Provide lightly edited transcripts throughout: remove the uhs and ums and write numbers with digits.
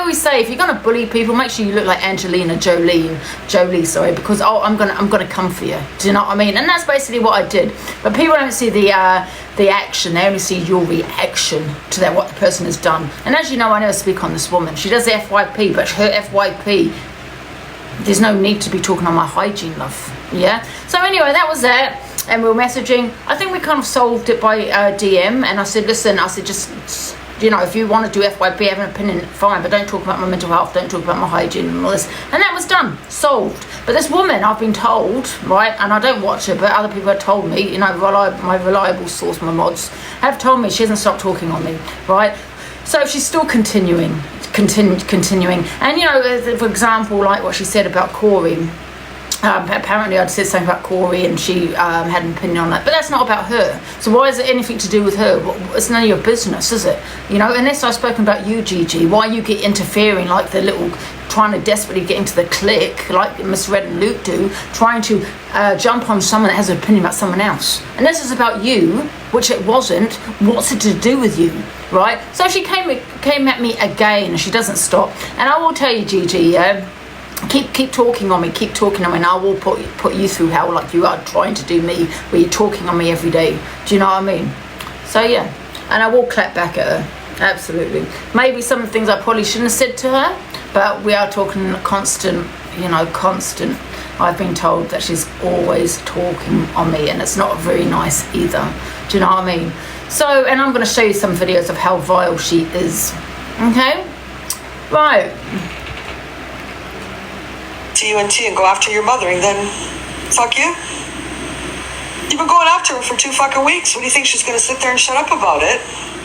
always say, if you're going to bully people, make sure you look like Jolie, sorry, because I'm gonna come for you. Do you know what I mean? And that's basically what I did. But people don't see the action; they only see your reaction to that, what the person has done. And as you know, I never speak on this woman. She does the FYP, but her FYP, there's no need to be talking on my hygiene, love. Yeah. So anyway, that was that. And we were messaging. I think we kind of solved it by DM. And I said, listen, just, you know, if you want to do FYP, have an opinion, fine, but don't talk about my mental health, don't talk about my hygiene and all this. And that was done, solved. But this woman, I've been told, right, and I don't watch her, but other people have told me, you know, my reliable source, my mods, have told me she hasn't stopped talking on me, right? So she's still continuing. And, you know, for example, like what she said about Corey. Apparently I'd said something about Corey and she had an opinion on that, but that's not about her. So why is it anything to do with her? It's none of your business, is it? You know, unless I've spoken about you, Gigi, why you get interfering like the little, trying to desperately get into the clique like Miss Red and Luke do, trying to jump on someone that has an opinion about someone else. And this is about you, which it wasn't. What's it to do with you, right? So she came at me again, and she doesn't stop. And I will tell you, Gigi, keep talking on me, and I will put you through hell like you are trying to do me, where you're talking on me every day. Do you know what I mean? So yeah, and I will clap back at her, absolutely. Maybe some of the things I probably shouldn't have said to her, but we are talking constant. I've been told that she's always talking on me, and it's not very nice either. Do you know what I mean? So, and I'm going to show you some videos of how vile she is. Okay, right. TUNT and go after your mother, and then fuck you. You've been going after her for 2 fucking weeks. What do you think, she's gonna sit there and shut up about it?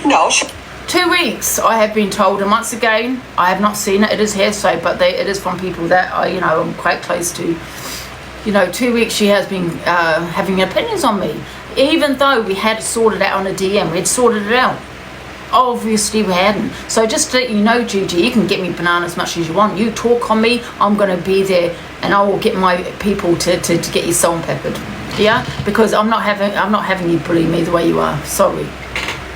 No. 2 weeks, I have been told, and once again, I have not seen it. It is hearsay, but it is from people that I'm quite close to. 2 weeks she has been having opinions on me, even though we had sorted out on a DM. We had sorted it out. Obviously we hadn't. So just to let you know, Gigi, you can get me banana as much as you want. You talk on me, I'm going to be there, and I will get my people to get you salt and peppered. Yeah, because I'm not having you bully me the way you are. Sorry.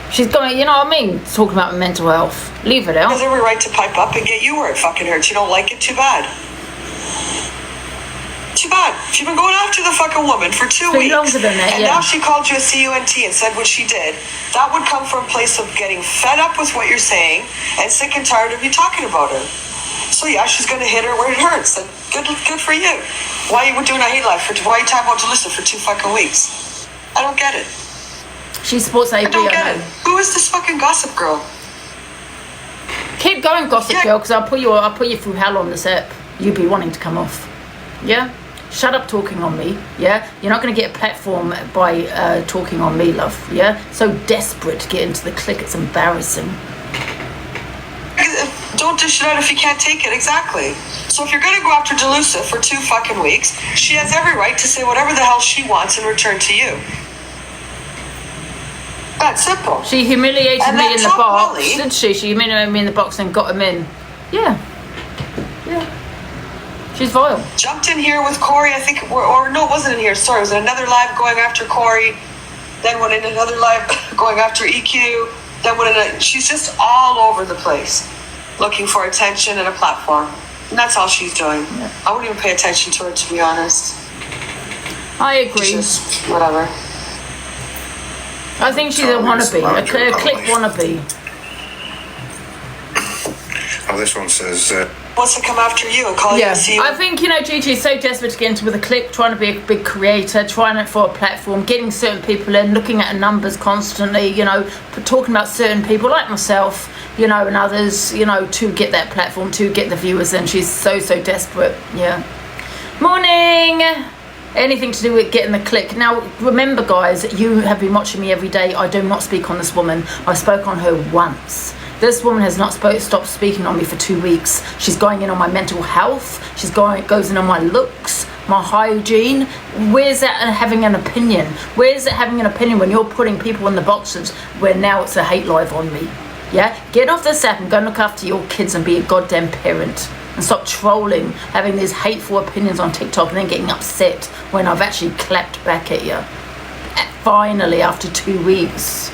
She's going, you know what I mean, talking about my mental health. Leave it out. Has every right to pipe up and get you where it fucking hurts. You don't like it, too bad. Too bad. She's been going after the fucking woman for 2 weeks. Longer than that, and now she called you a CUNT and said what she did. That would come from a place of getting fed up with what you're saying and sick and tired of you talking about her. So yeah, she's gonna hit her where it hurts. And good for you. Why you were doing a hate life why are you talking about Jalissa for 2 fucking weeks? I don't get it. She supports AB. I don't get it. Who is this fucking gossip girl? Keep going, gossip girl, because I'll put you through hell on this app. You'll be wanting to come off. Yeah? Shut up talking on me, yeah? You're not going to get a platform by talking on me, love, yeah? So desperate to get into the clique, it's embarrassing. Don't dish it out if you can't take it, exactly. So if you're going to go after Jalissa for 2 fucking weeks, she has every right to say whatever the hell she wants in return to you. That's simple. She humiliated me in the box, didn't she? She humiliated me in the box and got him in. Yeah. She's vile. Jumped in here with Corey, I think, or no, it wasn't in here, sorry, it was in another live going after Corey, then went in another live going after EQ, then went in she's just all over the place, looking for attention and a platform. And that's all she's doing. Yeah. I wouldn't even pay attention to her, to be honest. I agree. Just whatever. I think she's a wannabe, a click wannabe. Oh, this one says... wants to come after you and call you a CEO. I think, Gigi is so desperate to get into with a clique, trying to be a big creator, trying it for a platform, getting certain people in, looking at numbers constantly, talking about certain people like myself, and others, to get that platform, to get the viewers in. She's so desperate, yeah. Morning! Anything to do with getting the click. Now, remember, guys, you have been watching me every day. I do not speak on this woman. I spoke on her once. This woman has not stopped speaking on me for 2 weeks. She's going in on my mental health. Goes in on my looks, my hygiene. Where's that having an opinion? Where's it having an opinion when you're putting people in the boxes where now it's a hate live on me? Yeah? Get off this app and go and look after your kids and be a goddamn parent. And stop trolling, having these hateful opinions on TikTok and then getting upset when I've actually clapped back at you. Finally, after 2 weeks.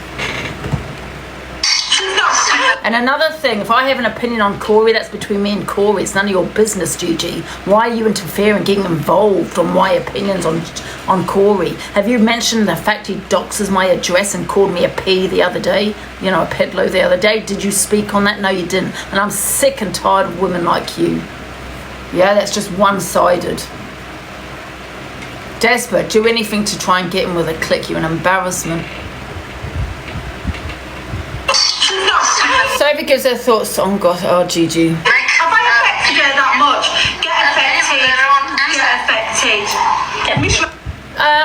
And another thing, if I have an opinion on Corey, that's between me and Corey. It's none of your business, Gigi. Why are you interfering, getting involved on my opinions on Corey? Have you mentioned the fact he doxes my address and called me a P the other day? You know, a pedalo the other day? Did you speak on that? No, you didn't. And I'm sick and tired of women like you. Yeah, that's just one-sided. Desperate, do anything to try and get in with a clique. You're an embarrassment. Sophie gives her thoughts on God. Oh, Gigi. Have I affected her that much? Get affected.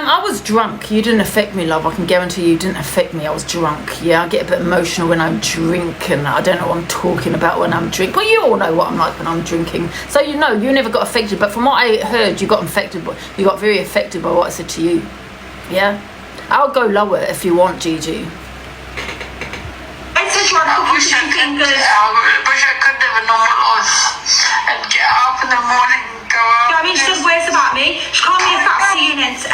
I was drunk. You didn't affect me, love. I can guarantee you didn't affect me. I was drunk. Yeah, I get a bit emotional when I drink, and I don't know what I'm talking about when I'm drinking. But you all know what I'm like when I'm drinking. So you know, you never got affected. But from what I heard, you got affected. You got very affected by what I said to you. Yeah? I'll go lower if you want, Gigi. I said you want cookies and fingers. I wish I could live a normal life and get up in the morning and go out. I mean, she does worse about me. She called me a fat C-U-N-T.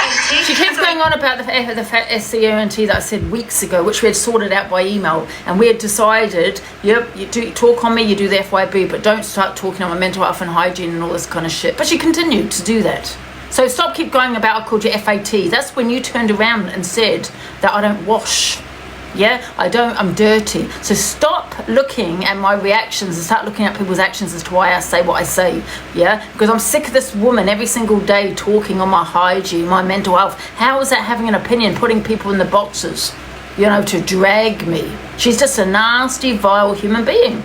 She keeps going on about the fat S-C-O-N-T that I said weeks ago, which we had sorted out by email, and we had decided, yep, you do talk on me, you do the FYP, but don't start talking on my mental health and hygiene and all this kind of shit. But she continued to do that. So keep going about, I called you FAT. That's when you turned around and said that I don't wash. Yeah, I'm dirty. So stop looking at my reactions and start looking at people's actions as to why I say what I say. Yeah, because I'm sick of this woman every single day talking on my hygiene, my mental health. How is that having an opinion, putting people in the boxes, you know, to drag me? She's just a nasty, vile human being.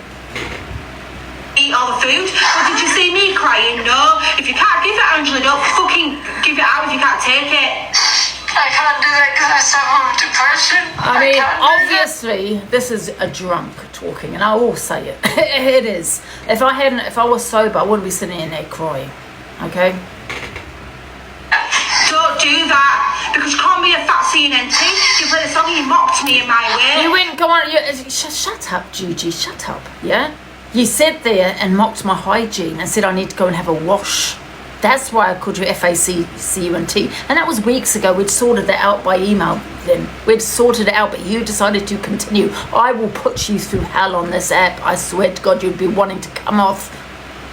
Eat all the food. But did you see me crying? No. If you can't give it, Angela, don't fucking give it out if you can't take it. I can't do that because I suffer with depression. I mean, obviously, this is a drunk talking, and I will say it. It is. If I was sober, I wouldn't be sitting in there crying. Okay? Don't do that, because you called me a fat C-U-N-T. You played a song and you mocked me in my way. You went, go on, shut up, Gigi, shut up, yeah? You sat there and mocked my hygiene and said I need to go and have a wash. That's why I called you FACUNT. And that was weeks ago. We'd sorted that out by email then. We'd sorted it out, but you decided to continue. I will put you through hell on this app. I swear to God, you'd be wanting to come off.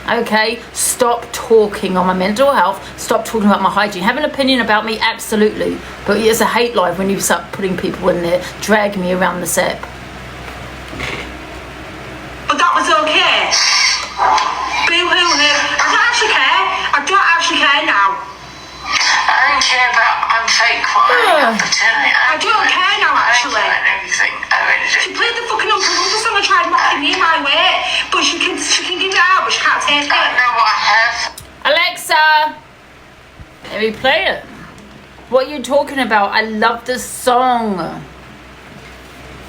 Okay? Stop talking on my mental health. Stop talking about my hygiene. Have an opinion about me? Absolutely. But it's a hate life when you start putting people in there, dragging me around this app. But that was okay. Boo-hoo. I don't actually care now. I don't care about I'm fake crying, I'm pretending. I don't care now, actually. And everything. I really do. She played the fucking Uncle Hunter song and tried mocking me in my way, but she can give it out, but she can't take it. I know what I have. Alexa, let me play it. What are you talking about? I love this song.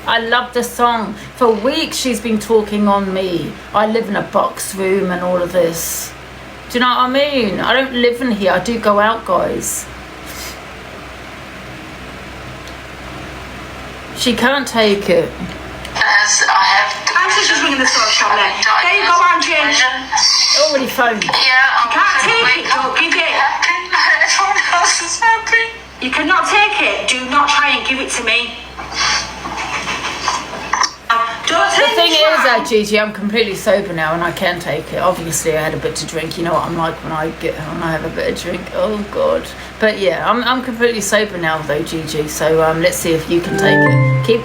I love the song. For weeks she's been talking on me. I live in a box room and all of this. Do you know what I mean? I don't live in here. I do go out, guys. She can't take it. As I have Angie's just ringing the social net. There you go, Angie. Already phoned. Yeah, You can't take it, don't give it. Everyone else is happy. You cannot take it. Do not try and give it to me. Don't The take thing it. is, Gigi, I'm completely sober now and I can take it. Obviously, I had a bit to drink. You know what I'm like when I have a bit of drink. Oh God! But yeah, I'm completely sober now, though, Gigi. So let's see if you can take it. Keep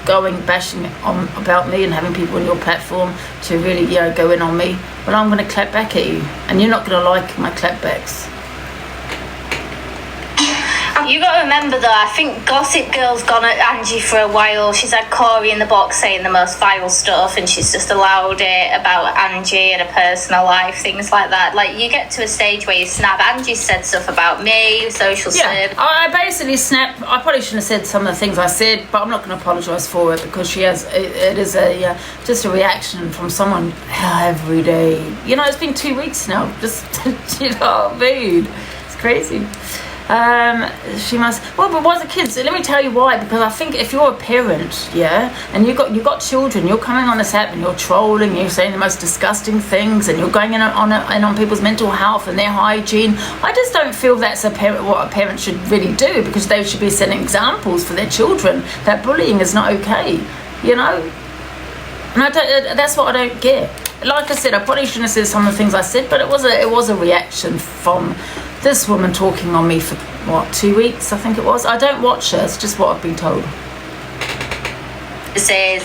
going, bashing on about me and having people on your platform to really, go in on me. But I'm going to clap back at you, and you're not going to like my clapbacks. You got to remember though, I think Gossip Girl's gone at Angie for a while. She's had Corey in the box saying the most vile stuff, and she's just allowed it about Angie and her personal life, things like that. Like, you get to a stage where you snap. Angie said stuff about me, social service. I basically snapped. I probably shouldn't have said some of the things I said, but I'm not going to apologise for it because she has. It is just a reaction from someone every day. It's been 2 weeks now. Just you know what I mean? It's crazy. She must. Well, but why the kids? Let me tell you why. Because I think if you're a parent, and you got children, you're coming on this app and you're trolling, you're saying the most disgusting things, and you're going in on people's mental health and their hygiene. I just don't feel that's what a parent should really do, because they should be setting examples for their children that bullying is not okay. And that's what I don't get. Like I said, I probably shouldn't have said some of the things I said, but it was a reaction from this woman talking on me for, 2 weeks, I think it was. I don't watch her, it's just what I've been told. It says,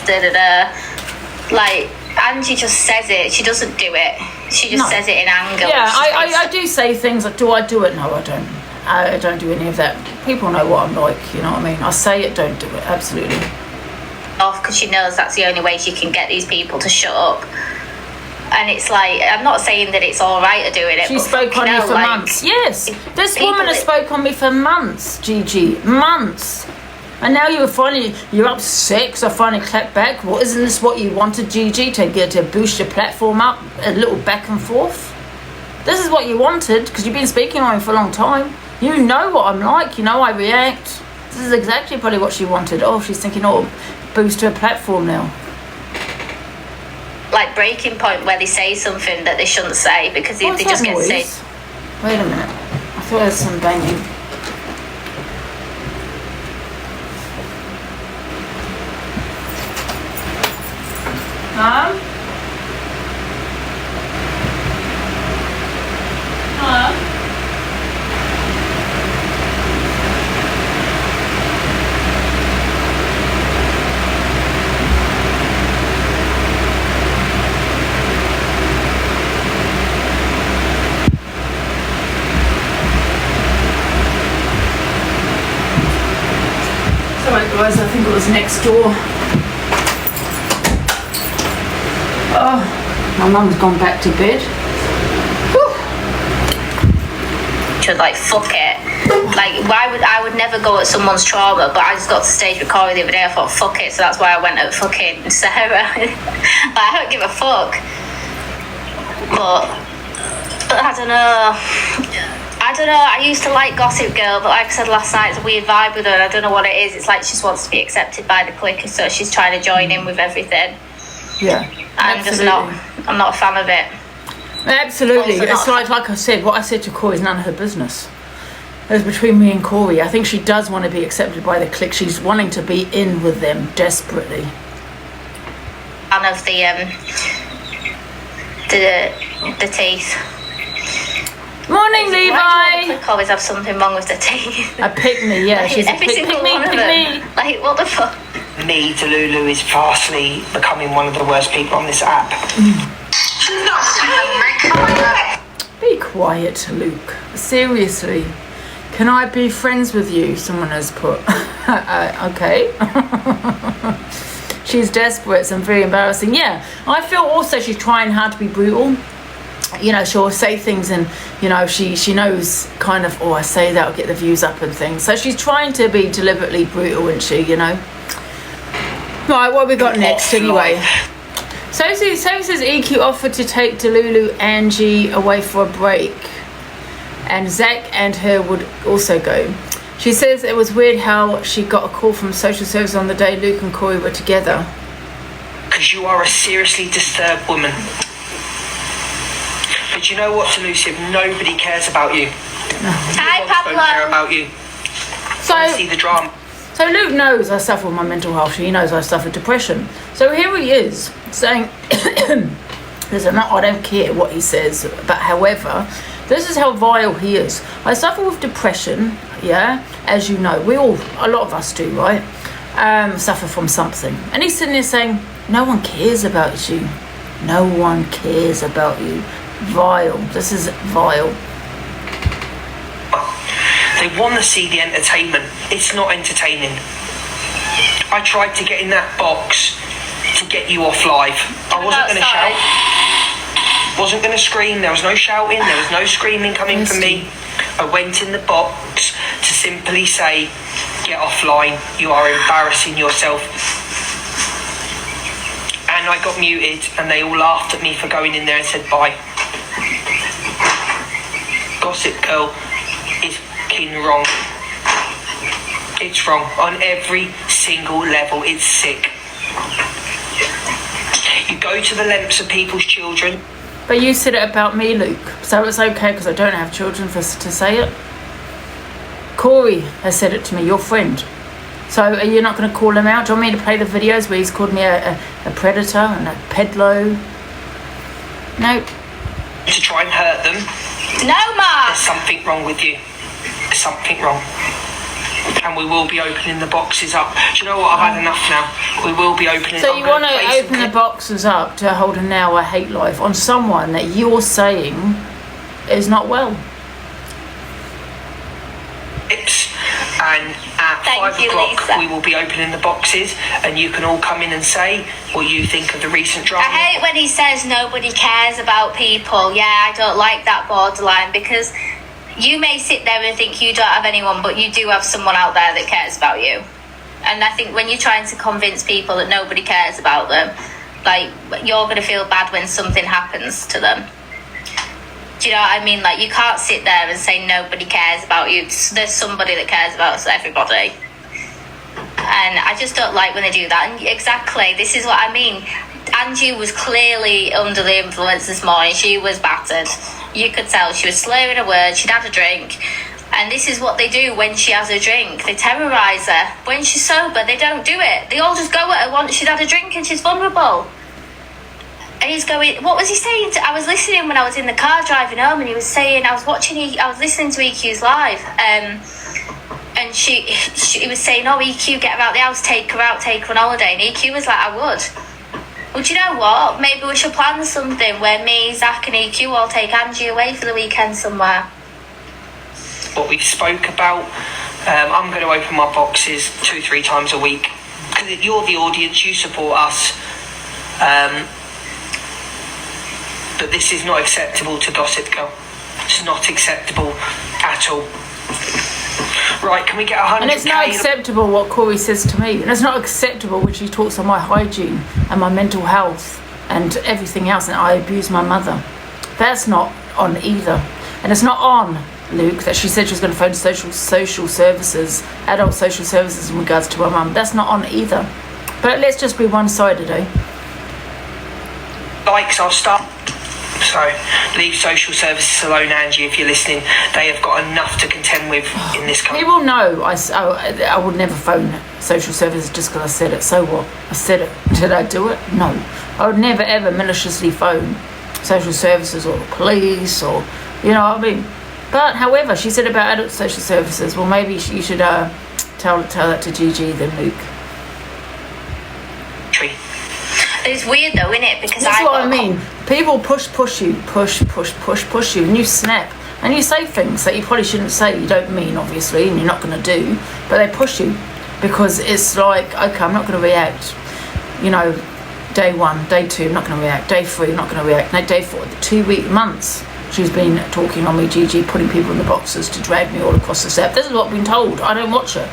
like, Angie just says it, she doesn't do it. She just says it in anger. Yeah, I do say things, like, do I do it? No, I don't. I don't do any of that. People know what I'm like, you know what I mean? I say it, don't do it, absolutely. Off because she knows that's the only way she can get these people to shut up. And it's like, I'm not saying that it's all right to doing it. She spoke on me for months. Yes, this woman has spoke on me for months, Gigi, months. And now you're upset because I finally clapped back. Well, isn't this what you wanted, Gigi, to boost your platform up a little back and forth? This is what you wanted because you've been speaking on me for a long time. You know what I'm like. You know I react. This is exactly probably what she wanted. Oh, she's thinking, boost her platform now. Like breaking point where they say something that they shouldn't say because they just get sick. Wait a minute. I thought there was some banging. Hello? Hello? Sorry guys, I think it was next door. Oh, my mum's gone back to bed. Should like fuck it. Like I would never go at someone's trauma, but I just got to stage with Corey the other day. I thought fuck it, so that's why I went at fucking Sarah. I don't give a fuck. But I don't know. I used to like Gossip Girl, but like I said last night, it's a weird vibe with her. And I don't know what it is. It's like she just wants to be accepted by the clique, so she's trying to join in with everything. Yeah, I'm not a fan of it. Absolutely. It's like I said, what I said to Corey is none of her business. It's between me and Corey. I think she does want to be accepted by the clique. She's wanting to be in with them desperately. And of the teeth. Morning, Levi. Why do always have something wrong with the teeth? A pygmy, yeah. Like, She's a every single one of them. Like, what the fuck? Me, Delulu, is vastly becoming one of the worst people on this app. Be quiet, Luke. Seriously. Can I be friends with you? Someone has put. Okay. She's desperate. It's very embarrassing. Yeah. I feel also she's trying hard to be brutal. You know, she'll say things and, you know, she knows kind of, I say that, I'll get the views up and things. So she's trying to be deliberately brutal, isn't she, you know? Right, what have we got next anyway? So says EQ offered to take Delulu Angie away for a break. And Zach and her would also go. She says it was weird how she got a call from social services on the day Luke and Corey were together. Because you are a seriously disturbed woman. But you know what, Elusive? Nobody cares about you. Hi, Pablo. Don't care about you. So, see the drama. So Luke knows I suffer with my mental health. He knows I suffer depression. So here he is saying, listen, I don't care what he says, but however, this is how vile he is. I suffer with depression, yeah, as you know. A lot of us do, right? Suffer from something. And he's sitting there saying, no one cares about you. No one cares about you. Vile. This is vile. They want to see the entertainment. It's not entertaining. I tried to get in that box to get you off live. I wasn't going to shout. Wasn't going to scream. There was no shouting. There was no screaming coming from me. I went in the box to simply say, get offline. You are embarrassing yourself. And I got muted and they all laughed at me for going in there and said bye. Gossip Girl is fucking wrong. It's wrong on every single level. It's sick. You go to the lengths of people's children. But you said it about me, Luke, so it's okay because I don't have children to say it. Corey has said it to me, your friend. So are you not going to call him out? Do you want me to play the videos where he's called me a predator and a pedlo? Nope. To try and hurt them. No, Mark. There's something wrong with you. There's something wrong. And we will be opening the boxes up. Do you know what? I've had enough now. We will be opening. So you want to open the boxes up to hold a now a hate life on someone that you're saying is not well? And at Thank 5 you, o'clock Lisa. we will be opening the boxes, and you can all come in and say what you think of the recent drama. I hate when he says nobody cares about people. Yeah, I don't like that borderline, because you may sit there and think you don't have anyone, but you do have someone out there that cares about you. And I think when you're trying to convince people that nobody cares about them, like, you're going to feel bad when something happens to them. Do you know what I mean? Like, you can't sit there and say nobody cares about you. There's somebody that cares about everybody. And I just don't like when they do that. And exactly, this is what I mean. Angie was clearly under the influence this morning. She was battered. You could tell she was slurring her words. She'd had a drink. And this is what they do when she has a drink. They terrorise her. When she's sober, they don't do it. They all just go at her once she's had a drink and she's vulnerable. And he's going, what was he saying? I was listening when I was in the car driving home, and he was saying, I was listening to EQ's live, and he was saying, oh, EQ, get her out the house, take her out, take her on holiday. And EQ was like, I would. Well, do you know what? Maybe we should plan something where me, Zach, and EQ all take Angie away for the weekend somewhere. What we spoke about, I'm going to open my boxes 2-3 times a week, because you're the audience, you support us. But this is not acceptable to Gossip Girl. It's not acceptable at all. Right, can we get 100k? And it's not acceptable what Corey says to me. And it's not acceptable when she talks on my hygiene and my mental health and everything else, and I abuse my mother. That's not on either. And it's not on, Luke, that she said she was going to phone social services, adult social services in regards to her mum. That's not on either. But let's just be one-sided, eh? Likes, I'll start. So, leave social services alone, Angie, if you're listening. They have got enough to contend with in this country. People know I would never phone social services just because I said it. So what? I said it. Did I do it? No. I would never, ever maliciously phone social services or police or, you know what I mean? But, however, she said about adult social services. Well, maybe you should tell that to Gigi then, Luke. It's weird though, isn't it? Because that's what I mean. People push you, push you, and you snap. And you say things that you probably shouldn't say, you don't mean, obviously, and you're not going to do, but they push you. Because it's like, okay, I'm not going to react. You know, day 1, day 2, I'm not going to react. Day 3, I'm not going to react. No, day 4, 2 months, she's been talking on me, Gigi, putting people in the boxes to drag me all across the step. This is what I've been told. I don't watch her,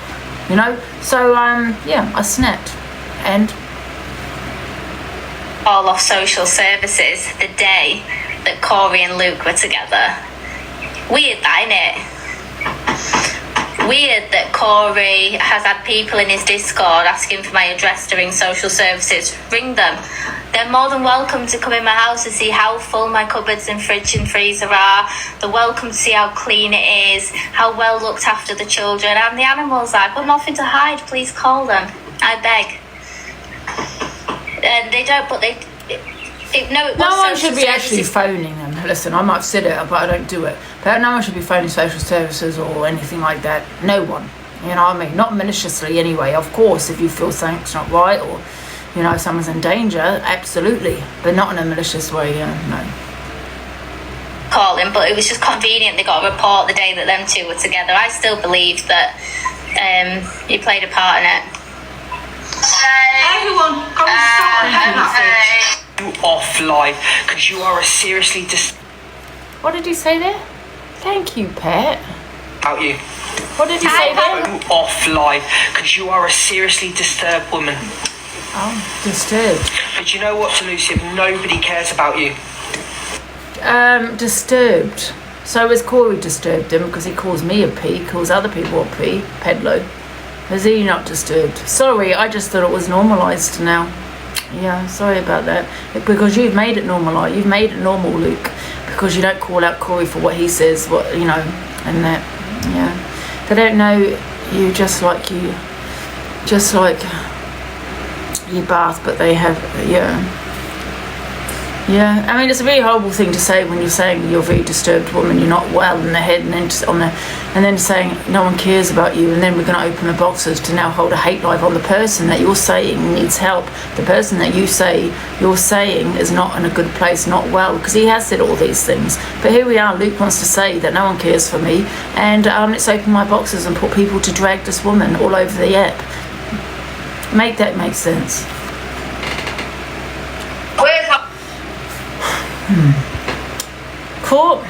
you know? So, yeah, I snapped. And all off social services the day that Corey and Luke were together. Weird that, innit? Weird that Corey has had people in his Discord asking for my address to ring social services. Ring them. They're more than welcome to come in my house to see how full my cupboards and fridge and freezer are. They're welcome to see how clean it is, how well looked after the children and the animals are. I've got nothing to hide. Please call them. I beg. And they don't, but no one should be actually phoning them. Listen, I might have said it, but I don't do it. But no one should be phoning social services or anything like that. No one. You know what I mean? Not maliciously anyway. Of course, if you feel something's not right or, you know, someone's in danger, absolutely. But not in a malicious way, no. Calling, but it was just convenient they got a report the day that them two were together. I still believe that he played a part in it. Everyone, go and off live, because you are a seriously What did you say there? Thank you, Pat. About you. What did you say there? Go off live, because you are a seriously disturbed woman. Oh, disturbed. But you know what, Delusive? Nobody cares about you. Disturbed. So is Corey disturbed him because he calls me a P, calls other people a P, pedlo. Is he not disturbed? Sorry, I just thought it was normalised now. Yeah, sorry about that. Because you've made it normalised. You've made it normal, Luke. Because you don't call out Corey for what he says, what, you know, and that. Yeah. They don't know you just like you just like your bath, but they have, yeah. I mean, it's a very horrible thing to say when you're saying you're a very disturbed woman, you're not well in the head, and then just and then saying no one cares about you, and then we're going to open the boxes to now hold a hate live on the person that you're saying needs help, the person that you're saying is not in a good place, not well, because he has said all these things. But here we are, Luke wants to say that no one cares for me, and let's open my boxes and put people to drag this woman all over the app. Make that make sense. Court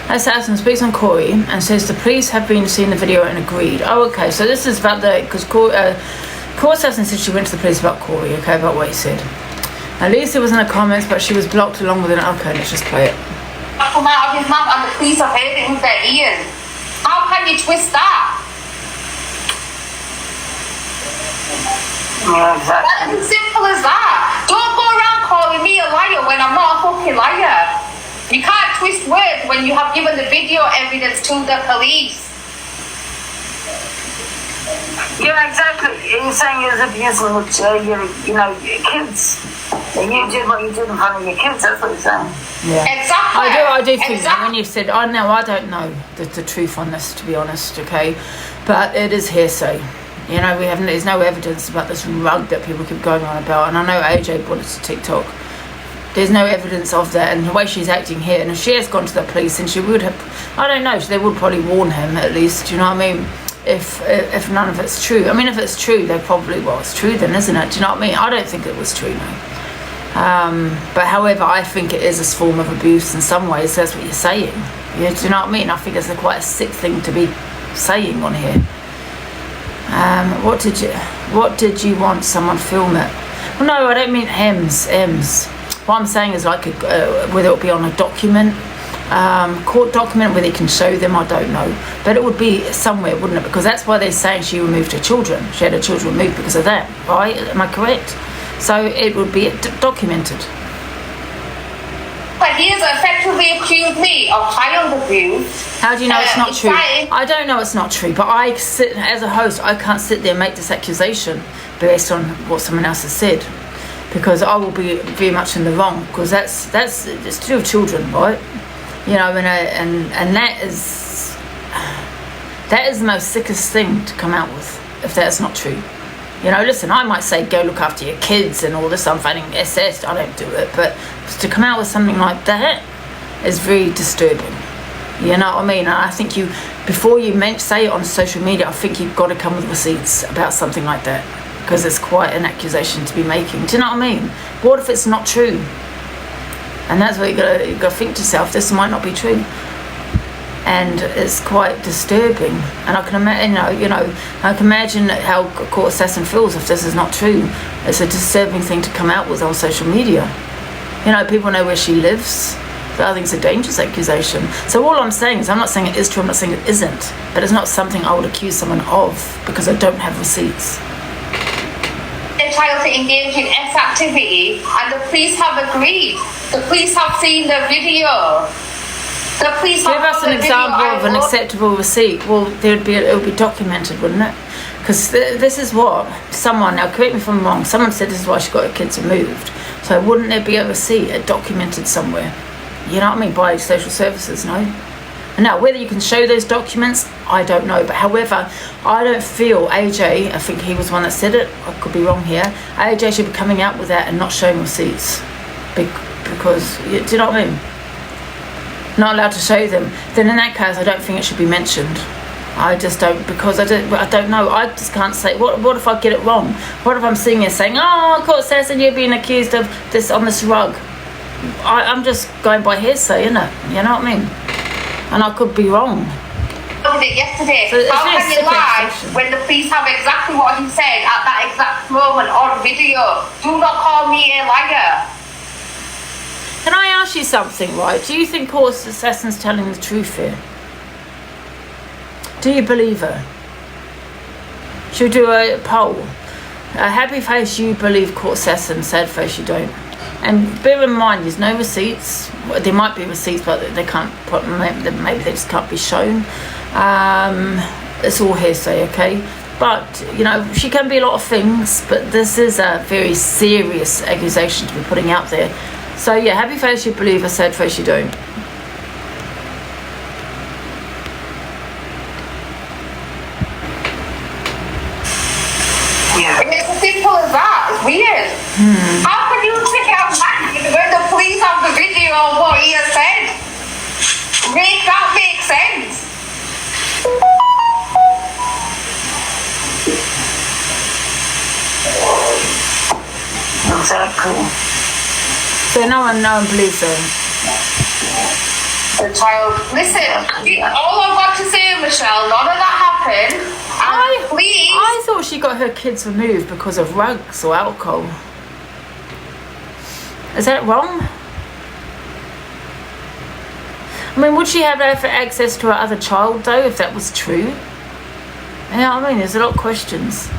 assassin speaks on Corey and says the police have been seen the video and agreed. Oh, okay, so this is about because court assassin said she went to the police about Corey, okay, about what he said. At least it was in the comments, but she was blocked along with an, okay, let's just play it. Come out of his mouth and the police have heard it with their ears. How can you twist that? Yeah, exactly. That's as simple as that. Don't go around calling me a liar when I'm not a fucking liar. You can't twist words when you have given the video evidence to the police. Yeah, exactly. You're saying you're abusing your kids. And you did what you did in front of your kids, that's what you're saying. Yeah. Exactly. I do think that when you said, I don't know the truth on this, to be honest, okay? But it is hearsay. You know, there's no evidence about this rug that people keep going on about, and I know AJ brought it to TikTok. There's no evidence of that, and the way she's acting here, and if she has gone to the police, then she would have, I don't know, they would probably warn him at least, you know what I mean, if none of it's true. I mean, if it's true, they probably, well, it's true then, isn't it? Do you know what I mean? I don't think it was true, no. But however, I think it is a form of abuse in some ways. That's what you're saying. Do you know what I mean? I think it's quite a sick thing to be saying on here. What did you want someone film it? Well, no, I don't mean M's. What I'm saying is like whether it be on a document, court document where they can show them, I don't know. But it would be somewhere, wouldn't it? Because that's why they're saying she removed her children. She had her children removed because of that, right? Am I correct? So it would be documented. But he has effectively accused me of child abuse. How do you know it's not true? I don't know it's not true, but as a host, I can't sit there and make this accusation based on what someone else has said, because I will be very much in the wrong, because it's to do with children, right? You know, and that is the most sickest thing to come out with, if that's not true. You know, listen, I might say go look after your kids and all this, I'm finding SS, I don't do it, but to come out with something like that is very disturbing. You know what I mean? And I think before you say it on social media, I think you've got to come with receipts about something like that, because it's quite an accusation to be making. Do you know what I mean? What if it's not true? And that's what you got to think to yourself, this might not be true. And it's quite disturbing, and I can imagine, I can imagine how a court assassin feels if this is not true. It's a disturbing thing to come out with on social media. You know, people know where she lives. But I think it's a dangerous accusation. So all I'm saying is, I'm not saying it is true, I'm not saying it isn't, but it's not something I would accuse someone of because I don't have receipts. A child to engage in X activity, and the police have agreed. The police have seen the video. The police give us an example of an acceptable receipt. Well, it would be documented, wouldn't it? Because this is what someone, now correct me if I'm wrong, someone said this is why she got her kids removed. So wouldn't there be a receipt, documented somewhere? You know what I mean? By social services, no? And now, whether you can show those documents, I don't know. But however, I don't feel AJ, I think he was one that said it, I could be wrong here, AJ should be coming out with that and not showing receipts. Because, do you know what I mean? Not allowed to show them. Then in that case, I don't think it should be mentioned. I just don't, because I don't know. I just can't say, what if I get it wrong? What if I'm sitting here saying, oh, court assassin, you're being accused of this on this rug? I'm just going by hearsay, innit? You know what I mean? And I could be wrong. Look at it yesterday. So how can you lie when the police have exactly what he said at that exact moment on video? Do not call me a liar. Can I ask you something, right? Do you think court assassin's telling the truth here? Do you believe her? Should we do a poll? A happy face, you believe court assassin, sad face, you don't. And bear in mind, there's no receipts. There might be receipts, but they can't put, maybe they just can't be shown. It's all hearsay, okay? But, you know, she can be a lot of things, but this is a very serious accusation to be putting out there. So, yeah, happy face you believe her, sad face you don't. Yeah. It's as simple as that. It's weird. How can you take out back when the police have the video of what he has said? Make that make sense? Exactly. So no one believes her. The child. Listen, all I've got to say, Michelle, none of that happened. And please. I thought she got her kids removed because of drugs or alcohol. Is that wrong? I mean, would she have access to her other child, though, if that was true? You know what I mean? There's a lot of questions.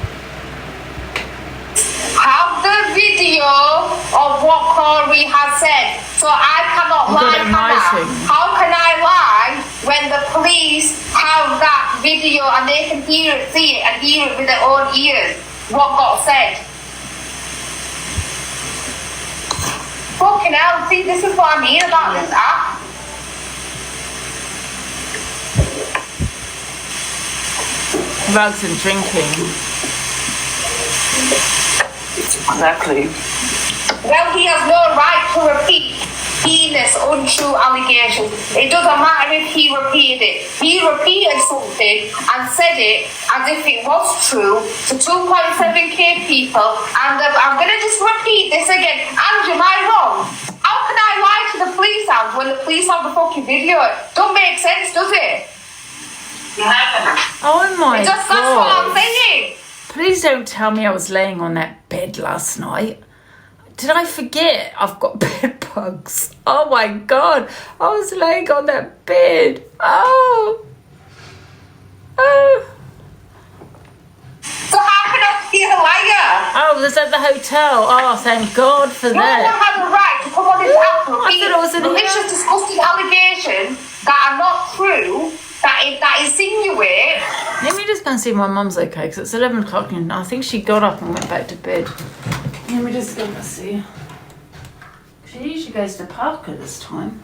Have the video of what Corey has said. So I cannot lie, Hannah. How can I lie when the police have that video and they can hear it, see it, and hear it with their own ears? What got said? Fucking hell, see, this is what I mean about this app. Drugs and drinking. Exactly. Well, he has no right to repeat heinous, untrue allegations. It doesn't matter if he repeated it. He repeated something and said it as if it was true to 2.7k people. And I'm going to just repeat this again. Angie, am I wrong? How can I lie to the police hound when the police have the fucking video? Don't make sense, does it? Oh my That's what I'm saying. Please don't tell me I was laying on that bed last night. Did I forget I've got bed bugs? Oh my God. I was laying on that bed. Oh. So how can I be a liar? Oh, was at the hotel. Oh, thank God for No one that. has a right to come on this app and I repeat thought it was in malicious, disgusting allegations that are not true, that insinuate. Let me just go and see if my mum's okay, because it's 11 o'clock and I think she got up and went back to bed. Let me just go and see. She usually goes to park at this time.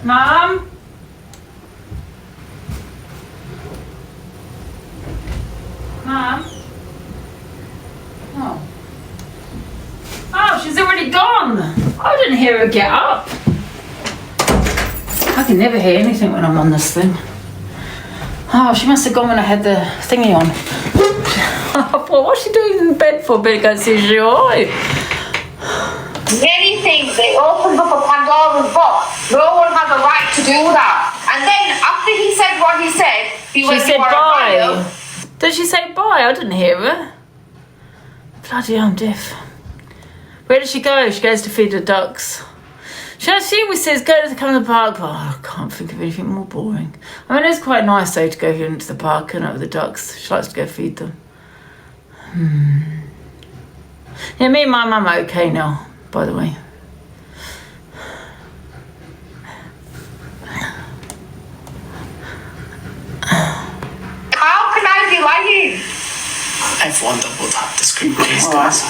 Mum? Mum? Oh. Oh, she's already gone. I didn't hear her get up. I can never hear anything when I'm on this thing. Oh, she must have gone when I had the thingy on. I thought, what's she doing in bed for? Better go and see if she's alright. Many things, it opens up a Pandora's box. No one has a right to do that. And then after he said what he said, She said bye. Did she say bye? I didn't hear her. Bloody hell, I'm deaf. Where does she go? She goes to feed the ducks. She always says go to the park. Oh, I can't think of anything more boring. I mean, it's quite nice though to go into the park and with the ducks. She likes to go feed them. Yeah, me and my mum are okay now, by the way. How can I be lying? Everyone double tap the screen, please, guys.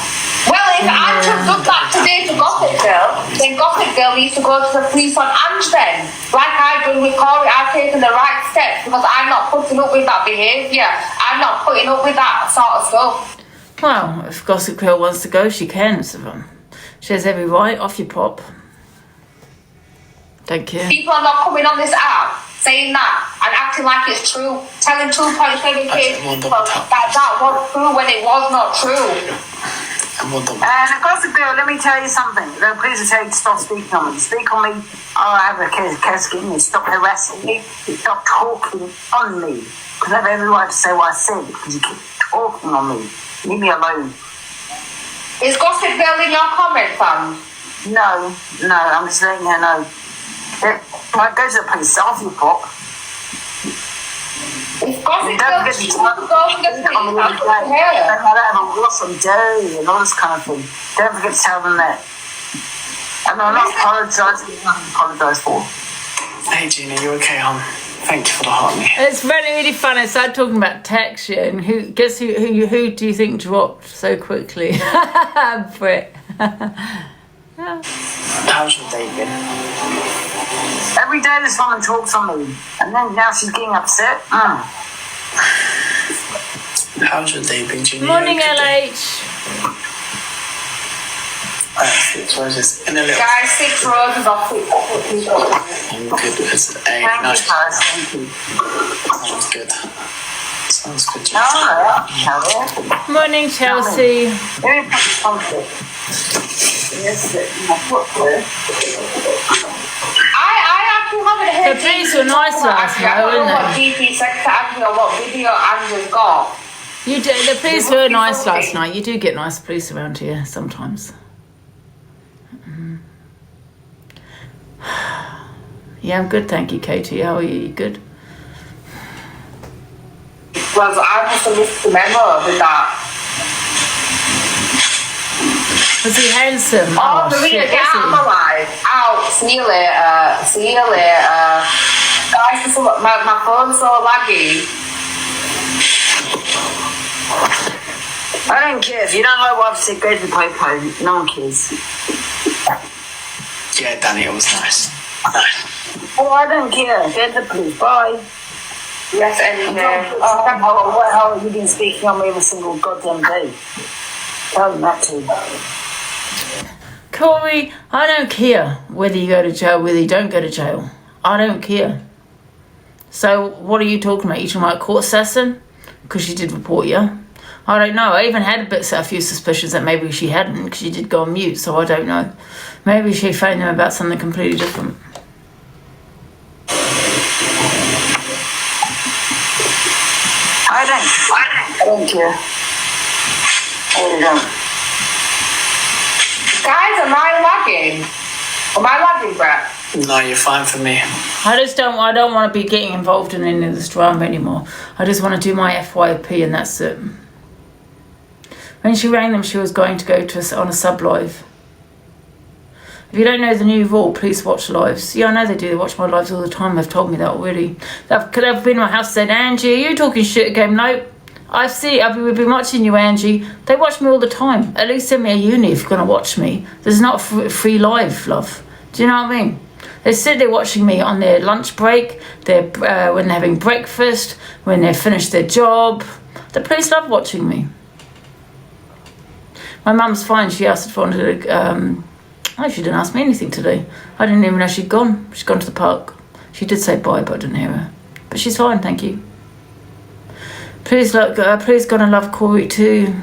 Well, if Ange had done that today to Gossip Girl, then Gossip Girl needs to go to the police on Ange then. Like I've done with Corey, I've taken the right steps because I'm not putting up with that behaviour. I'm not putting up with that sort of stuff. Well, if Gossip Girl wants to go, she can. So, she has every right. Off you pop. Thank you. People are not coming on this app saying that and acting like it's true, telling 2.7k people that was true when it was not true. Gossip Girl, let me tell you something. Please tell you to stop speaking on me. Speak on me. Oh, I have a case getting me. Stop harassing me. Stop talking on me. Because I have every right to say what I said because you keep talking on me. Leave me alone. Is Gossip Girl in your comment, fam? No, I'm just letting her know. I go to the police, off you pop. If Gossip Girl Don't forget to tell them that I have a awesome day and all this kind of thing. Don't forget to tell them that. And I'm not apologising, nothing to apologise for. Hey Gina, you okay, hon? Thank you for the heart, me. It's really fun. I started talking about tax you, and who do you think dropped so quickly? Brit. How's your day been? Every day this woman talks on me, and then now she's getting upset. How's your day been, Gina? Morning, Okay. LH. So I was just in a little. Guys, 6 roses off it. I'm good because Thank you, nice. Paris. Thank you. Sounds good. Sounds good. Gina. Alright, Morning, Chelsea. let me put this on it. Yes, my foot there. I actually haven't heard The police were nice last night, I don't know weren't what they? GP said to Angie or what video Angie's got. You do. The police were nice last night. You do get nice police around here sometimes. Yeah, I'm good, thank you, Katie. How are you? You good? Well, I must have missed the memo with that. Was he handsome? Oh, Marina, shit, get out of my was life. Out. See you later. See you later. Guys, my phone's so laggy. I don't care. If you don't like what I've said, go to the popo. No one cares. Yeah, Danny, it was nice. Oh, I don't care. Go to the police. Bye. Yes, anyway. What hell have you been speaking on me every single goddamn day? Tell them that too. he? Corey, I don't care whether you go to jail, whether you don't go to jail. I don't care. So, what are you talking about? You talking about a court session? Because she did report you. I don't know. I even had a few suspicions that maybe she hadn't, because she did go on mute, so I don't know. Maybe she phoned them about something completely different. I don't care. I really don't. Guys, am I lagging? Am I lagging, Brett? No, you're fine for me. I don't want to be getting involved in any of this drama anymore. I just want to do my FYP and that's it. When she rang them, she was going to go on a sub live. If you don't know the new rule, please watch lives. Yeah, I know they do. They watch my lives all the time. They've told me that already. They've been in my house and said, Angie, are you talking shit again? Nope. We've been watching you, Angie. They watch me all the time. At least send me a uni if you're going to watch me. There's not a free live, love. Do you know what I mean? They sit there watching me on their lunch break, when they're having breakfast, when they've finished their job. The police love watching me. My mum's fine. She asked if I wanted to... she didn't ask me anything today. I didn't even know she'd gone. She's gone to the park. She did say bye, but I didn't hear her. But she's fine, thank you. Please gonna love Corey too.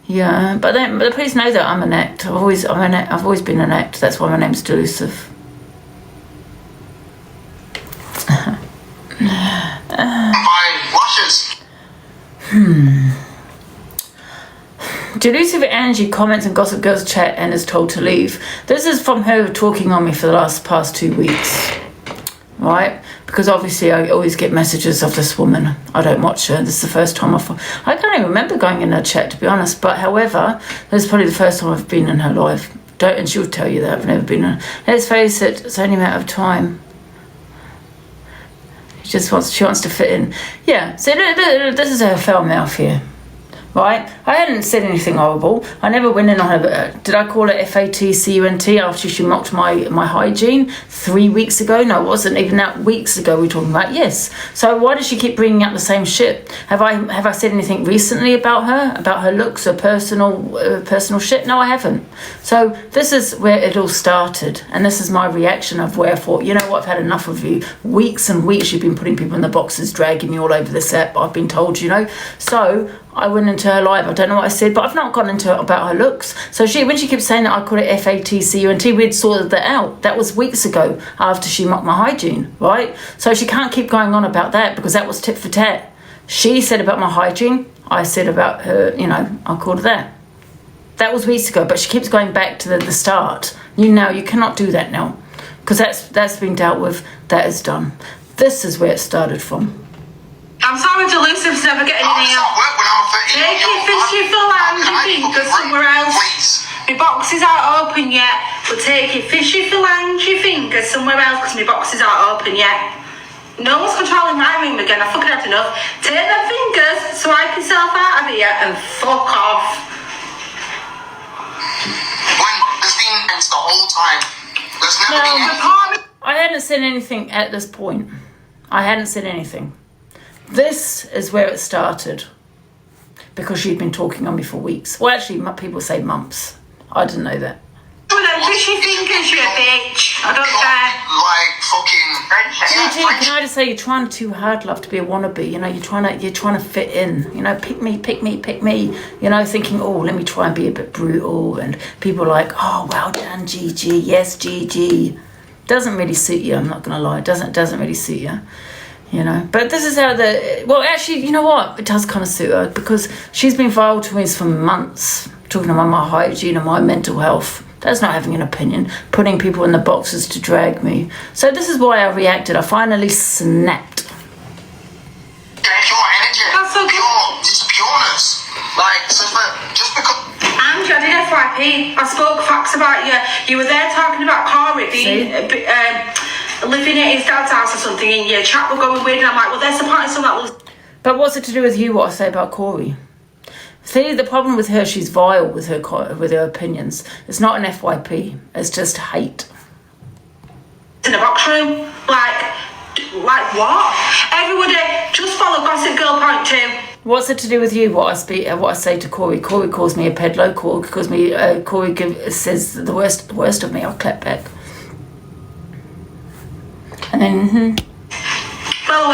Yeah, but the police know that I'm an act. I've always been an act. That's why my name's Delusive. My washes. Delusive Angie comments in Gossip Girl's chat and is told to leave. This is from her talking on me for the past 2 weeks. Right? Because obviously I always get messages of this woman. I don't watch her. This is the first time I can't even remember going in her chat, to be honest. But however, this is probably the first time I've been in her live. And she'll tell you that I've never been in. Let's face it, it's only a matter of time. She wants to fit in. Yeah, so this is her foul mouth here. Right? I hadn't said anything horrible. I never went in on her. Did I call her FATCUNT after she mocked my hygiene 3 weeks ago? No, it wasn't even that. Weeks ago we were talking about. Yes. So why does she keep bringing up the same shit? Have I said anything recently about her looks or personal shit? No, I haven't. So this is where it all started, and this is my reaction of where I thought, you know what, I've had enough of you. Weeks and weeks you've been putting people in the boxes, dragging me all over this app. I've been told, So I went into her live. I don't know what I said, but I've not gone into it about her looks. So when she keeps saying that I call it FATCUNT, we'd sorted that out. That was weeks ago after she mocked my hygiene, right? So she can't keep going on about that because that was tit for tat. She said about my hygiene. I said about her, I called her that. That was weeks ago, but she keeps going back to the start. You cannot do that now because that's been dealt with. That is done. This is where it started from. I'm sorry, Delusive's never getting in here. Take it for full hand, you think, go somewhere else. My boxes aren't open yet. will take your fishy phalange fingers somewhere else because my boxes aren't open yet. No one's controlling my room again. I fucking had enough. Take them fingers, swipe yourself out of here and fuck off. When there's been against the whole time. There's never been any... I hadn't said anything at this point. I hadn't said anything. This is where it started. Because she'd been talking on me for weeks. Well, actually, people say months. I didn't know that. With them fishy fingers, you bitch. I don't care. Like fucking... Gigi, can I just say, you're trying too hard, love, to be a wannabe. You know, you're trying to fit in. You know, pick me, pick me, pick me. You know, thinking, oh, let me try and be a bit brutal. And people are like, oh, well done, Gigi. Yes, Gigi. Doesn't really suit you, I'm not going to lie. Doesn't really suit you. You know, but this is how well, actually, you know what? It does kind of suit her because she's been viral to me for months, talking about my hygiene and my mental health. That's not having an opinion, putting people in the boxes to drag me. So this is why I reacted. I finally snapped. Pure energy. That's so good. Just pureness. Like, just because... Angie, I did FYP. I spoke facts about you. You were there talking about Corey being... living at his dad's house or something, and your chat were going weird, and I'm like, well, there's apparently something that was... But what's it to do with you, what I say about Corey? See, the problem with her, she's vile with her opinions. It's not an FYP, it's just hate. In a box room? Like what? Everybody, just follow Gossip Girl Point 2. What's it to do with you, what I say to Corey? Corey calls me a peddler, Corey says the worst of me, I'll clap back. And then, Well,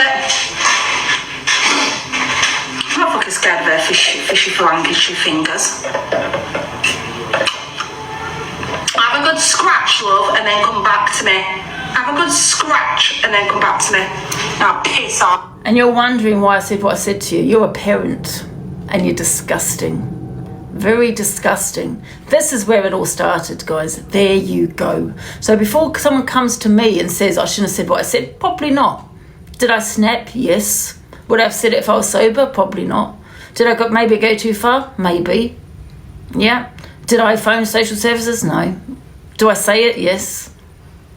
I'm not fucking scared of her fishy phalange fingers. Have a good scratch, love, and then come back to me. Have a good scratch and then come back to me. Now piss off. And you're wondering why I said what I said to you. You're a parent and you're disgusting. Very disgusting. This is where it all started, guys. There you go. So before someone comes to me and says I shouldn't have said what I said, probably not. Did I snap? Yes. Would I have said it if I was sober? Probably not. Did I maybe go too far? Maybe. Yeah. Did I phone social services? No. Do I say it? Yes.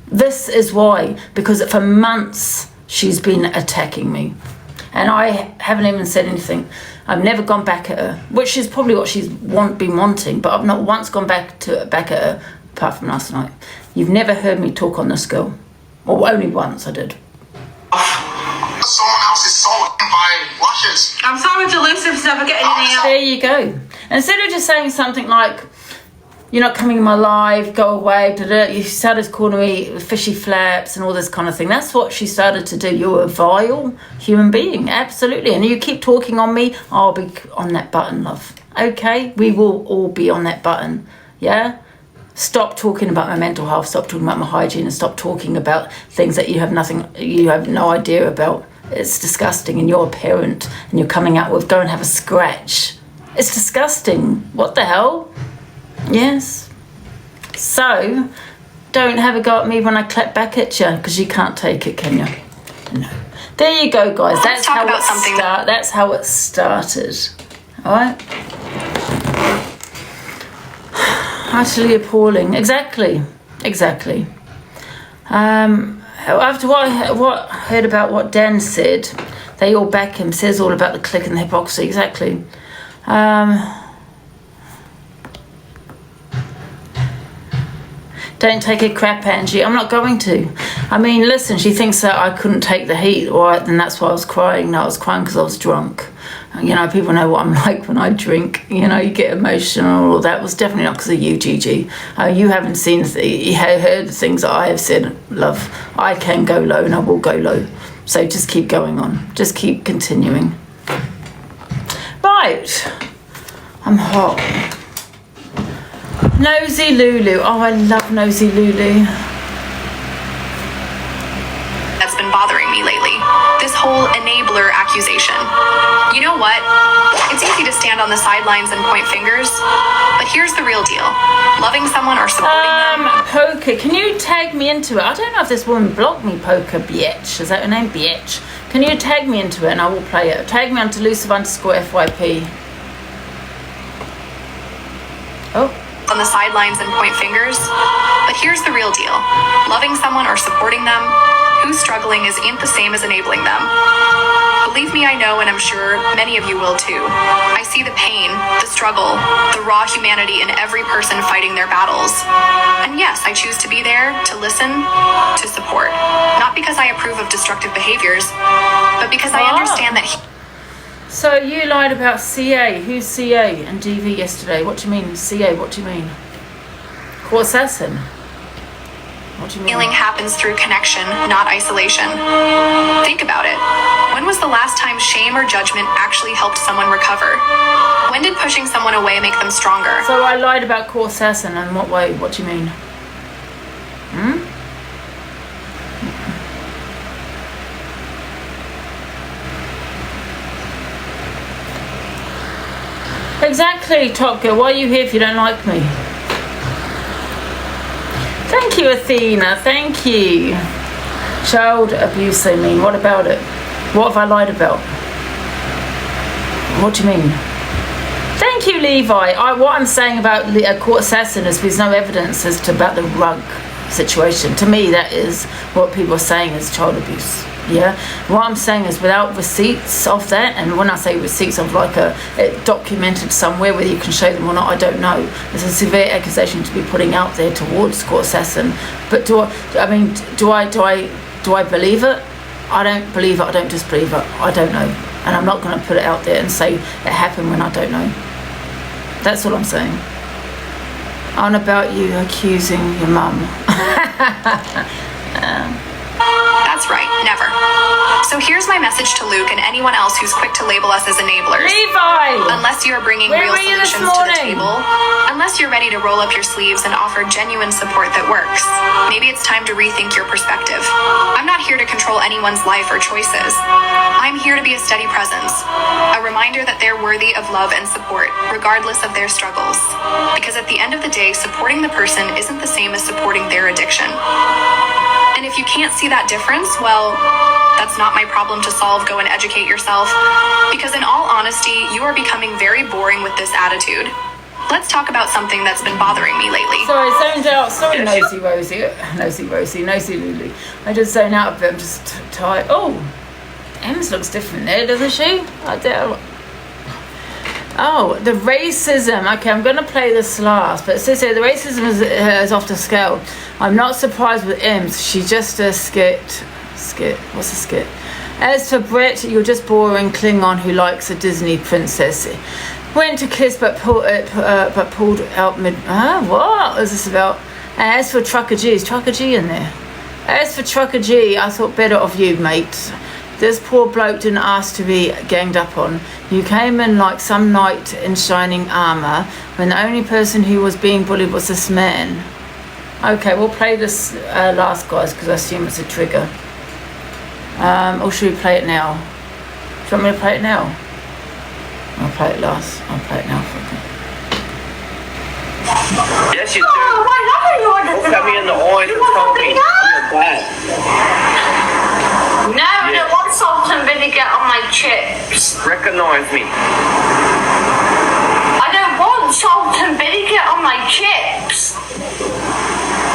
This is why. Because for months she's been attacking me. And I haven't even said anything. I've never gone back at her, which is probably what she's been wanting, but I've not once gone back at her, apart from last night. You've never heard me talk on this girl. Or only once I did. Someone else's soul by lushes. I'm sorry to Lucifer's never getting any else. There you go. Instead of just saying something like, you're not coming in my life, go away, you started calling me fishy flaps and all this kind of thing. That's what she started to do. You're a vile human being, absolutely. And you keep talking on me, I'll be on that button, love. Okay? We will all be on that button, yeah? Stop talking about my mental health, stop talking about my hygiene, and stop talking about things that you have no idea about. It's disgusting, and you're a parent, and you're coming out with, go and have a scratch. It's disgusting. What the hell? Yes. So, don't have a go at me when I clap back at you, because you can't take it, can you? No. There you go, guys. That's how it started. All right? Utterly appalling. Exactly. After what I heard about what Dan said, they all back him. Says all about the click and the hypocrisy. Exactly. Don't take a crap, Angie. I'm not going to. I mean, listen, she thinks that I couldn't take the heat. All right, then that's why I was crying. No, I was crying because I was drunk. You know, people know what I'm like when I drink. You know, you get emotional. That was definitely not because of you, Gigi. You haven't heard the things that I have said, love. I can go low and I will go low. So just keep going on. Just keep continuing. Right. I'm hot. Nosy Lulu. Oh, I love Nosy Lulu. That's been bothering me lately. This whole enabler accusation. You know what? It's easy to stand on the sidelines and point fingers, but here's the real deal. Loving someone or supporting them... Poker, can you tag me into it? I don't know if this woman blocked me, Poker Bietch. Is that her name? Bietch. Can you tag me into it and I will play it? Tag me onto Lucifer_FYP. Oh. On the sidelines and point fingers, but here's the real deal. Loving someone or supporting them who's struggling ain't the same as enabling them. Believe me, I know, and I'm sure many of you will too. I see the pain, the struggle, the raw humanity in every person fighting their battles. And yes, I choose to be there, to listen, to support. Not because I approve of destructive behaviors, but because I understand that So you lied about CA. Who's CA and DV yesterday? What do you mean? CA, what do you mean? Court assassin. What do you mean? healing happens through connection, not isolation. Think about it. When was the last time shame or judgment actually helped someone recover? When did pushing someone away make them stronger? So I lied about court assassin. In what way? What do you mean? Exactly, Top Girl. Why are you here if you don't like me? Thank you, Athena. Thank you. Child abuse, I mean. What about it? What have I lied about? What do you mean? Thank you, Levi. What I'm saying about a court assassin is there's no evidence as to about the rug situation. To me, that is what people are saying is child abuse. Yeah, what I'm saying is without receipts of that, and when I say receipts of like it documented somewhere, whether you can show them or not, I don't know. It's a severe accusation to be putting out there towards court assassin. But do I believe it? I don't believe it. I don't disbelieve it. I don't know, and I'm not going to put it out there and say it happened when I don't know. That's all I'm saying. On about you accusing your mum. That's right, never. So here's my message to Luke and anyone else who's quick to label us as enablers. Levi! Unless you're bringing real solutions to the table, unless you're ready to roll up your sleeves and offer genuine support that works, maybe it's time to rethink your perspective. I'm not here to control anyone's life or choices. I'm here to be a steady presence, a reminder that they're worthy of love and support, regardless of their struggles. Because at the end of the day, supporting the person isn't the same as supporting their addiction. And if you can't see that difference, well, that's not my problem to solve. Go and educate yourself. Because in all honesty, you are becoming very boring with this attitude. Let's talk about something that's been bothering me lately. Sorry, zoned out. Sorry, Nosy Rosie. Nosy Rosie. Nosy Lulu. I just zone out a bit. I'm just tired. Oh, Ems looks different there, doesn't she? I do. Oh, the racism. Okay, I'm going to play this last. But it says here, the racism is off the scale. I'm not surprised with Ems. She's just a skit. What's a skit? As for Brett, you're just boring Klingon who likes a Disney princess. Went to kiss but pulled out mid. What is this about? And as for Trucker G, is Trucker G in there? As for Trucker G, I thought better of you, mate. This poor bloke didn't ask to be ganged up on. You came in like some knight in shining armour when the only person who was being bullied was this man. Okay, we'll play this last, guys, because I assume it's a trigger. Or should we play it now? Do you want me to play it now? I'll play it last. I'll play it now. Yes, you do. Look at me in the eyes and tell me you're bad. No, I don't want salt and vinegar on my chips. Recognize me. I don't want salt and vinegar on my chips.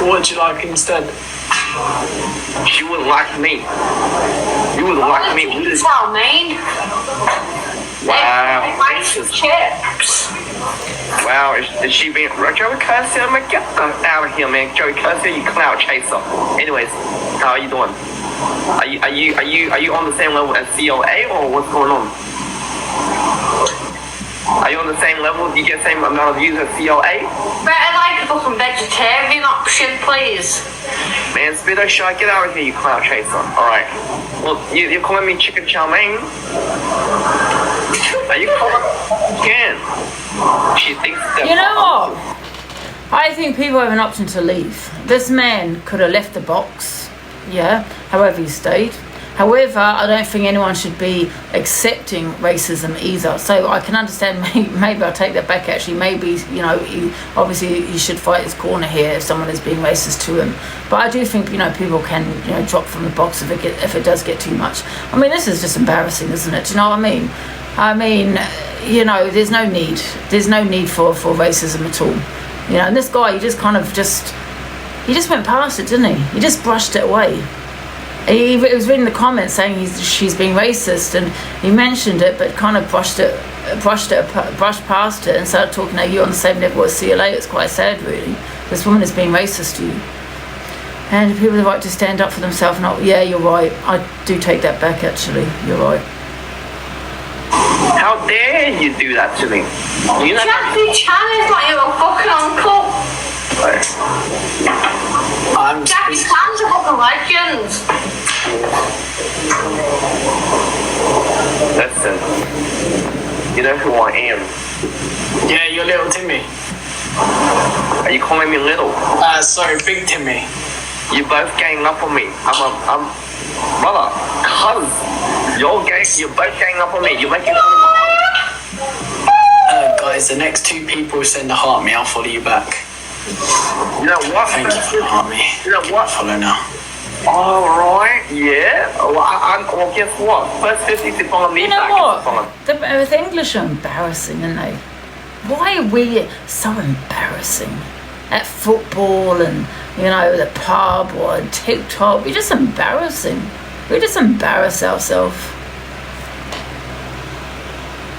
What would you like instead? She wouldn't like me. You wouldn't like me. You tell me. Wow. Chips. Wow, is she being Joey Cursor? I'm like, get out of here, man. Joey Cursor, you clout chaser. Anyways, how are you doing? Are you on the same level as COA or what's going on? Are you on the same level? Do you get the same amount of views as COA? Better like a fucking vegetarian option, please. Man, Speedo Shy, get out of here, you clout chaser. Alright. Well, you're calling me chicken chow mein? Are you calling again? She thinks that. You know what? I think people have an option to leave. This man could have left the box, yeah, however he stayed. However, I don't think anyone should be accepting racism either. So I can understand, maybe I'll take that back actually. Maybe, you know, obviously he should fight his corner here if someone is being racist to him. But I do think, you know, people can, you know, drop from the box if it does get too much. I mean, this is just embarrassing, isn't it? Do you know what I mean? I mean, you know, there's no need for racism at all. You know, and this guy, he just kind of just, He just went past it, didn't he? He just brushed it away. He was reading the comments saying she's being racist, and he mentioned it, but kind of brushed past it, and started talking. Now you're on the same level as CLA. It's quite sad, really. This woman is being racist to you, and people have the right to stand up for themselves. Not, yeah, you're right. I do take that back. Actually, you're right. How dare you do that to me? You know, Jackie Chan is like your fucking uncle. Jackie Chan's a fucking legend. Listen, you know who I am. Yeah, you're little Timmy. Are you calling me little? Sorry, big Timmy. You both gang up on me. I'm brother, cuz. You're both gang up on me. You're making fun of my Guys, the next 2 people send a heart me, I'll follow you back. You know what? Thank you for the heart me. You know what? Follow now. Alright, yeah. Well, guess what? First 50 to follow me back. You know what? The English are embarrassing, aren't they? Why are we so embarrassing? At football and, you know, the pub or TikTok, we're just embarrassing. We just embarrass ourselves.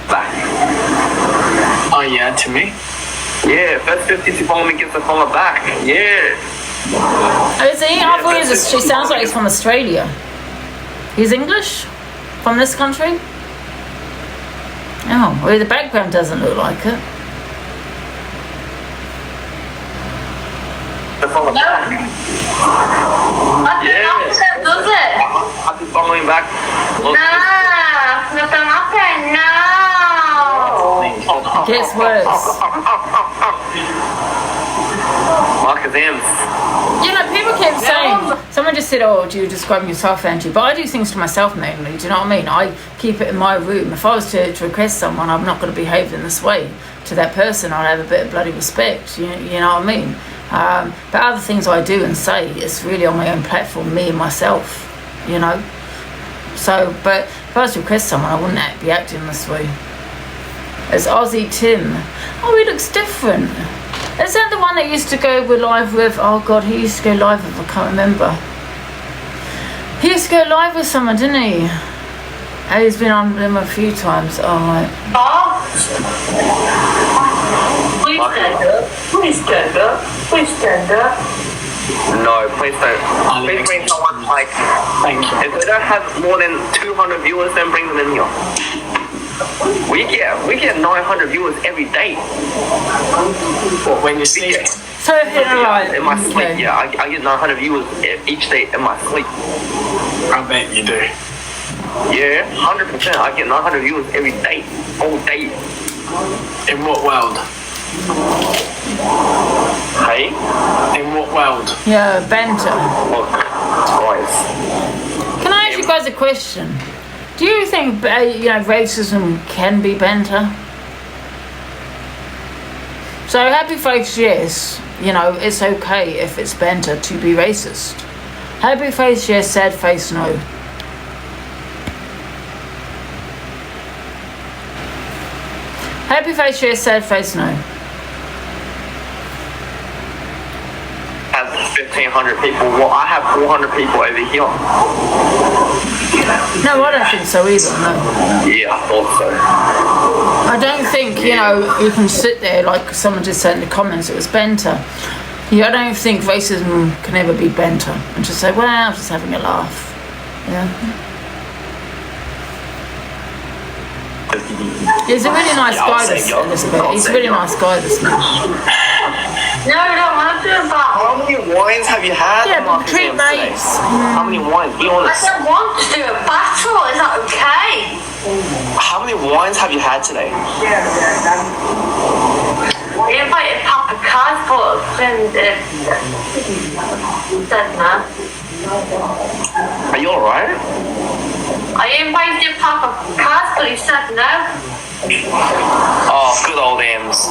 Back. Oh yeah, to me? Yeah, first 50 to follow me gets a follow back. Yeah. Oh, is he? I thought she sounds like he's from Australia. He's English? From this country? Oh, well, the background doesn't look like it. Follow back. Nothing does it? I'll be following back. No, nothing happened. No. It gets worse. Marcus M. You know, people keep saying, someone just said, oh, do you describe yourself, Angie? But I do things to myself mainly, do you know what I mean? I keep it in my room. If I was to request someone, I'm not going to behave in this way to that person. I'd have a bit of bloody respect, you know what I mean? But other things I do and say, it's really on my own platform, me and myself, you know? So, but if I was to request someone, I wouldn't be acting this way. It's Aussie Tim. Oh, he looks different. Is that the one that used to go live with? Oh God, he used to go live with. I can't remember. He used to go live with someone, didn't he? And he's been on them a few times. Oh, right. Please stand up. Please stand up. Please stand up. No, please don't. Please bring someone like. Thank you. If they don't have more than 200 viewers, then bring them in here. We get 900 viewers every day. What, when you sleep? So, right. In my sleep, yeah. I get 900 viewers each day in my sleep. I bet you do. Yeah, 100%. I get 900 viewers every day. All day. In what world? Hey? In what world? Yeah, banter. Look, guys. Can I ask you guys a question? Do you think, racism can be banter? So happy face, yes. It's okay if it's banter to be racist. Happy face, yes. Sad face, no. Happy face, yes. Sad face, no. Have 1,500 people. Well, I have 400 people over here. No, I don't think so either, no. Yeah, I thought so. I don't think, you can sit there, like someone just said in the comments, it was banter. I don't think racism can ever be banter. And just say, well, I'm just having a laugh. Yeah. He's a really nice guy, this bit. He's a really nice guy, this man. No, I don't want to do a battle. How many wines have you had? Yeah, but treat mates. How many wines? Be honest. I don't want to do a battle. Is that okay? How many wines have you had today? I invited Papa Cars, but then said no. Are you alright? I invited Papa Cars, but he said no. Oh, good old M's.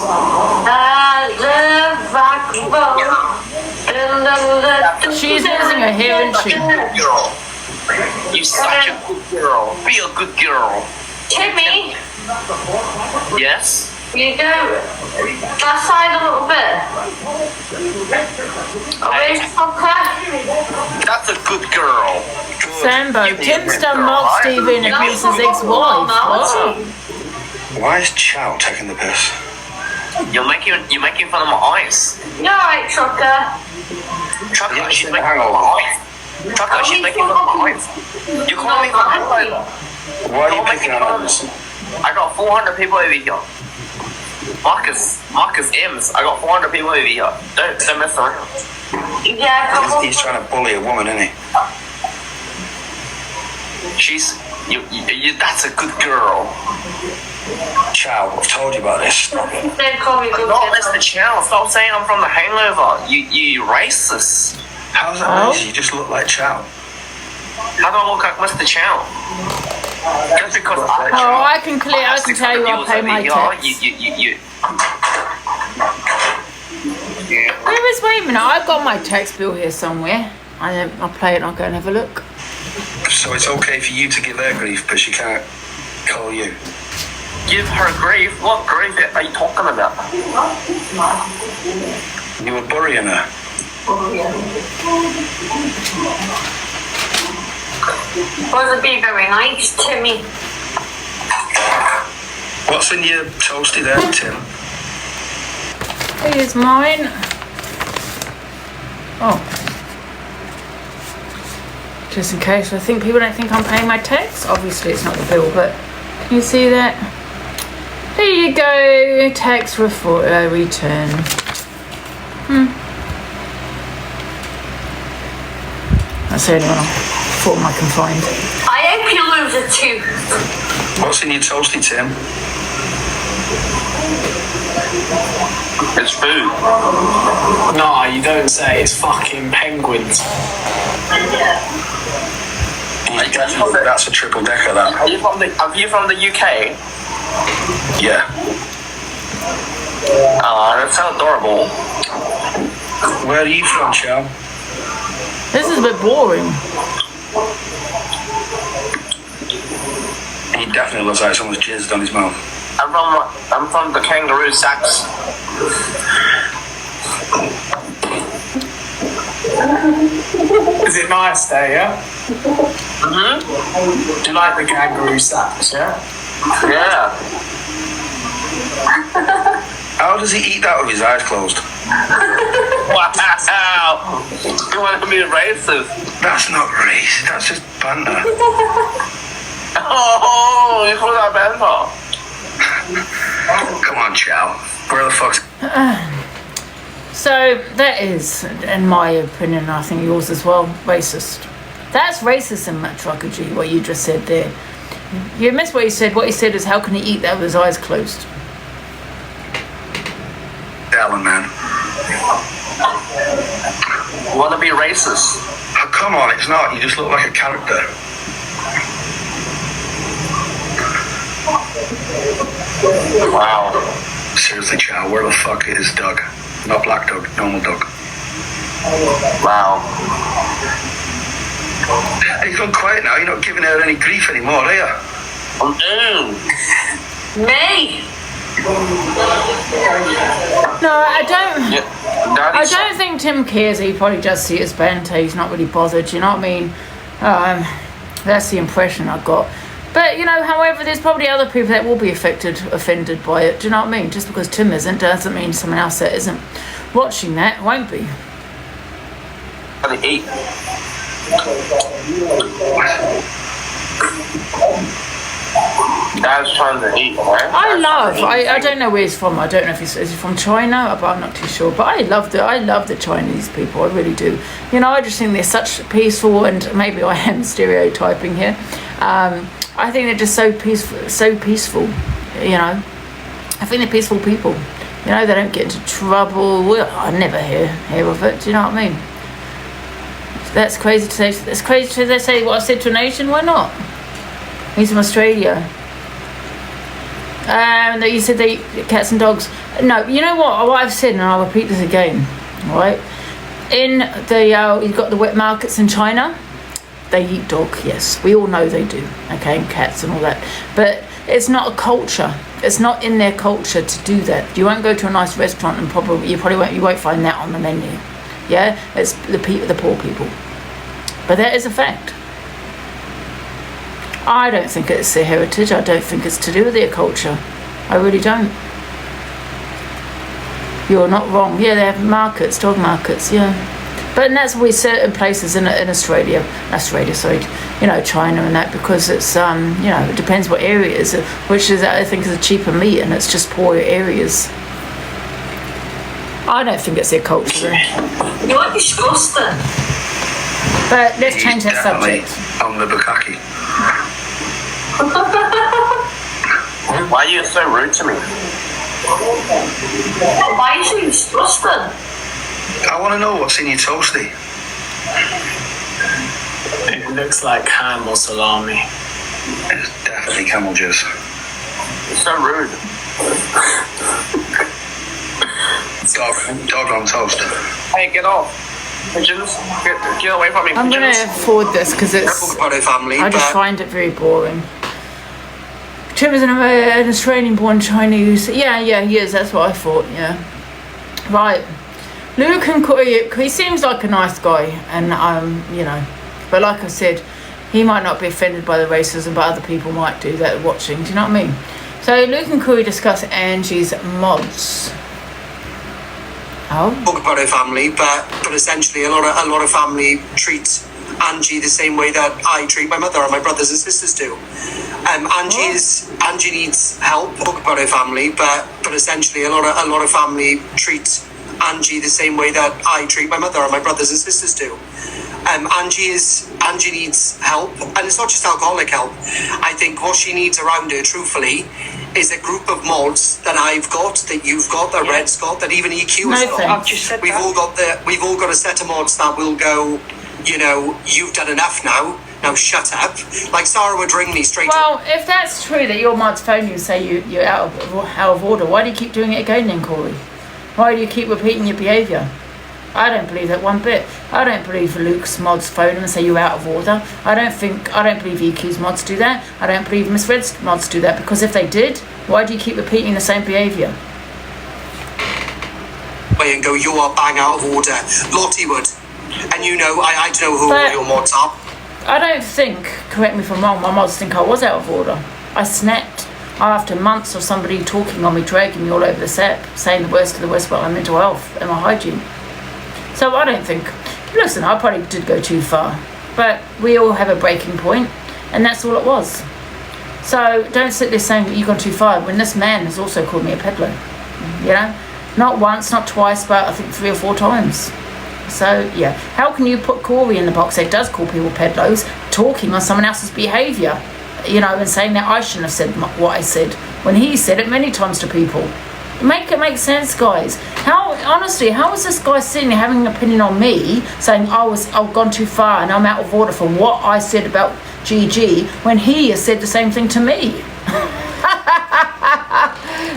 She's losing her hair, isn't she? Girl. You're such a good girl. Be a good girl. Timmy, Yes? You go that side a little bit. Where's That's a good girl. Sambo, Tim's done Mark Steven abuse his ex-wife. What? Why is Chow taking the piss? You're making fun of my eyes. You're right, Trucker. Trucker, she's making fun of my eyes. Trucker, she's making fun of my eyes. You call me for hangover. Why are you picking on others? I got 400 people over here. Marcus M's. I got 400 people over here. Don't mess around. Yeah, He's trying to bully a woman, isn't he? She's that's a good girl. Chow, I've told you about this. Stop it. Don't call me good. Not Mr. Chow. Stop saying I'm from the Hangover. You racist. How's that racist? You just look like Chow. How do I look like Mr. Chow? Just because I can tell you I'll pay my tax. Wait a minute, I've got my tax bill here somewhere. I'll play it and I'll go and have a look. So it's okay for you to give her grief, but she can't call you? Give her grief? What grief are you talking about? You were burying her. Wasn't being very nice to me. What's in your toasty there, Tim? Here's mine. Oh. Just in case I think people don't think I'm paying my tax. Obviously it's not the bill, but can you see that? There you go. Tax return. That's the only one I can find. I hope you lose a tooth. What's in your toasty, Tim? It's food. No, you don't say. It's fucking penguins. That's a triple decker, that. Are you from the UK? Yeah. That's so adorable. Where are you from, Chow? This is a bit boring. He definitely looks like someone's jizzed on his mouth. I'm from the kangaroo sacks. Is it nice there, yeah? Mm-hmm. Do you like the kangaroo sacks, yeah? Yeah. How does he eat that with his eyes closed? Wow. You want to be racist? That's not racist, that's just banter. Oh, you call that banter? Come on, Chow. Where the fuck's... So that is, in my opinion, I think yours as well, racist. That's racism, Trucker G, what you just said there. You missed what he said. What he said is, how can he eat that with his eyes closed? Alan, man. You want to be racist? Oh, come on, it's not. You just look like a character. Wow. Seriously, Chow, where the fuck is Doug? Not Black Doug, normal Doug. Wow. Hey, you've gone quiet now. You're not giving her any grief anymore, are you? Me? No, I don't. Yeah. I don't think Tim cares. He probably just sees it as banter. He's not really bothered. You know what I mean? That's the impression I got. But however, there's probably other people that will be offended by it. Do you know what I mean? Just because Tim isn't doesn't mean someone else that isn't watching that won't be. How to eat. Dad's trying to eat, right? I don't know where he's from. I don't know if is he from China, but I'm not too sure. But I love the Chinese people. I really do. I just think they're such peaceful, and maybe I am stereotyping here. I think they're just so peaceful. I think they're peaceful people. They don't get into trouble. Well, I never hear of it. Do you know what I mean? That's crazy to say. That's crazy to say what I said to a nation. Why not? He's from Australia. You said they eat cats and dogs. No, you know what I've said, and I'll repeat this again. All right. In the you've got the wet markets in China. They eat dog, yes. We all know they do, okay, and cats and all that. But it's not a culture It's not in their culture to do that. You won't go to a nice restaurant and you won't find that on the menu. Yeah, it's the poor people. But that is a fact. I don't think it's their heritage. I don't think it's to do with their culture. I really don't. You're not wrong. Yeah, they have markets, dog markets, yeah. But and that's where certain places in Australia, sorry, you know, China and that, because it's, you know, it depends what area it is, which is, I think, is a cheaper meat, and it's just poorer areas. I don't think it's their culture. You're disgusting. But let's change that subject. On the bukkake. Why are you so rude to me? Why are you so disgusting? I want to know what's in your toasty. It looks like ham or salami. It's definitely camel juice. It's so rude. Dog on toast. Hey, get off. Pigeons, get away from me. I'm going to forward this because it's. Family, I just find it very boring. Tim is an Australian-born Chinese. Yeah, he is. That's what I thought. Yeah. Right. Luke and Corey, he seems like a nice guy, and you know, but like I said, he might not be offended by the racism, but other people might do that watching. Do you know what I mean? So Luke and Corey discuss Angie's mods. Talk about her family, but essentially a lot of family treat Angie the same way that I treat my mother and my brothers and sisters do. Angie needs help. Talk about her family, but essentially a lot of family treat Angie the same way that I treat my mother and my brothers and sisters do. Angie needs help, and it's not just alcoholic help. I think what she needs around her, truthfully, is a group of mods that I've got, that you've got, that Red's got, that even EQ has got. I've just said we've all got a set of mods that will go, you know, you've done enough now. Now shut up. Like Sarah would ring me straight. Well, if that's true that your mods phone you and say you're out of order, why do you keep doing it again then, Corey? Why do you keep repeating your behaviour? I don't believe that one bit. I don't believe Luke's mods phone him and say you're out of order. I don't believe EQ's mods do that. I don't believe Miss Red's mods do that, because if they did, why do you keep repeating the same behaviour? And go, you are bang out of order. Lottie would. And you know, I don't know who your mods are. I don't think, correct me if I'm wrong, my mods think I was out of order. I snapped after months of somebody talking on me, dragging me all over the set, saying the worst of the worst about my mental health and my hygiene. So I don't think, listen, I probably did go too far, but we all have a breaking point, and that's all it was. So don't sit there saying that you've gone too far when this man has also called me a peddler, you know? Not once, not twice, but I think 3 or 4 times. So, yeah. How can you put Corey in the box that does call people peddlers, talking on someone else's behaviour, you know, and saying that I shouldn't have said what I said, when he said it many times to people? Make it make sense, guys. How is this guy sitting there having an opinion on me, saying I've gone too far and I'm out of order for what I said about GG, when he has said the same thing to me?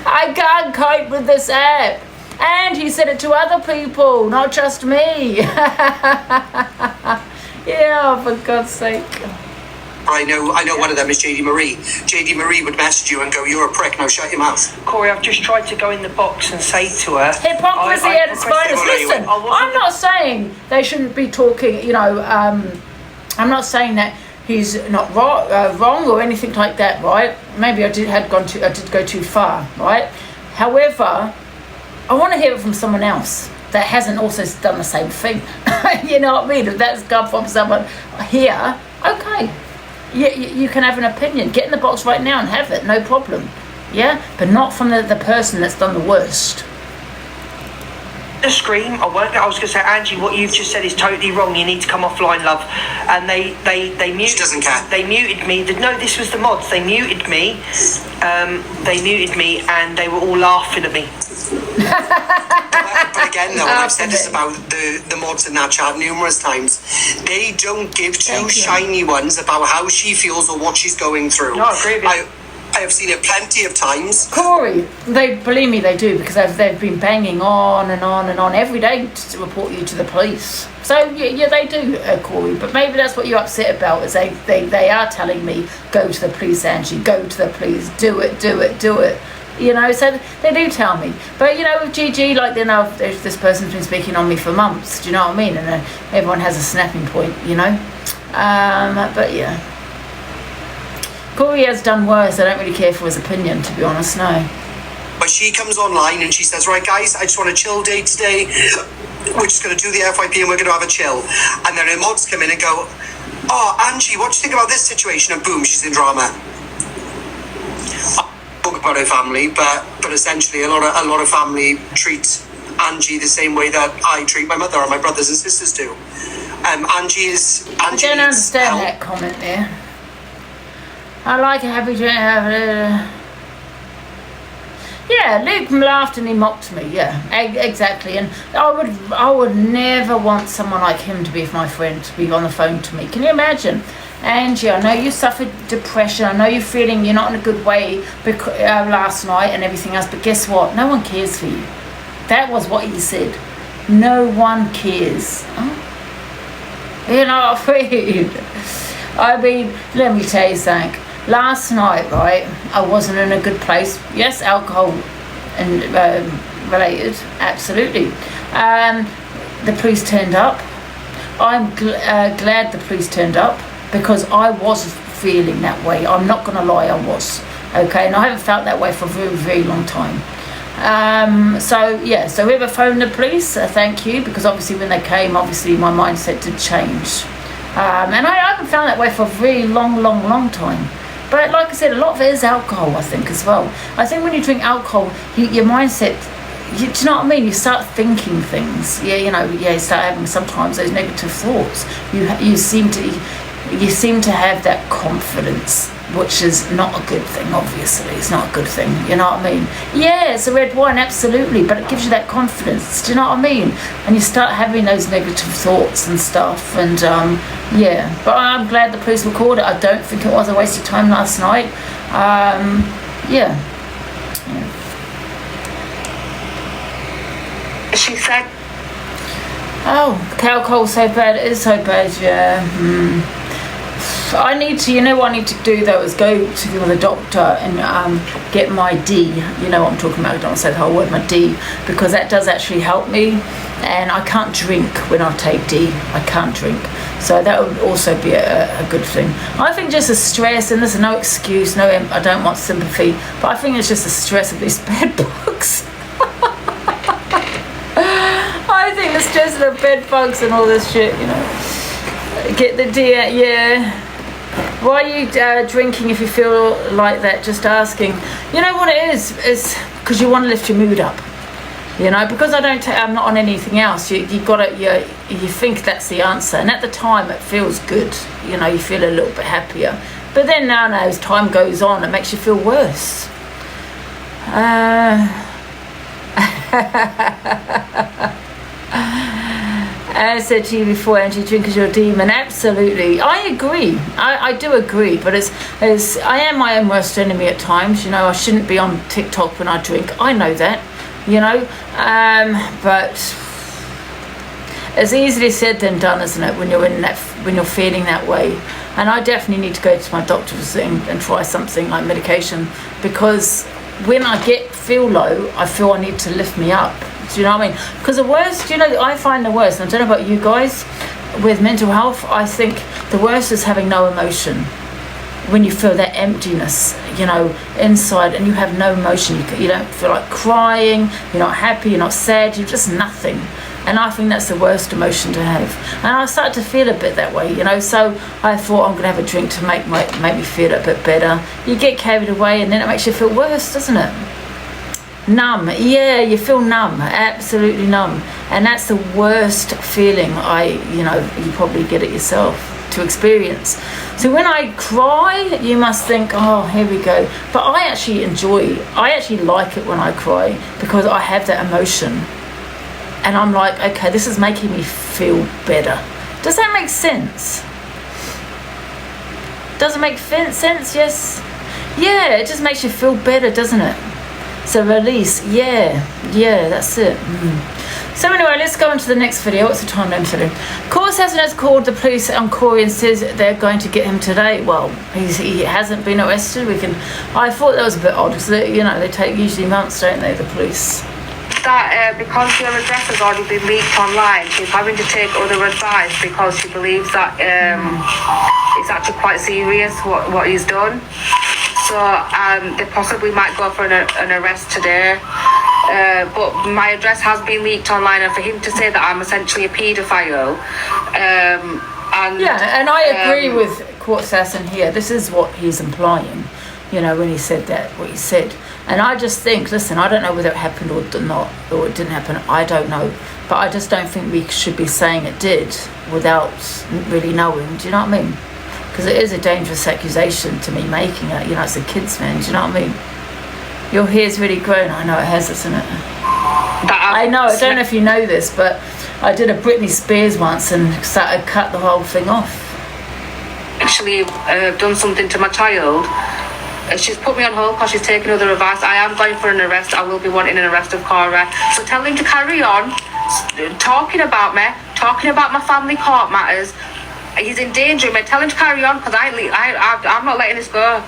I can't cope with this app. And he said it to other people, not just me. Yeah, for God's sake. I know one of them is JD Marie. JD Marie would message you and go, you're a prick, now shut your mouth. Corey, I've just tried to go in the box and say to her... Hypocrisy at its finest. Listen, I'm not saying they shouldn't be talking, you know, I'm not saying that he's not wrong or anything like that, right? Maybe I did go too far, right? However, I want to hear it from someone else that hasn't also done the same thing. You know what I mean? If that's come from someone here, okay. You can have an opinion. Get in the box right now and have it, no problem. Yeah? But not from the person that's done the worst. The scream, I was going to say, Angie, what you've just said is totally wrong. You need to come offline, love. And they muted. She doesn't care. They muted me. No, this was the mods. They muted me. And they were all laughing at me. But again, though, and I've said this about the mods in that chat numerous times, they don't give two shiny ones about how she feels or what she's going through. No, I agree with you. I have seen it plenty of times. Corey, they believe me, they do, because they've been banging on and on and on every day to report you to the police. So yeah, they do, Corey. But maybe that's what you're upset about, is they are telling me, go to the police, Angie, go to the police, do it. You know, so they do tell me. But, you know, with Gigi, like, they know this person's been speaking on me for months. Do you know what I mean? And everyone has a snapping point, you know. But yeah. Corey has done worse. I don't really care for his opinion, to be honest, no. But she comes online and she says, right, guys, I just want a chill day today. We're just going to do the FYP and we're going to have a chill. And then her mods come in and go, oh, Angie, what do you think about this situation? And boom, she's in drama. Talk about her family, but essentially a lot of family treat Angie the same way that I treat my mother or my brothers and sisters do. Angie I don't understand that comment there. I like a happy drink. Yeah, Luke laughed and he mocked me. Yeah, exactly. And I would never want someone like him to be my friend, to be on the phone to me. Can you imagine? Angie, I know you suffered depression. I know you're feeling you're not in a good way last night and everything else. But guess what? No one cares for you. That was what he said. No one cares. Oh. You're not afraid. I mean, let me tell you something. Last night, right, I wasn't in a good place. Yes, alcohol and related, absolutely. The police turned up. I'm glad the police turned up, because I was feeling that way. I'm not going to lie, I was. Okay, and I haven't felt that way for a very, very long time. So whoever phoned the police, thank you, because obviously when they came, obviously my mindset did change. And I haven't found that way for a very long time. But like I said, a lot of it is alcohol, I think, as well. I think when you drink alcohol, your mindset, do you know what I mean? You start thinking things. You start having sometimes those negative thoughts. You seem to have that confidence, which is not a good thing, obviously. It's not a good thing, you know what I mean? Yeah, it's a red wine, absolutely, but it gives you that confidence, do you know what I mean? And you start having those negative thoughts and stuff, and but I'm glad the police were called. I don't think it was a waste of time last night. She said, oh, alcohol's so bad. It is so bad, yeah. I need to, you know what I need to do though, is go to the doctor and get my D. You know what I'm talking about. I don't want to say the whole word, my D, because that does actually help me. And I can't drink when I take D. I can't drink. So that would also be a good thing. I think just the stress, and there's no excuse, I don't want sympathy, but I think it's just the stress of these bed bugs. I think the stress of the bed bugs and all this shit, you know. Get the D, yeah. Why are you drinking if you feel like that? Just asking. You know what it is? It's because you want to lift your mood up. You know, because I'm not on anything else. You think that's the answer, and at the time it feels good. You know, you feel a little bit happier. But then now, as time goes on, it makes you feel worse. I said to you before, Angie, drink is your demon. Absolutely, I agree. I do agree, but I am my own worst enemy at times. You know, I shouldn't be on TikTok when I drink. I know that, you know, but it's easily said than done, isn't it? When you're feeling that way. And I definitely need to go to my doctor and try something like medication, because when I feel low, I feel I need to lift me up. Do you know what I mean? Because the worst, you know, I find the worst, and I don't know about you guys, with mental health, I think the worst is having no emotion. When you feel that emptiness, you know, inside, and you have no emotion, you don't feel like crying, you're not happy, you're not sad, you're just nothing. And I think that's the worst emotion to have. And I started to feel a bit that way, you know, so I thought I'm going to have a drink to make me feel a bit better. You get carried away and then it makes you feel worse, doesn't it? Numb, yeah, you feel numb, absolutely numb. And that's the worst feeling you probably get it yourself to experience. So when I cry, you must think, oh, here we go. But I actually like it when I cry, because I have that emotion. And I'm like, okay, this is making me feel better. Does that make sense? Does it make sense? Yes. Yeah, it just makes you feel better, doesn't it? So release, yeah, that's it. So anyway, let's go on to the next video. What's the time limit today? Corey has called the police on Corey and says they're going to get him today. Well, he hasn't been arrested. I thought that was a bit odd because they take usually months, don't they, the police? That because your address has already been leaked online, she's having to take other advice because she believes that it's actually quite serious what he's done. So they possibly might go for an arrest today. But my address has been leaked online, and for him to say that I'm essentially a paedophile, and I agree with Court Assassin here. This is what he's implying, when he said that, what he said. And I just think, listen, I don't know whether it happened or not, or it didn't happen. I don't know, but I just don't think we should be saying it did without really knowing. Do you know what I mean? Because it is a dangerous accusation to me making it. It's a kid's man. Do you know what I mean? Your hair's really grown. I know it has, isn't it? I know. I don't know if you know this, but I did a Britney Spears once and started cut the whole thing off. Actually, done something to my child. She's put me on hold because she's taken other advice. I am going for an arrest. I will be wanting an arrest of Cora. So tell him to carry on talking about me, talking about my family court matters. He's endangering me. Tell him to carry on because I'm not letting this go.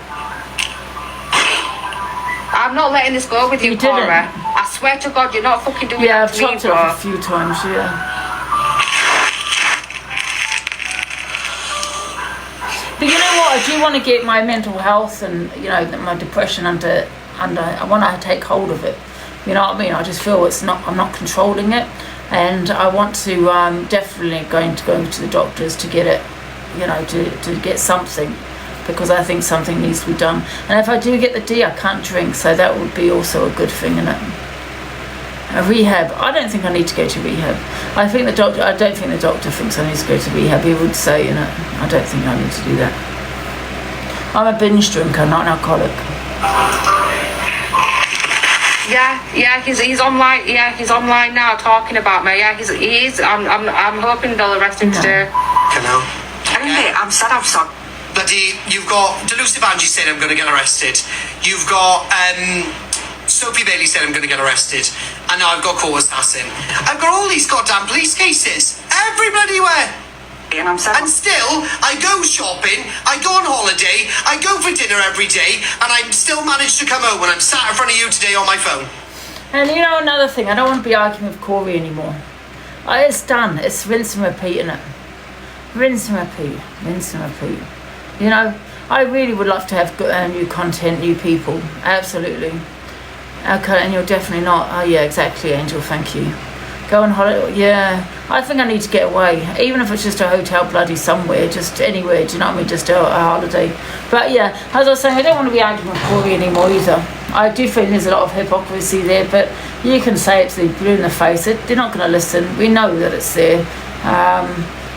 I'm not letting this go with you, Cora. I swear to God, you're not fucking doing that to me, I've chopped it off a few times, But you know what? I do want to get my mental health and my depression under. I want to take hold of it. You know what I mean? I just feel I'm not controlling it, and I want to definitely going to go to the doctors to get it. To get something, because I think something needs to be done. And if I do get the D, I can't drink, so that would be also a good thing, isn't it? A rehab. I don't think I need to go to rehab. I don't think the doctor thinks I need to go to rehab. He would say, I don't think I need to do that. I'm a binge drinker, not an alcoholic. Yeah, he's online. Yeah, he's online now talking about me. Yeah, he is. I'm hoping they'll arrest him today. I'm sad. I'm sorry. Bloody, you've got Delusive Angie saying I'm going to get arrested. You've got Sophie Bailey saying I'm going to get arrested. And now I've got Cora Assassin. I've got all these goddamn police cases. Every bloody where. And still, I go shopping, I go on holiday, I go for dinner every day, and I still manage to come home when I'm sat in front of you today on my phone. And another thing, I don't want to be arguing with Corey anymore. It's done. It's rinse and repeat, innit? Rinse and repeat. Rinse and repeat. I really would love to have new content, new people. Absolutely. Okay, and you're definitely not. Oh, yeah, exactly, Angel. Thank you. Go on holiday. Yeah, I think I need to get away. Even if it's just a hotel bloody somewhere, just anywhere, do you know what I mean? Just a holiday. But yeah, as I was saying, I don't want to be arguing with Corey anymore either. I do feel there's a lot of hypocrisy there, but you can say it to the blue in the face. They're not going to listen. We know that it's there.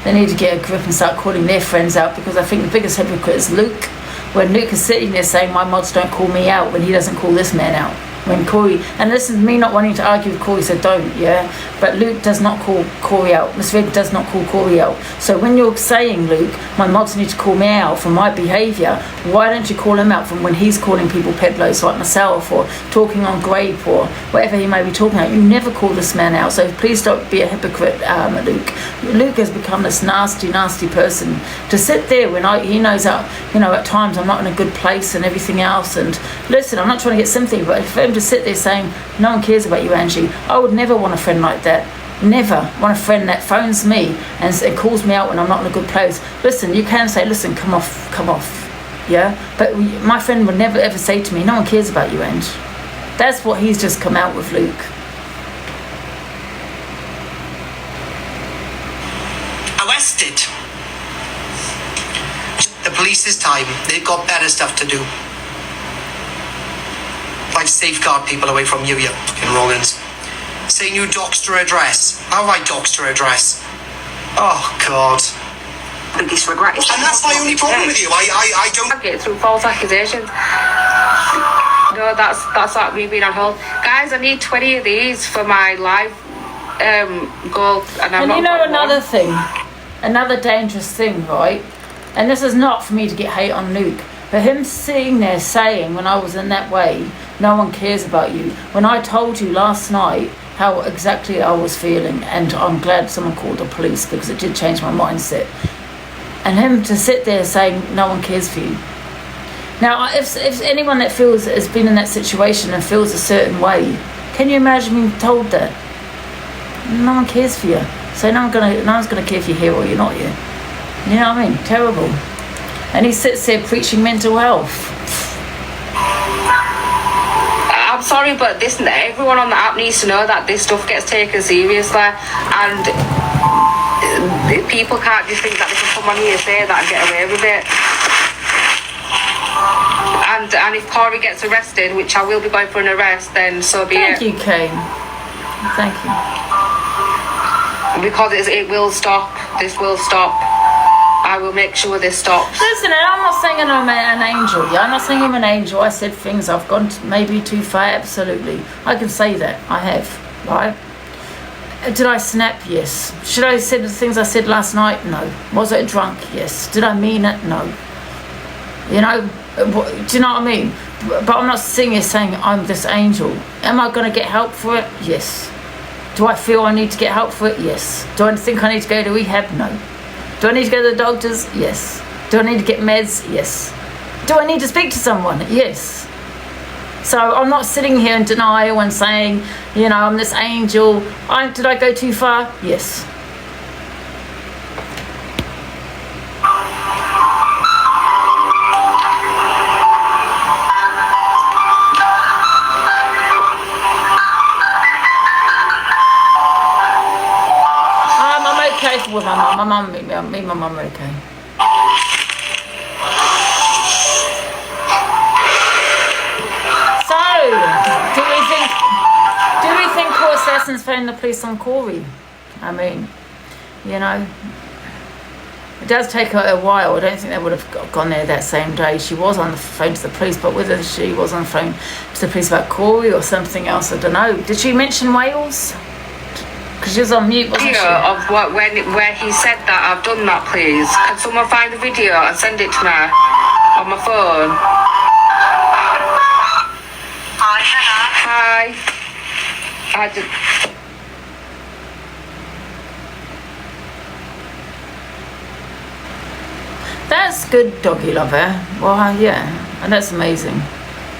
They need to get a grip and start calling their friends out, because I think the biggest hypocrite is Luke. When Luke is sitting there saying my mods don't call me out, when he doesn't call this man out. When Corey, and this is me not wanting to argue with Corey, so don't, but Luke does not call Corey out. Miss Red does not call Corey out. So when you're saying, Luke, my mods need to call me out for my behaviour, why don't you call him out from when he's calling people pedlos like myself, or talking on grape, or whatever he may be talking about? You never call this man out, so please don't be a hypocrite, Luke. Luke has become this nasty person to sit there when he knows that, at times I'm not in a good place and everything else. And listen, I'm not trying to get sympathy, but for him to sit there saying no one cares about you, Angie, I would never want a friend like that. Never want a friend that phones me and calls me out when I'm not in a good place. Listen, you can say, listen, come off, but my friend would never ever say to me, no one cares about you, Ange. That's what he's just come out with, Luke. Arrested. The police's time. They've got better stuff to do. Like safeguard people away from you fucking wrong-uns. Saying you doxed her address. How have I doxed her address? Oh, God. Biggest regret is... And that's my only problem with you. I don't... Get through false accusations. No, that's like me being on hold. Guys, I need 20 of these for my live goal. And another thing, another dangerous thing, right? And this is not for me to get hate on Luke, But him sitting there saying, when I was in that way, no one cares about you. When I told you last night how exactly I was feeling, and I'm glad someone called the police because it did change my mindset. And him to sit there saying, no one cares for you. Now, if anyone that feels has been in that situation and feels a certain way, can you imagine being told that? No one cares for you. So no one's gonna care if you're here or you're not here. You know what I mean? Terrible. And he sits there preaching mental health. I'm sorry, but everyone on the app needs to know that this stuff gets taken seriously, and people can't just think that they can come on here and say that and get away with it. And if Corey gets arrested, which I will be going for an arrest, then so be it. Thank you, Kane. Thank you. Because it will stop. This will stop. I will make sure this stops. Listen, I'm not saying I'm an angel. Yeah, I'm not saying I'm an angel. I said things I've gone maybe too far. Absolutely, I can say that. I have. Right? Did I snap? Yes. Should I have said the things I said last night? No. Was I drunk? Yes. Did I mean it? No. You know, do you know what I mean? But I'm not sitting here saying I'm this angel. Am I going to get help for it? Yes. Do I feel I need to get help for it? Yes. Do I think I need to go to rehab? No. Do I need to go to the doctors? Yes. Do I need to get meds? Yes. Do I need to speak to someone? Yes. So I'm not sitting here in denial and saying, you know, I'm this angel. Did I go too far? Yes. With my mum, me and my mum are okay. So, do we think poor Assassin's phoned the police on Corey? I mean, you know, it does take her a while. I don't think they would have gone there that same day. She was on the phone to the police, but whether she was on the phone to the police about Corey or something else, I don't know. Did she mention Wales? Because she was on mute, wasn't she? Of where he said that, I've done that, please. Can someone find the video and send it to me on my phone? Hi. That's good, doggy lover. Well, yeah, and that's amazing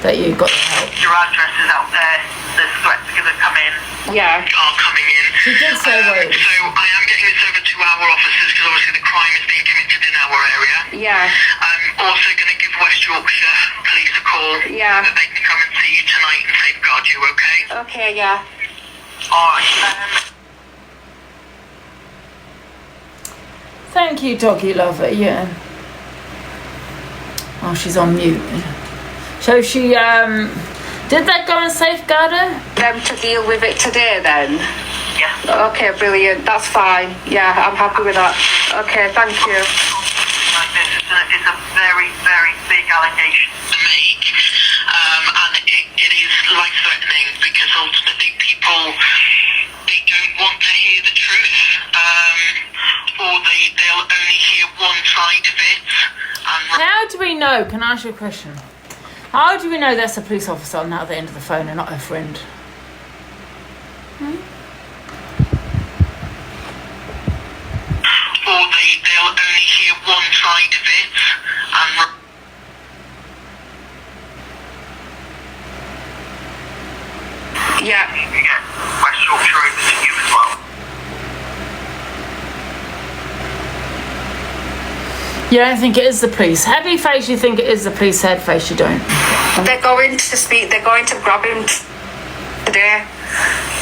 that you got the help. Your address is out there. There's threats going to come in. Yeah. Are coming in. She did say Wales. So I am getting this over to our officers because obviously the crime is being committed in our area. Yeah. I'm also going to give West Yorkshire Police a call. Yeah. That they can come and see you tonight and safeguard you, okay? Okay, yeah. Alright, Thank you, doggy lover, yeah. Oh, she's on mute. So she, did that go and safeguard her? Them to deal with it today then? Yeah. Okay, brilliant. That's fine. Yeah, I'm happy with that. Okay, thank you. like this. It's a very, very big allegation to make, and it is life-threatening because ultimately people, they don't want to hear the truth, or they'll only hear one side of it. How do we know? Can I ask you a question? How do we know that's a police officer on the other end of the phone and not her friend? Or they'll only hear one side of it, and yeah, West Yorkshire over to you as well. You don't think it is the police? Happy face, you think it is the police. Sad face, you don't. they're going to speak. They're going to grab him today.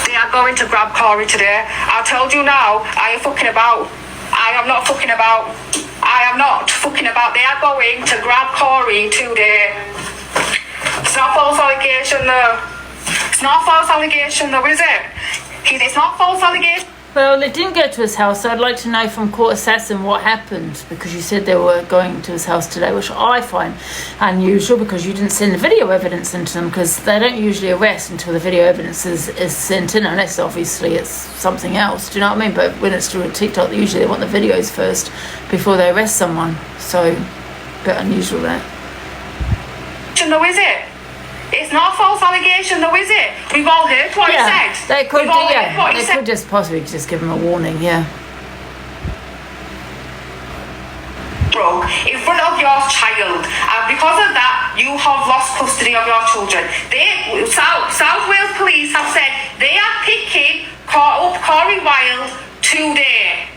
They are going to grab Corey today. I told you now. I am fucking about. I am not fucking about. I am not fucking about. They are going to grab Corey today. It's not a false allegation though. It's not a false allegation though, is it? It's not a false allegation. Well, they didn't go to his house, so I'd like to know from Court Assassin what happened, because you said they were going to his house today, which I find unusual because you didn't send the video evidence into them, because they don't usually arrest until the video evidence is sent in, unless obviously it's something else, do you know what I mean? But when it's through a TikTok, usually they want the videos first before they arrest someone, so a bit unusual that. allegation, though, is it? It's not a false allegation, though, is it? We've all heard what he said. They could, We've all heard what he they said. could just possibly just give him a warning, yeah. Broke in front of your child, and because of that, you have lost custody of your children. South Wales Police have said they are picking up Corey Wilde today.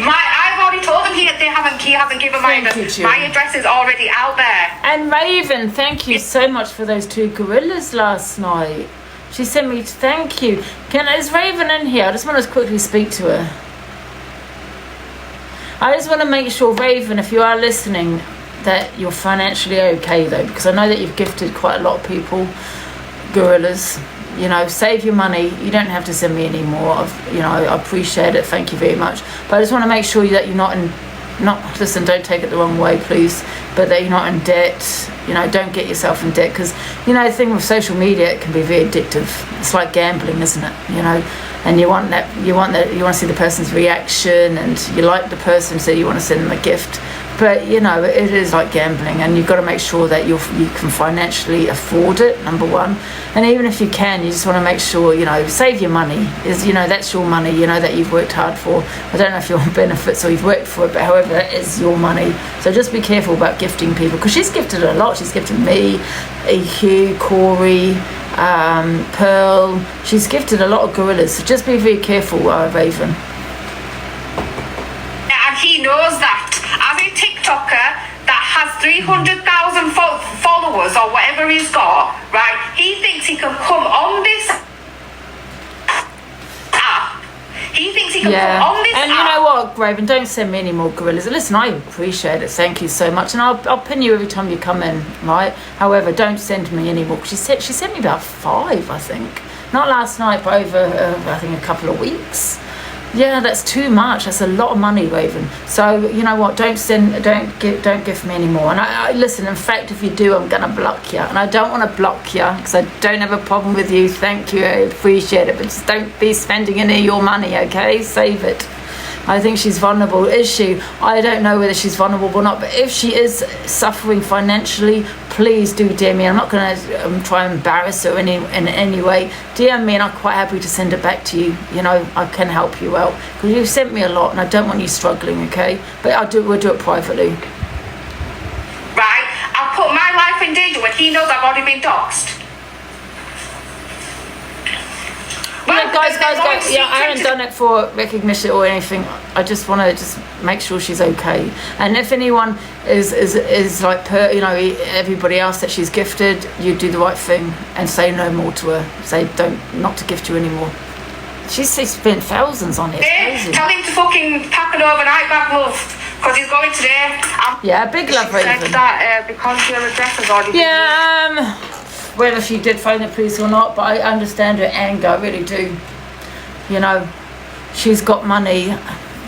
I've already told him he hasn't given my address. My address is already out there. And Raven, thank you so much for those 2 gorillas last night. She sent me thank you. Is Raven in here? I just want to quickly speak to her. I just want to make sure, Raven, if you are listening, that you're financially okay, though, because I know that you've gifted quite a lot of people gorillas. You know, save your money. You don't have to send me any more. I appreciate it. Thank you very much. But I just want to make sure that you're listen, don't take it the wrong way, please, but that you're not in debt. You know, don't get yourself in debt, because, you know, the thing with social media, it can be very addictive. It's like gambling, isn't it? You know, and you want to see the person's reaction, and you like the person, so you want to send them a gift. But, you know, it is like gambling, and you've got to make sure that you can financially afford it, number one. And even if you can, you just want to make sure, you know, save your money. That's your money, you know, that you've worked hard for. I don't know if you're on benefits or you've worked for it, but however, that is your money. So just be careful about gifting people, because she's gifted a lot. She's gifted me, EQ, Corey, Pearl. She's gifted a lot of gorillas. So just be very careful, Raven. And he knows that. As a TikToker that has 300,000 followers or whatever he's got, right? He thinks he can come on this app. He thinks he can come on this app. And you know what, Raven, don't send me any more gorillas. Listen, I appreciate it. Thank you so much. And I'll pin you every time you come in, right? However, don't send me any more. She sent me about 5, I think. Not last night, but over, I think, a couple of weeks. Yeah, that's too much. That's a lot of money, Raven. So you know what? Don't give me any more. And I listen. In fact, if you do, I'm gonna block you. And I don't want to block you because I don't have a problem with you. Thank you. I appreciate it. But just don't be spending any of your money. Okay, save it. I think she's vulnerable. Is she? I don't know whether she's vulnerable or not. But if she is suffering financially, please do DM me. I'm not going to try and embarrass her in any way. DM me, and I'm quite happy to send it back to you. You know, I can help you out because you've sent me a lot, and I don't want you struggling. Okay, but we'll do it privately. Right? I'll put my life in danger when he knows I've already been doxxed. Yeah, guys. Yeah, I haven't done it for recognition or anything. I just want to just make sure she's okay. And if anyone is like everybody else that she's gifted, you do the right thing and say no more to her. Say not to gift you anymore. She's spent thousands on it. Tell him to fucking pack an overnight bag, love, because he's going today. Yeah, big love, Raven. Said that because your address has already been whether she did phone the police or not, but I understand her anger, I really do. You know, she's got money,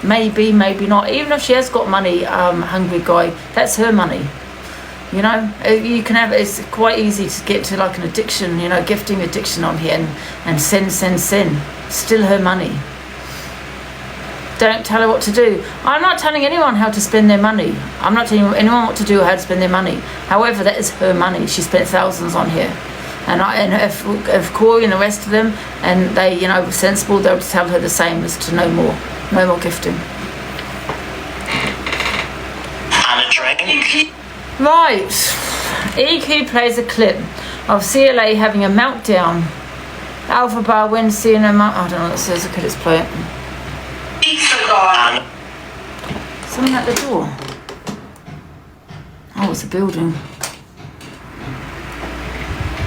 maybe not. Even if she has got money, hungry guy, that's her money. You know, you can have, it's quite easy to get to like an addiction, you know, gifting addiction on here and send. Still her money. Don't tell her what to do. I'm not telling anyone how to spend their money. I'm not telling anyone what to do or how to spend their money. However, that is her money. She spent thousands on here. And if Corey and the rest of them, and they, you know, were sensible, they'll tell her the same as to no more gifting. And a drink. Right. EQ plays a clip of CLA having a meltdown. Alpha Bar wins seeing a I don't know what it says. Okay, let's play it. Someone at the door. Oh, it's a building.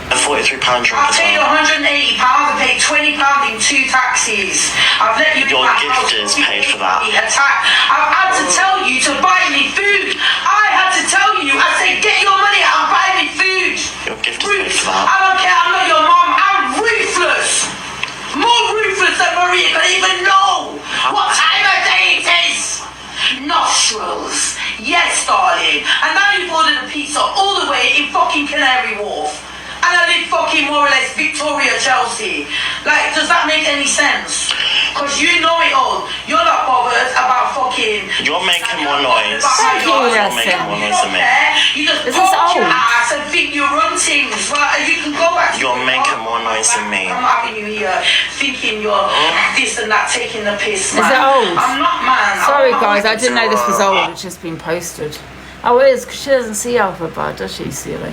A £43 drink I've as paid well. £180. I paid £20 in 2 taxis. I've let you in Your my gift house. is paid for that. I've had to tell you to buy me food. I had to tell you. I said, get your money out and buy me food. Your gift is paid for that. I don't care. I'm not your mom. I'm ruthless. More ruthless than Maria could even know what time of day it is. Nostrils. Yes, darling. And now you've ordered a pizza all the way in fucking Canary Wharf. And I live fucking more or less Victoria, Chelsea. Like, does that make any sense? Because you know it all. You're not bothered about fucking You're making more noise. Thank you, You're making more noise than me. You just Is this poke your old? ass and think you run things. Well, you can go back to You're making more noise than me. I'm having you here thinking you're this and that, taking the piss, man. Is it old? I'm not, man. Sorry, I'm guys, I not- didn't know this was old. It's just been posted. Oh, it is, because she doesn't see Alphabet, does she, silly?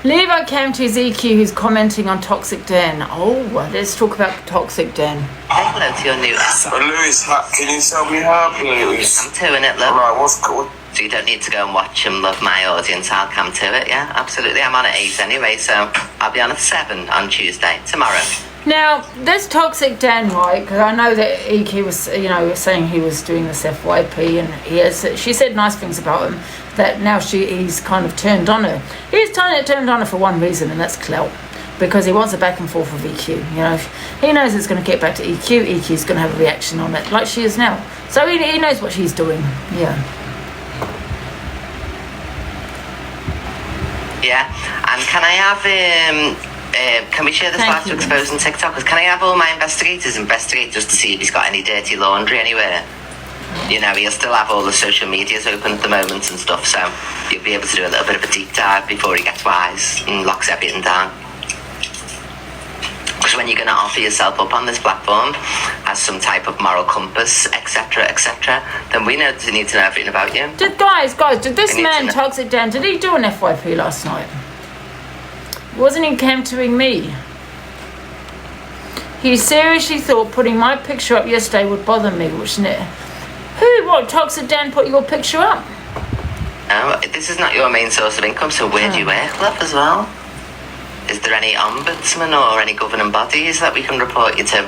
Levo came to his EQ, who's commenting on Toxic Den. Oh, let's talk about Toxic Den. Hello to your new app. Lewis, can you tell me how, please? I'm to it, love. Right, what's cool? So you don't need to go and watch them, love, my audience. I'll come to it, yeah? Absolutely. I'm on at 8 anyway, so I'll be on at 7 on Tuesday, tomorrow. Now, this Toxic Dan, right, because I know that EQ was, saying he was doing this FYP, and she said nice things about him, that now he's kind of turned on her. He's turned on her for one reason, and that's clout. Because he wants a back and forth with EQ, He knows it's going to get back to EQ. EQ's going to have a reaction on it, like she is now. So he knows what she's doing, yeah. Yeah, and can I have, can we share this last to exposing TikTokers? Can I have all my investigators investigate just to see if he's got any dirty laundry anywhere? He'll still have all the social medias open at the moment and stuff, so you'll be able to do a little bit of a deep dive before he gets wise and locks everything down. Because when you're going to offer yourself up on this platform as some type of moral compass, etc., then we need to know everything about you. Guys, did this man, Toxic Dan, did he do an FYP last night? Wasn't he countering me? He seriously thought putting my picture up yesterday would bother me, wasn't it? Toxic Dan put your picture up? No, this is not your main source of income, so where do you work, love, as well? Is there any ombudsman or any governing bodies that we can report you to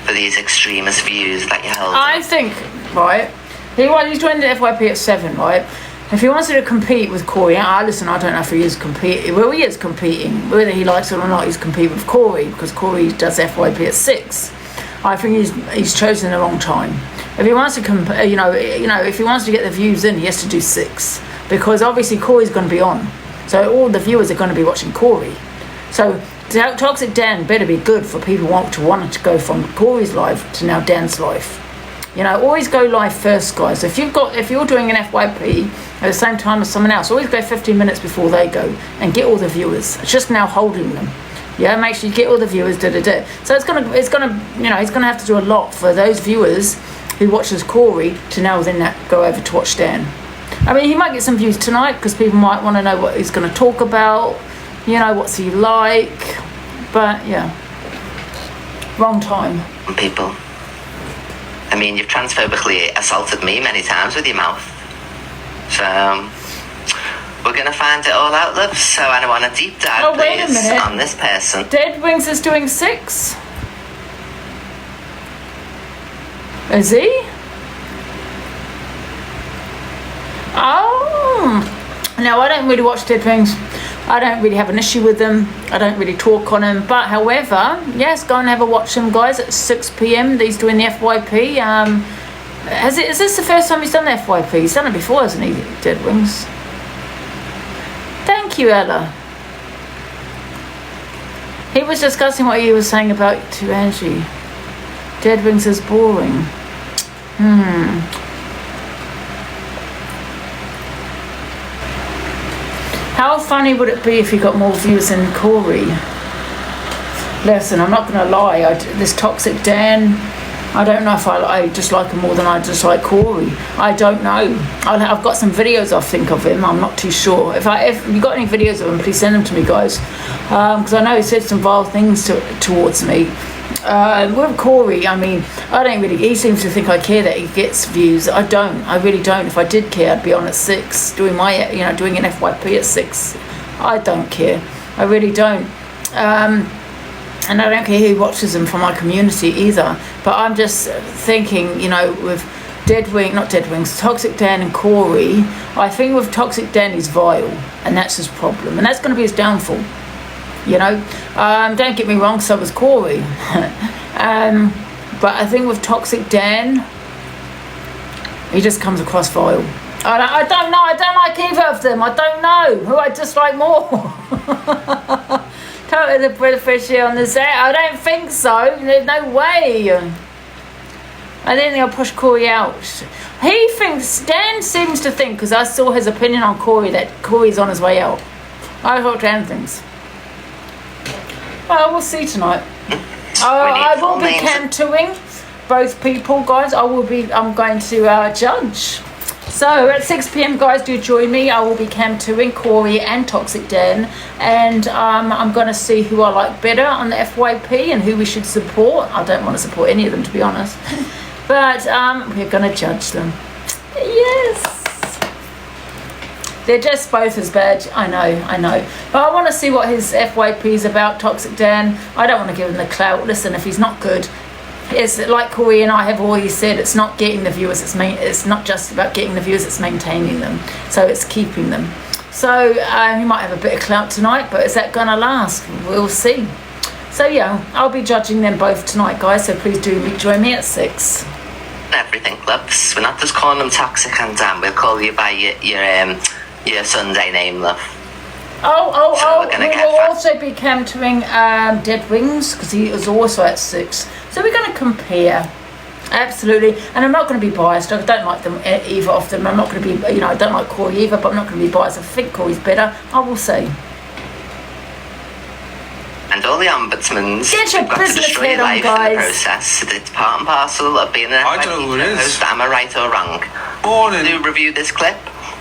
for these extremist views that you held? I think, right, he's joined the FYP at 7, right? If he wants to compete with Corey, listen, I don't know if he is competing. Well, he is competing. Whether he likes it or not, he's competing with Corey, because Corey does FYP at 6. I think he's chosen the wrong time. If he wants to if he wants to get the views in, he has to do 6, because obviously Corey's going to be on. So all the viewers are going to be watching Corey. So Toxic Dan better be good for people to want to go from Corey's live to now Dan's live. Always go live first, guys. If you're doing an FYP at the same time as someone else, always go 15 minutes before they go and get all the viewers. It's just now holding them. Yeah, make sure you get all the viewers. So he's gonna have to do a lot for those viewers who watches Corey to now then go over to watch Dan. I mean, he might get some views tonight because people might want to know what he's going to talk about, what's he like, but yeah, wrong time. People. I mean, you've transphobically assaulted me many times with your mouth. So, we're going to find it all out, love, so I want a deep dive, please, on this person. Dead Wings is doing 6. Is he? Oh, now I don't really watch Dead Wings. I don't really have an issue with them. I don't really talk on them. But however, yes, go and have a watch them, guys, at 6 p.m. He's doing the FYP. Is this the first time he's done the FYP? He's done it before, hasn't he, Dead Wings? Thank you, Ella. He was discussing what he was saying about to Angie. Dead Wings is boring. How funny would it be if he got more views than Corey? Listen, I'm not going to lie. This Toxic Dan, I don't know if I dislike him more than I dislike Corey. I don't know. I've got some videos I think of him. I'm not too sure. If you got any videos of him, please send them to me, guys. Because I know he said some vile things towards me. With Corey, I mean, I don't really. He seems to think I care that he gets views. I don't. I really don't. If I did care, I'd be on at 6, doing doing an FYP at 6. I don't care. I really don't. And I don't care who watches them from my community either. But I'm just thinking, with not Dead Wings, Toxic Dan and Corey. I think with Toxic Dan, he's vile, and that's his problem, and that's going to be his downfall. Don't get me wrong, so was Corey. But I think with Toxic Dan, he just comes across vile. I don't know. I don't like either of them. I don't know who I dislike more. Totally the British here on the set. I don't think so. There's no way. I think they'll push Corey out. He thinks, Dan seems to think, because I saw his opinion on Corey, that Corey's on his way out. I thought Dan thinks. Well, we'll see tonight. I will be cam-2ing both people, guys. I'm going to judge. So at 6 p.m, guys, do join me. I will be cam-2ing Corey and Toxic Dan, and I'm going to see who I like better on the FYP and who we should support. I don't want to support any of them, to be honest, but we're going to judge them. Yes, they're just both as bad. I know, but I want to see what his FYP is about. Toxic Dan, I don't want to give him the clout. Listen, if he's not good, it's like Corey and I have always said, it's not getting the viewers, it's not just about getting the viewers, it's maintaining them, so it's keeping them. So he might have a bit of clout tonight, but is that gonna last? We'll see. So yeah, I'll be judging them both tonight, guys, so please do join me at 6. Everything, loves. We're not just calling them Toxic and Dan, we'll call you by your Sunday name, love. We will also be cam-2ing Dead Wings, because he is also at 6. So we're going to compare. Absolutely. And I'm not going to be biased. I don't like them, either of them. I'm not going to be, I don't like Corey either, but I'm not going to be biased. I think Corey's better. I will say. And all the ombudsmans, get your got to destroy your life in the process. It's part and parcel of being an FYP host. Am I right or wrong? Do review this clip.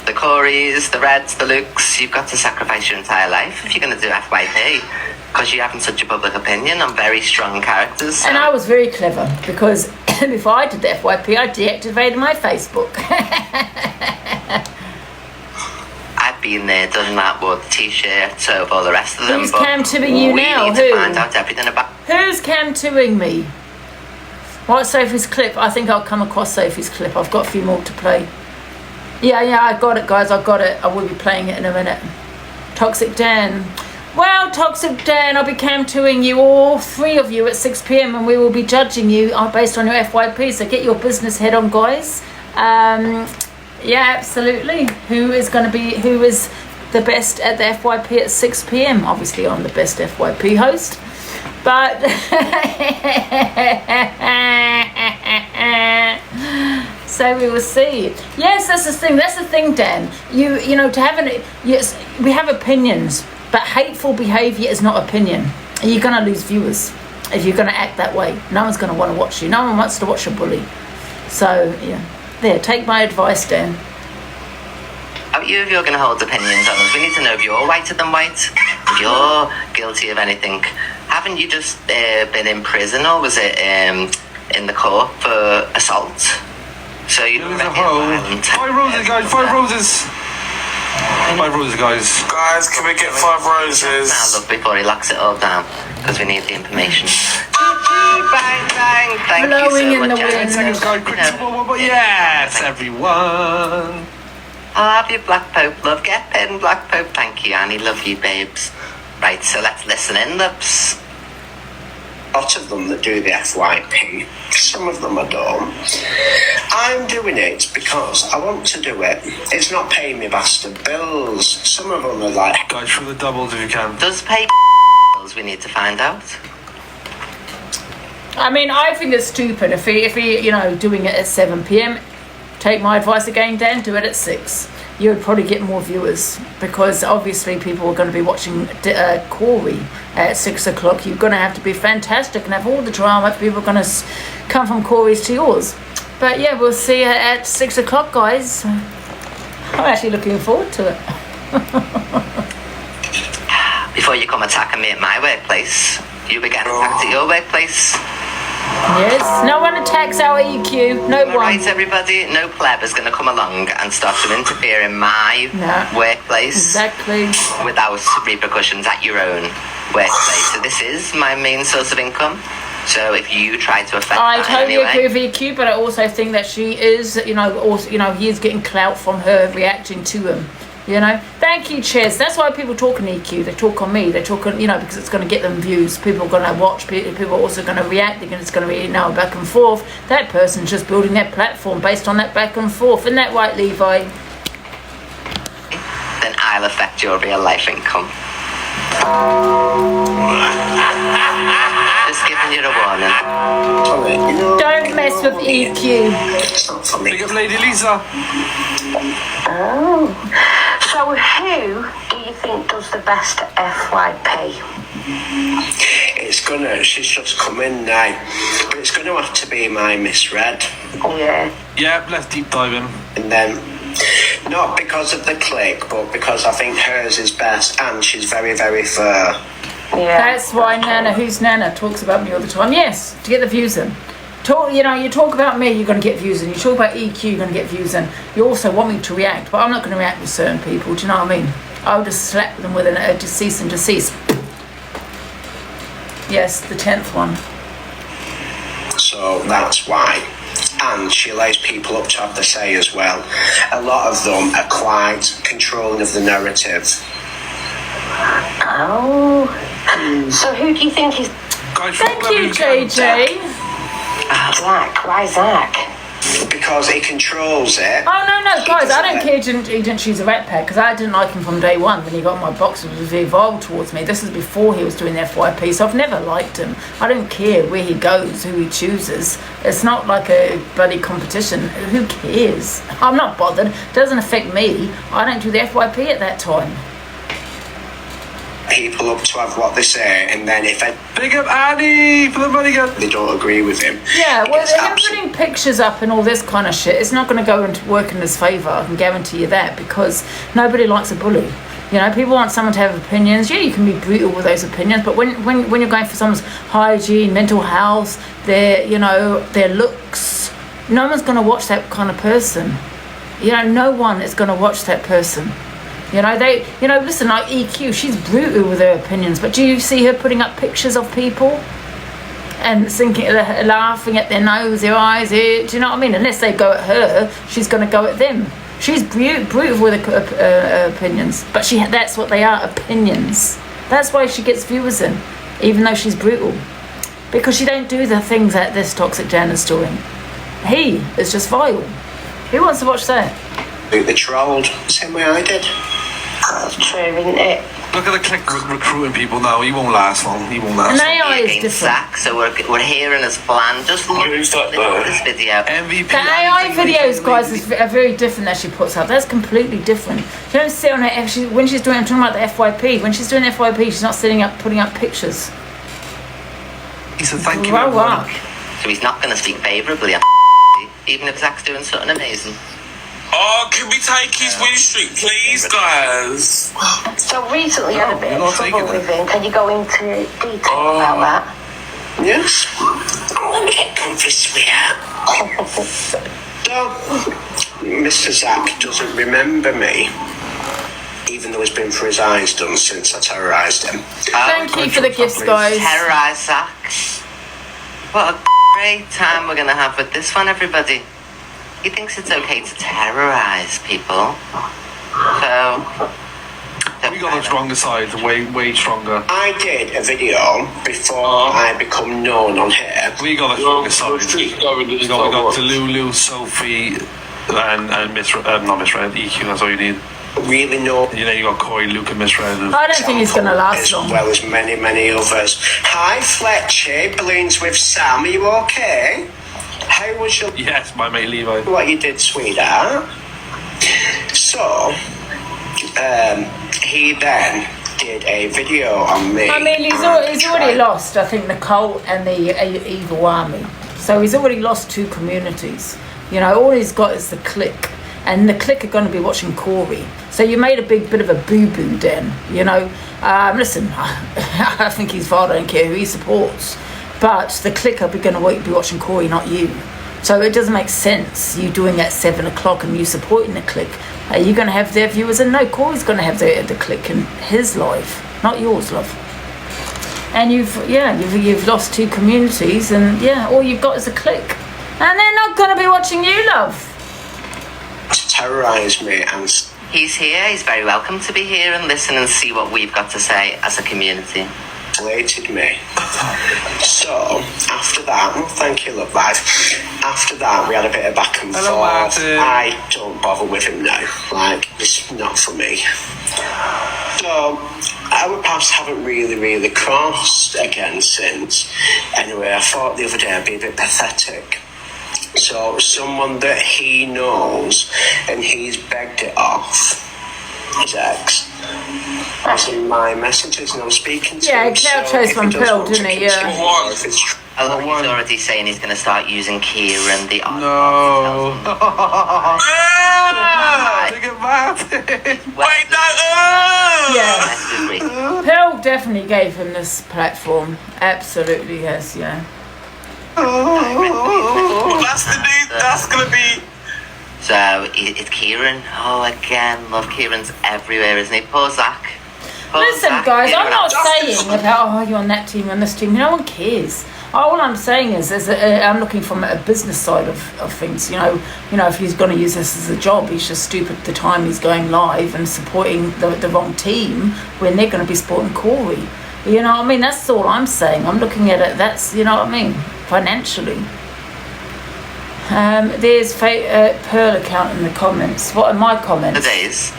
The Coreys, the Reds, the Lukes, you've got to sacrifice your entire life if you're going to do FYP, because you're having such a public opinion on very strong characters. So. And I was very clever, because before I did the FYP, I deactivated my Facebook. I've been there, done that, wore the t-shirt, so have all the rest of them. Who's cam-2ing you now? We need to find out everything about... Who's cam-2ing me? What's Sophie's clip? I think I'll come across Sophie's clip. I've got a few more to play. Yeah, I got it, guys. I got it. I will be playing it in a minute. Toxic Dan. Well, Toxic Dan, I'll be cam-2ing you, all 3 of you, at 6 p.m, and we will be judging you based on your FYP. So get your business head on, guys. Yeah, absolutely. Who is the best at the FYP at 6 p.m? Obviously, I'm the best FYP host. But so we will see. Yes, that's the thing. That's the thing, Dan. You know, to have yes, we have opinions, but hateful behaviour is not opinion. And you're gonna lose viewers if you're gonna act that way. No one's gonna want to watch you. No one wants to watch a bully. So yeah, there. Take my advice, Dan. If you're going to hold opinions on us, we need to know if you're whiter than white, if you're guilty of anything. Haven't you just been in prison, or was it in the court for assault? So you There's a hole. 5 roses, guys. 5 roses. 5 roses, guys. Guys, can we get 5 roses? Now, look, before he locks it all down, because we need the information. Bang, bang. Thank Blowing you so in much. the wind. Yes, everyone. I'll have you, Black Pope, love. Get in, Black Pope. Thank you, Annie. Love you, babes. Right, so let's listen in, loves. A lot of them that do the FYP, some of them I don't. I'm doing it because I want to do it. It's not paying me bastard bills. Some of them are like... Guys, for the doubles if you can. Does pay bills, we need to find out. I mean, I think it's stupid if he doing it at 7 p.m. Take my advice again, Dan, do it at 6. You would probably get more viewers, because obviously people are going to be watching Corey at 6 o'clock. You're going to have to be fantastic and have all the drama. People are going to come from Corey's to yours. But yeah, we'll see you at 6 o'clock, guys. I'm actually looking forward to it. Before you come attacking me at my workplace, you be getting attacked at your workplace. Yes, no one attacks our EQ. No one. Right, everybody, no pleb is going to come along and start to interfere in my workplace. Exactly. Without repercussions at your own workplace. So this is my main source of income. So if you try to affect I that totally in any way, agree with EQ, but I also think that she is, he is getting clout from her reacting to him. Thank you, Ches. That's why people talk on EQ. They talk on me. They talk on, because it's going to get them views. People are going to watch. People are also going to react. It's going to be back and forth. That person's just building their platform based on that back and forth. Isn't that right, Levi? then I'll affect your real life income. Just giving you a warning. Don't obsessed with EQ. It's not funny. Big up Lady Lisa. Oh. So who do you think does the best FYP? She's just come in now, but it's going to have to be my misread. Yeah. Yeah, let's deep dive in. And then, not because of the click, but because I think hers is best, and she's very, very fair. Yeah. That's why Nana, who's Nana, talks about me all the time. Yes, to get the views in. You talk about me, you're going to get views in. You talk about EQ, you're going to get views in. You also want me to react, but I'm not going to react with certain people. Do you know what I mean? I'll just slap them with a cease and desist. Yes, the 10th one. So that's why. And she allows people up to have the say as well. A lot of them are quite controlling of the narrative. Oh. So who do you think is... Thank you, JJ. Zach. Why Zach? Because he controls it. Oh, no, guys, I don't care he didn't choose a Rat Pack, because I didn't like him from day one when he got my box. It was very vile towards me. This is before he was doing the FYP, so I've never liked him. I don't care where he goes, who he chooses. It's not like a bloody competition. Who cares? I'm not bothered. It doesn't affect me. I don't do the FYP at that time. People up to have what they say, and then if Big up Annie for the money gun. They don't agree with him. Yeah, well, him putting pictures up and all this kind of shit, it's not going to go and work in his favour. I can guarantee you that, because nobody likes a bully. You know, people want someone to have opinions. Yeah, you can be brutal with those opinions, but when you're going for someone's hygiene, mental health, their looks, no one's going to watch that kind of person. You know, no one is going to watch that person. You know, listen, like EQ, she's brutal with her opinions, but do you see her putting up pictures of people and laughing at their nose, their eyes, do you know what I mean? Unless they go at her, she's going to go at them. She's brutal with her opinions, but that's what they are, opinions. That's why she gets viewers in, even though she's brutal. Because she don't do the things that this Toxic Jan is doing. He is just vile. Who wants to watch that? They trolled, same way I did. That's true, isn't it? Look at the click recruiting people now. He won't last long. He won't last and long. AI is different. Zach, so we're hearing his plan. Just look at this video. MVP. The AI videos, guys, are very different that she puts up. That's completely different. You don't see on her, when she's doing, I'm talking about the FYP. When she's doing FYP, she's not putting up pictures. He said, thank you, Grow everyone. up. So he's not going to speak favourably, even if Zach's doing something amazing. Oh, can we take his win streak, please, guys? So recently you had a bit of trouble with him. Can you go into detail about that? Yes. Let me get comfy, sweetheart. Mr. Zach doesn't remember me, even though he's been for his eyes done since I terrorised him. Thank you for the gifts, guys. Terrorise Zach. What a great time we're going to have with this one, everybody. He thinks it's okay to terrorise people. So... We got the stronger side, way stronger. I did a video before I become known on here. We got the stronger side. We got to Lulu, Sophie, and not Misread, EQ, that's all you need. Really know. You know, you got Corey, Luke, and Misread. I don't think he's going to last long. As well as many, many others. Hi, Fletcher, Balloons with Sam, are you okay? How was your... Yes, my mate Levi. What you did, sweetheart. So, he then did a video on me. I mean, he's already lost, I think, Nicole and the Evil Army. So he's already lost 2 communities. You know, all he's got is the clique. And the clique are going to be watching Corey. So you made a big bit of a boo-boo then, you know. Listen, I think he's fine, I don't care who he supports. But the clique are going to be watching Corey, not you. So it doesn't make sense, you doing at 7 o'clock and you supporting the clique. Are you going to have their viewers? And no, Corey's going to have the clique in his life, not yours, love. And you've lost 2 communities, and all you've got is a clique. And they're not going to be watching you, love. To terrorise me and... He's here, he's very welcome to be here and listen and see what we've got to say as a community. Slated me. So, after that, well, thank you, Love Life. After that, we had a bit of back and forth. Martin. I don't bother with him now. Like, it's not for me. So, our paths haven't really crossed again since. Anyway, I thought the other day I'd be a bit pathetic So someone that he knows and he's begged it off, his ex, was in my messages and I was speaking to him. Cloud chose from Pearl, didn't he? Yeah. He's already saying he's going to start using Kieran the No. Look at Martin. Wait, no. Yeah. Pearl definitely gave him this platform. Absolutely, yes, yeah. That's gonna be. So it's Kieran. Oh, again, love Kieran's everywhere, isn't he? Poor Zach. Listen, guys, I'm not saying about you're on that team and this team. No one cares. All I'm saying is I'm looking from a business side of things. You know, if he's going to use this as a job, he's just stupid the time he's going live and supporting the wrong team when they're going to be supporting Corey. You know what I mean? That's all I'm saying. I'm looking at it. That's, you know what I mean, financially. There's Pearl account in the comments. What are my comments? The days,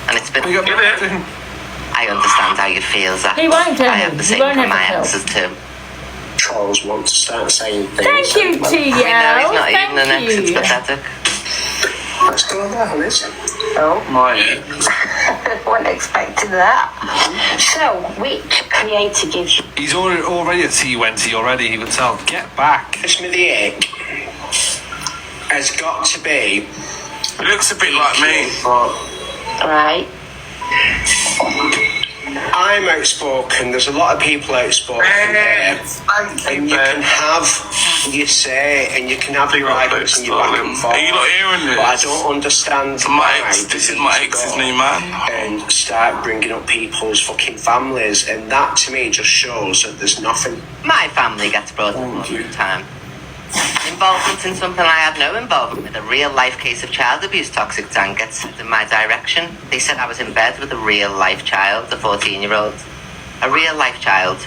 and it's been. I understand how you feel, Zach. He won't tell I have the same from my answers too. Trolls want to start saying things. Thank you, TL. I know, he's not even an ex, it's you. pathetic. Let's go down, is it? Oh, My. wasn't expecting that. So, which creator gives you? He's already a T20 already, he would tell. Get back. It's me the egg. Has got to be. It looks a bit like me. Right. I'm outspoken. There's a lot of people outspoken there, and you can have your say, and you can have your arguments and your back and forth. Are you not hearing this? But I don't understand This is my ex's new man. And start bringing up people's fucking families, and that to me just shows that there's nothing. My family gets brought up all the time. Involvement in something I had no involvement with. A real life case of child abuse, Toxic Dan gets sent in my direction. They said I was in bed with a real life child, a 14-year-old. A real life child.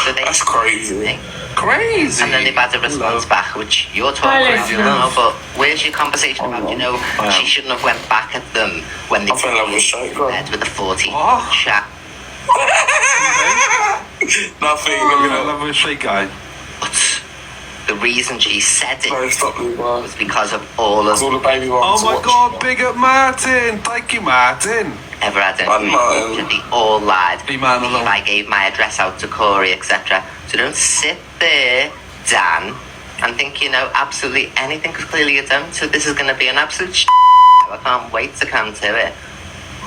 So they That's crazy. Crazy. And then they've had a response back, which you're talking about, you know, but where's your conversation about, you know, she shouldn't have went back at them when they were in bed with a 14-year-old chat. Nothing. I love a straight guy. The reason she said it was because of all of the baby Oh my god, big up Martin. Thank you, Martin. Ever had anything. They all lied. I gave my address out to Corey, etc. So don't sit there, Dan, and think you know absolutely anything, because clearly you don't. So this is going to be an absolute I can't wait to come to it.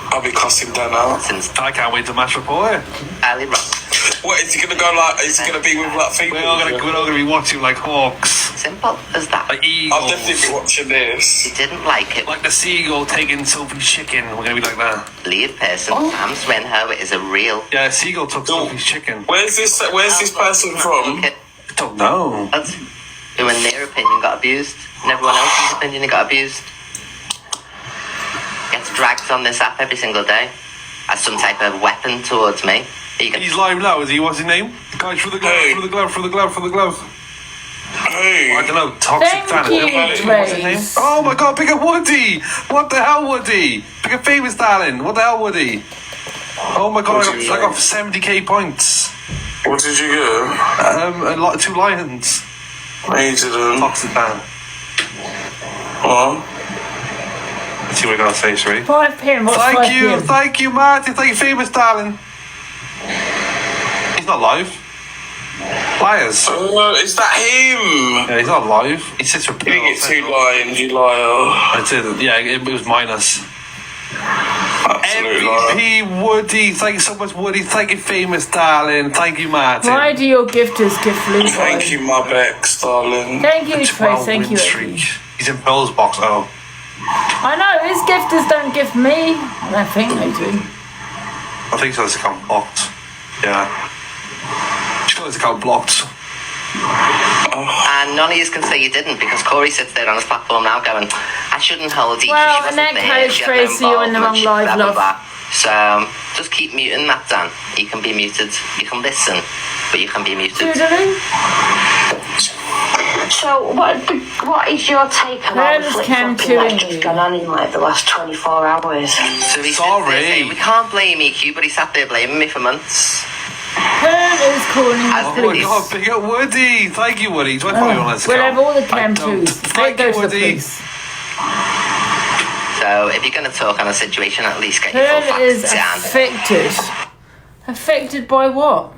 I'll be cussing Dan out. I can't wait to match report. Ali Ross. What, is he going to go like, is he going to be with like female? We're all going to be watching like hawks. Simple as that. Like eagles. I'll definitely be watching this. He didn't like it. Like the seagull taking Sophie's chicken. We're going to be like that. Lead person, Sam Swinho is a real... Yeah, a seagull took Sophie's chicken. Where's this person from? I don't know. Who in their opinion got abused. And everyone else's opinion he got abused. Gets dragged on this app every single day as some type of weapon towards me. He's live now, is he? What's his name? The guy through the glove. Hey. I don't know. Toxic Dan. What's his name? Oh my god, pick up Woody. What the hell, Woody? Pick a famous darling. What the hell, Woody? Oh my god, I got 70k points. What did you get? 2 lions. I didn't. Toxic Dan. What? Let's see what I got to say, sorry. 5 PM. Thank you, Martin. Thank you, famous darling. He's not live. Liars. Is that him? Yeah, he's not live. He sits for You get 2 lions, you liar. I did. Yeah, it was minus. Absolute MVP Woody. Thank you so much, Woody. Thank you, famous darling. Thank you, Martin. Why do your gifters give blue? Thank you, my Bex, darling. Thank you, Trace. Thank you. He's in Bill's box. Oh. I know, his gifters don't give me. I think they do. I think so. It's account blocked. Yeah. She's got his account blocked. And none of you can say you didn't, because Corey sits there on his platform now going, I shouldn't hold each. Well, in that case, Tracy, you're in the wrong live, love. So just keep muting that, Dan. You can be muted. You can listen, but you can be muted. So, what is your take on all the flip-flopping that's just gone on in like the last 24 hours? So we can't blame EQ, but he sat there blaming me for months. Pearl is calling the Oh my police. god, big up Woody. Thank you, Woody. Do I follow you on this We'll account? have all the cam twos. Thank Go you, to the Woody. police. So if you're going to talk on a situation, at least get your full Pearl is facts down. affected. Affected by what?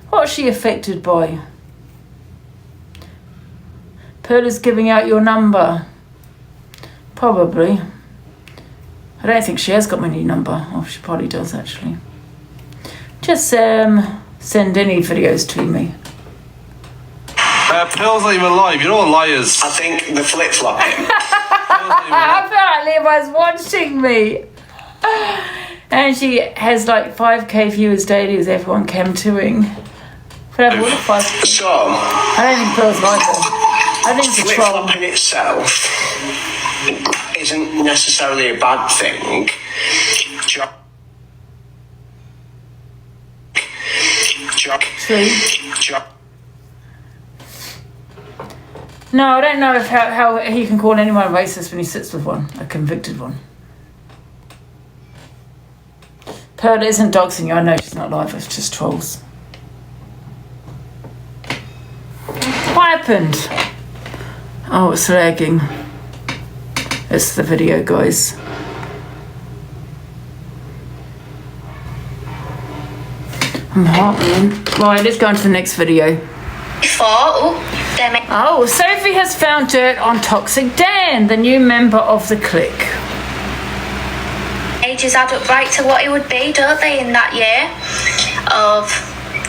What is she affected by? Pearl is giving out your number. Probably. I don't think she has got my new number. Oh, she probably does actually. Just send any videos to me. Pearl's not even live. You're all liars. I think the flip-flopping. Apparently everyone's watching me. And she has like 5k viewers daily as everyone came toing. Whatever, what a 5K. So, I don't think Pearl's like that. I think it's a troll. flip-flopping itself isn't necessarily a bad thing. True. No, I don't know if how he can call anyone racist when he sits with one, a convicted one. Pearl isn't doxing you. I know she's not live. It's just trolls. What happened? Oh, it's lagging. It's the video, guys. I'm hot, man. Right, let's go on to the next video. Oh, Sophie has found dirt on Toxic Dan, the new member of the clique. Ages add up right to what it would be, don't they, in that year of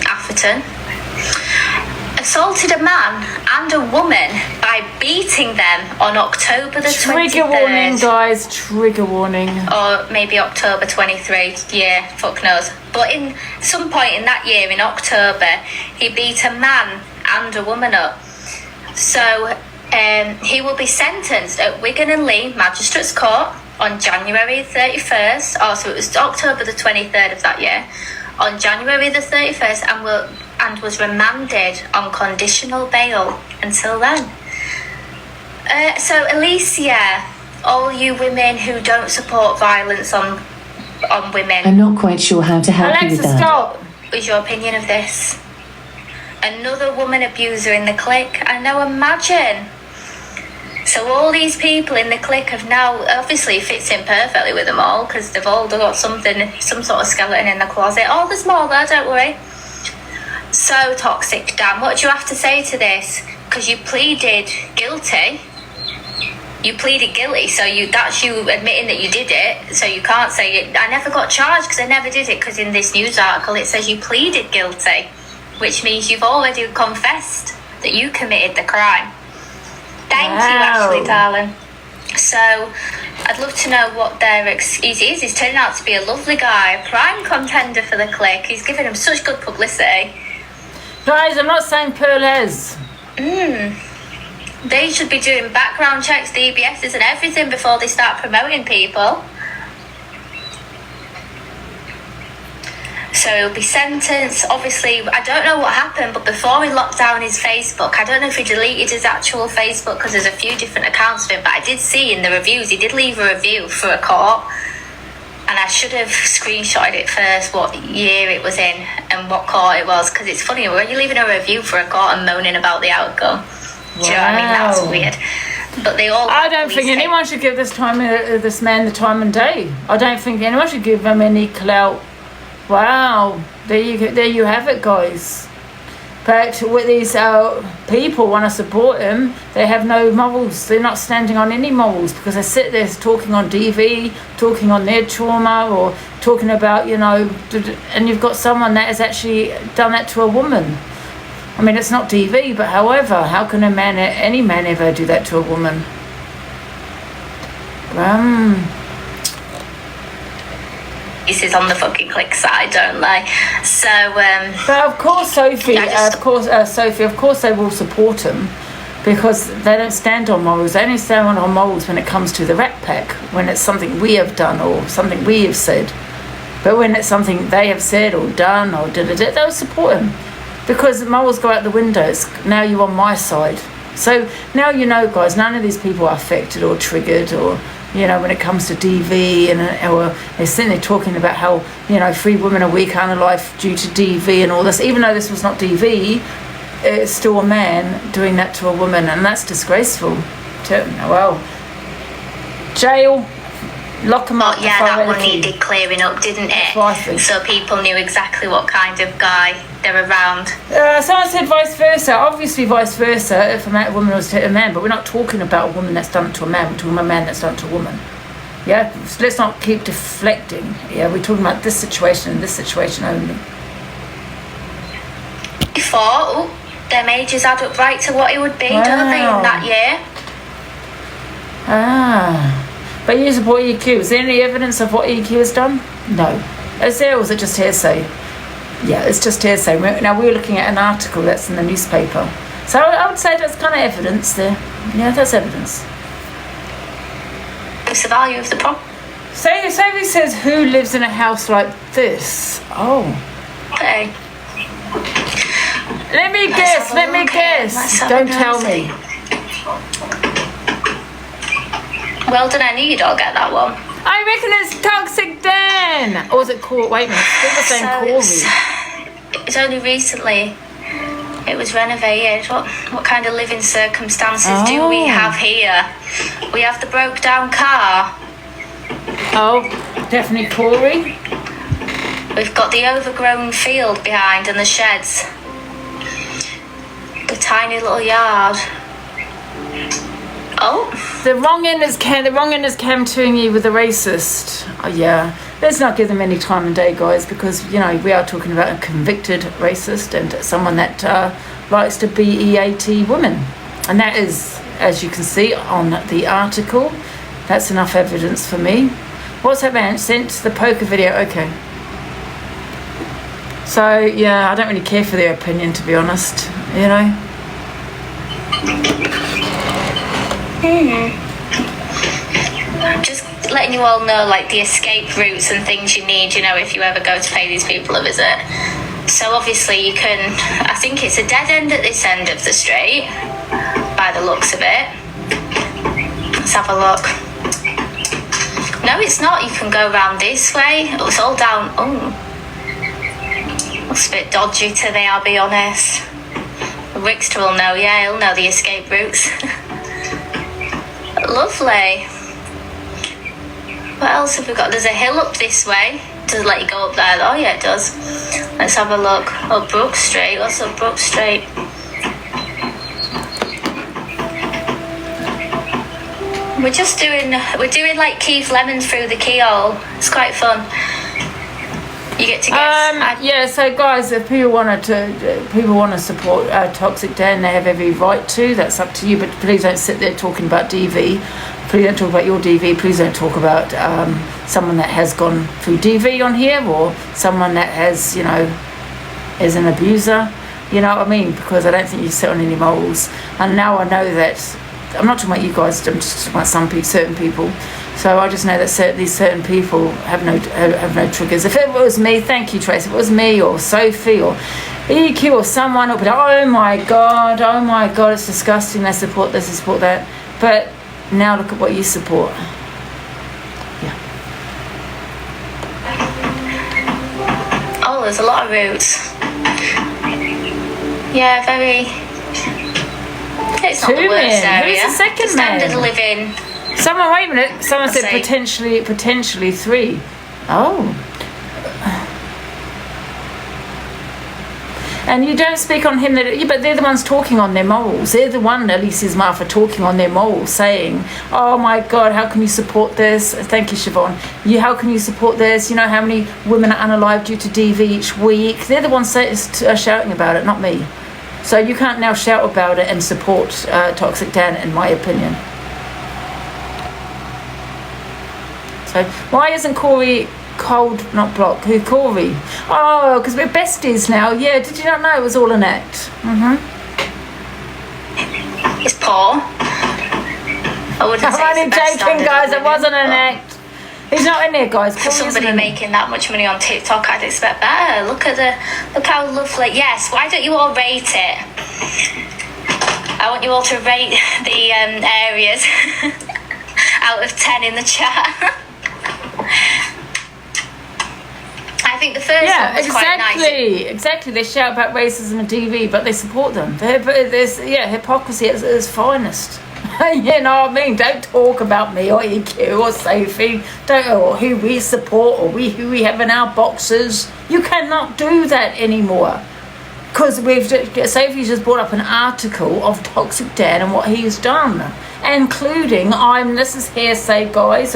Atherton. Assaulted a man and a woman by beating them on October the 23rd. Trigger warning, guys. Trigger warning. Or maybe October 23. Yeah, fuck knows. But in some point in that year, in October, he beat a man and a woman up. So he will be sentenced at Wigan and Lee Magistrates Court on January 31st. Oh, so it was October the 23rd of that year. On January the 31st, and was remanded on conditional bail until then. So Alicia, all you women who don't support violence on women, I'm not quite sure how to help you with that. Stop. What is your opinion of this? Another woman abuser in the clique. I know, imagine. So all these people in the clique have now, obviously fits in perfectly with them all, because they've all got some sort of skeleton in the closet. Oh, there's more there, don't worry. So Toxic Dan, what do you have to say to this? Because you pleaded guilty. You pleaded guilty, so that's you admitting that you did it. So you can't say it. I never got charged because I never did it, because in this news article it says you pleaded guilty, which means you've already confessed that you committed the crime. Thank you, Ashley, darling. So I'd love to know what their excuse is. He's turning out to be a lovely guy, a prime contender for the clique. He's giving him such good publicity. Guys, I'm not saying Pearl is. They should be doing background checks, DBSs and everything before they start promoting people. So he'll be sentenced. Obviously, I don't know what happened, but before he locked down his Facebook, I don't know if he deleted his actual Facebook, because there's a few different accounts of him, but I did see in the reviews, he did leave a review for a court. And I should have screenshotted it first, what year it was in and what court it was, because it's funny, when you're leaving a review for a court and moaning about the outcome. Do you know what I mean? That's weird. But they all. I don't think anyone should give this man the time and day. I don't think anyone should give him any clout. Wow, there you have it, guys. But with these people want to support him, they have no morals. They're not standing on any morals, because they sit there talking on DV, talking on their trauma, or talking about, and you've got someone that has actually done that to a woman. I mean, it's not DV, but however, how can any man ever do that to a woman? Is on the fucking click side, don't they? So but of course Sophie they will support him, because they don't stand on morals. They only stand on morals when it comes to the Rat Pack, when it's something we have done or something we have said. But when it's something they have said or done or they'll support him, because morals go out the window. It's, now you're on my side. So now you know, guys, none of these people are affected or triggered or you know, when it comes to DV, and or they're sitting there talking about how, you know, 3 women a week out of life due to DV and all this, even though this was not DV, it's still a man doing that to a woman, and that's disgraceful. Well, jail, lock them up. Yeah, that one needed clearing up, didn't it? So people knew exactly what kind of guy they're around. Someone said vice versa. Obviously vice versa if a woman was to a man, but we're not talking about a woman that's done it to a man, we're talking about a man that's done it to a woman. Yeah, so let's not keep deflecting. Yeah, we're talking about this situation and this situation only. Before, them ages add up right to what it would be, don't they, in that year? But you support EQ. Is there any evidence of what EQ has done? No. Is there, or was it just hearsay? Yeah, it's just hearsay. Now we're looking at an article that's in the newspaper. So I would say that's kind of evidence there. Yeah, that's evidence. What's the value of the problem? Say he says, who lives in a house like this? Oh. Okay. Let me guess. Don't tell me. Well done, Annie, you don't get that one. I reckon it's Toxic Dan! Or was it Corey? Wait a minute, people saying Corey. It's only recently it was renovated. What kind of living circumstances do we have here? We have the broke down car. Oh, definitely Corey. We've got the overgrown field behind and the sheds. The tiny little yard. Oh, the wrong end is Cam touring you with a racist. Oh, yeah, let's not give them any time and day, guys, because you know we are talking about a convicted racist and someone that likes to BEAT women, and that is, as you can see on the article, that's enough evidence for me. What's that man sent the poker video? Okay. So yeah, I don't really care for their opinion, to be honest. You know. Just letting you all know, like, the escape routes and things you need, you know, if you ever go to pay these people a visit. So obviously you can, I think it's a dead end at this end of the street, by the looks of it. Let's have a look. No, it's not. You can go around this way. It's all down. Oh, looks a bit dodgy today, I'll be honest. Rickster will know, yeah, he'll know the escape routes. Lovely. What else have we got? There's a hill up this way. Does it let you go up there? Oh yeah, it does. Let's have a look. Oh, Brook Street. What's up Brook Street? We're doing like Keith Lemon through the keyhole. It's quite fun. You get to guess. Yeah, so guys, if people want to support Toxic Dan, they have every right to. That's up to you. But please don't sit there talking about DV. Please don't talk about your DV. Please don't talk about someone that has gone through DV on here, or someone that has, you know, is an abuser. You know what I mean? Because I don't think you sit on any morals. And now I know that I'm not talking about you guys. I'm just talking about certain people. So I just know that these certain people have no triggers. If it was me, thank you, Trace. If it was me or Sophie or EQ or someone, it'll be like, oh my god, it's disgusting. They support this, they support that. But now look at what you support. Yeah. Oh, there's a lot of routes. Yeah, very. It's not the worst area. Who's the second standard man? living. Someone, wait a minute. Someone said potentially 3. Oh. And you don't speak on him, but they're the ones talking on their morals. They're the one, Elise's Martha, talking on their morals, saying, oh my God, how can you support this? Thank you, Siobhan. How can you support this? You know how many women are unalived due to DV each week? They're the ones shouting about it, not me. So you can't now shout about it and support Toxic Dan, in my opinion. So why isn't Corey cold, not block? Who, Corey? Oh, because we're besties now. Yeah, did you not know it was all an act? It's Paul. I wouldn't say I'm only joking, guys. It wasn't an act. He's not in there, guys. For somebody making that much money on TikTok, I'd expect better. Look how lovely. Yes, why don't you all rate it? I want you all to rate the areas. out of 10 in the chat. I think the first one was quite nice. Exactly. They shout about racism and TV, but they support them. There's hypocrisy at its finest. You know what I mean? Don't talk about me or EQ or Sophie, or who we support or who we have in our boxes. You cannot do that anymore. Because Sophie's just brought up an article of Toxic Dan and what he's done, including this is hearsay, guys.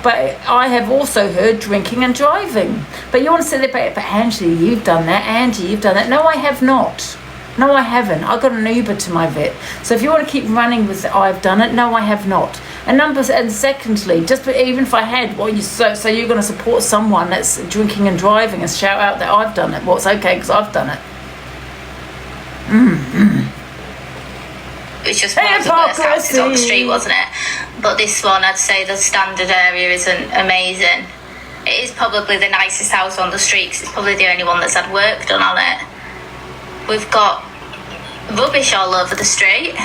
But I have also heard drinking and driving. But you want to say that, but Angie, you've done that. Angie, you've done that. No, I have not. No, I haven't. I got an Uber to my vet. So if you want to keep running with I've done it, no, I have not. And secondly, even if I had, so you're going to support someone that's drinking and driving and shout out that I've done it. Well, it's okay because I've done it. It's just one of the worst houses on the street, wasn't it? But this one, I'd say the standard area isn't amazing. It is probably the nicest house on the street because it's probably the only one that's had work done on it. We've got rubbish all over the street.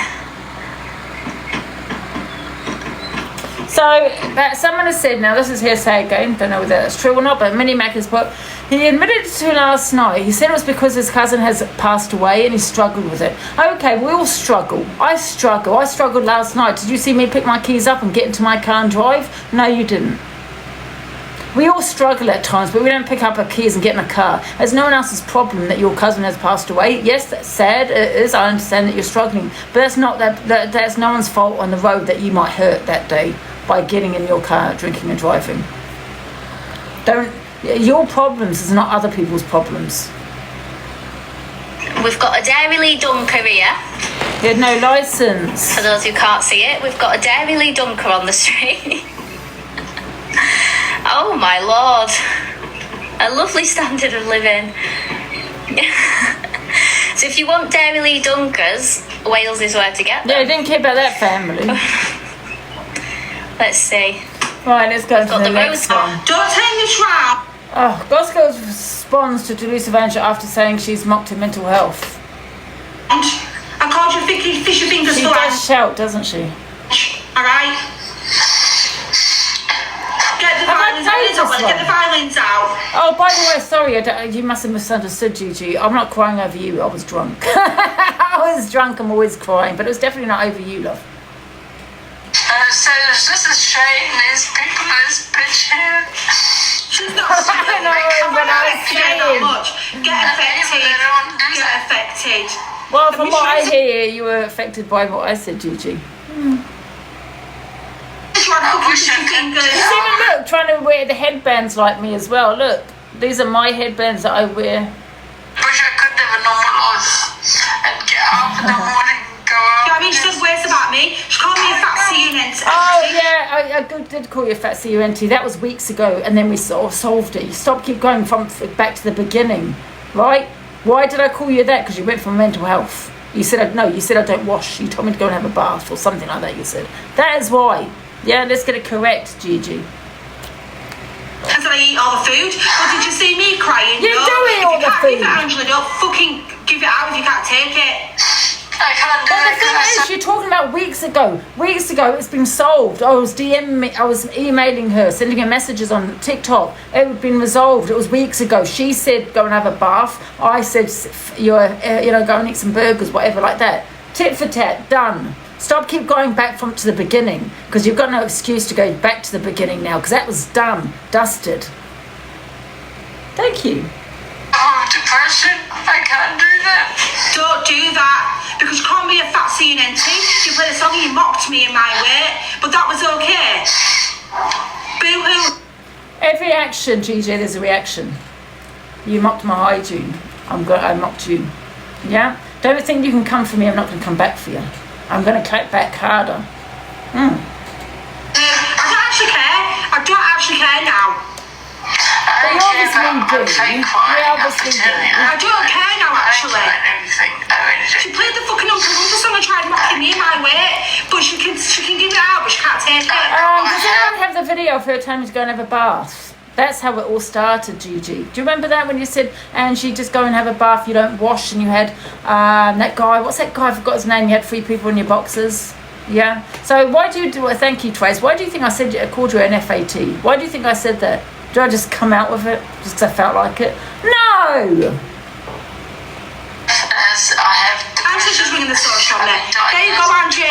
So someone has said, now this is hearsay again, don't know whether that's true or not, but Minnie Mac has put, he admitted to last night, he said it was because his cousin has passed away and he struggled with it. Okay, we all struggle. I struggled last night. Did you see me pick my keys up and get into my car and drive? No, you didn't. We all struggle at times, but we don't pick up our keys and get in a car. It's no one else's problem that your cousin has passed away. Yes, that's sad. It is. I understand that you're struggling, but that's not that's no one's fault on the road that you might hurt that day by getting in your car, drinking and driving. Your problems is not other people's problems. We've got a Dairy Lee Dunker here. You had no license. For those who can't see it, we've got a Dairy Lee Dunker on the street. Oh my lord. A lovely standard of living. So if you want Dairy Lee Dunkers, Wales is where to get them. Yeah, I didn't care about that family. Let's see. Right, let's go to the next one. Don't take the trap. Oh, Gosco responds to delusive Angela after saying she's mocked her mental health. I called you fishy fingers. She does shout, doesn't she? Alright. Get the violins out. Oh, by the way, sorry, you must have misunderstood, Gigi. I'm not crying over you. I was drunk. I was drunk. I'm always crying, but it was definitely not over you, love. So this is Shane. These people in this bitch here. She's not saying but I care that much. Get affected. Well, from what I hear, you were affected by what I said, Gigi. Just even look, trying to wear the headbands like me as well. Look, these are my headbands that I wear. Wish I could live a normal life and get up in the morning and go out. Yeah, I mean, she does worse about me. She called me a fat CUNT. Oh, yeah, I did call you a fat CUNT. That was weeks ago, and then we sort of solved it. You keep going back to the beginning, right? Why did I call you that? Because you went for mental health. You said, you said I don't wash. You told me to go and have a bath or something like that, you said. That is why. Yeah, let's get it correct, Gigi. Because I eat all the food. But did you see me crying? You do eat all the food. If you can't give it, Angela, don't fucking give it out if you can't take it. I can't do it. But the thing is, you're talking about weeks ago. Weeks ago, it's been solved. I was emailing her, sending her messages on TikTok. It had been resolved. It was weeks ago. She said, go and have a bath. I said, go and eat some burgers, whatever, like that. Tit for tat, done. Stop keep going back to the beginning, because you've got no excuse to go back to the beginning now, because that was done, dusted. Thank you. Oh, depression. I can't do that. Don't do that, because you can't be a fat CUNT. You played a song and you mocked me in my weight, but that was okay. Boo-hoo. Every action, GJ, there's a reaction. You mocked my hygiene. I mocked you. Yeah? Don't think you can come for me, I'm not going to come back for you. I'm going to clap back harder. I don't actually care now. But you obviously do. You obviously do. I don't care now, actually. She played the fucking Uncle Hunter song and tried mocking me in my way, but she can give it out, but she can't take it. Does anyone have the video of her telling me to go and have a bath? That's how it all started, Gigi. Do you remember that when you said, Angie, just go and have a bath, you don't wash, and you had that guy, what's that guy, I forgot his name, you had 3 people in your boxes? Yeah. So why do you do? Thank you, Trace. Why do you think I called you an FAT? Why do you think I said that? Did I just come out with it just because I felt like it? No. As I have. Actually, she's ringing the social net. There you go, Angie.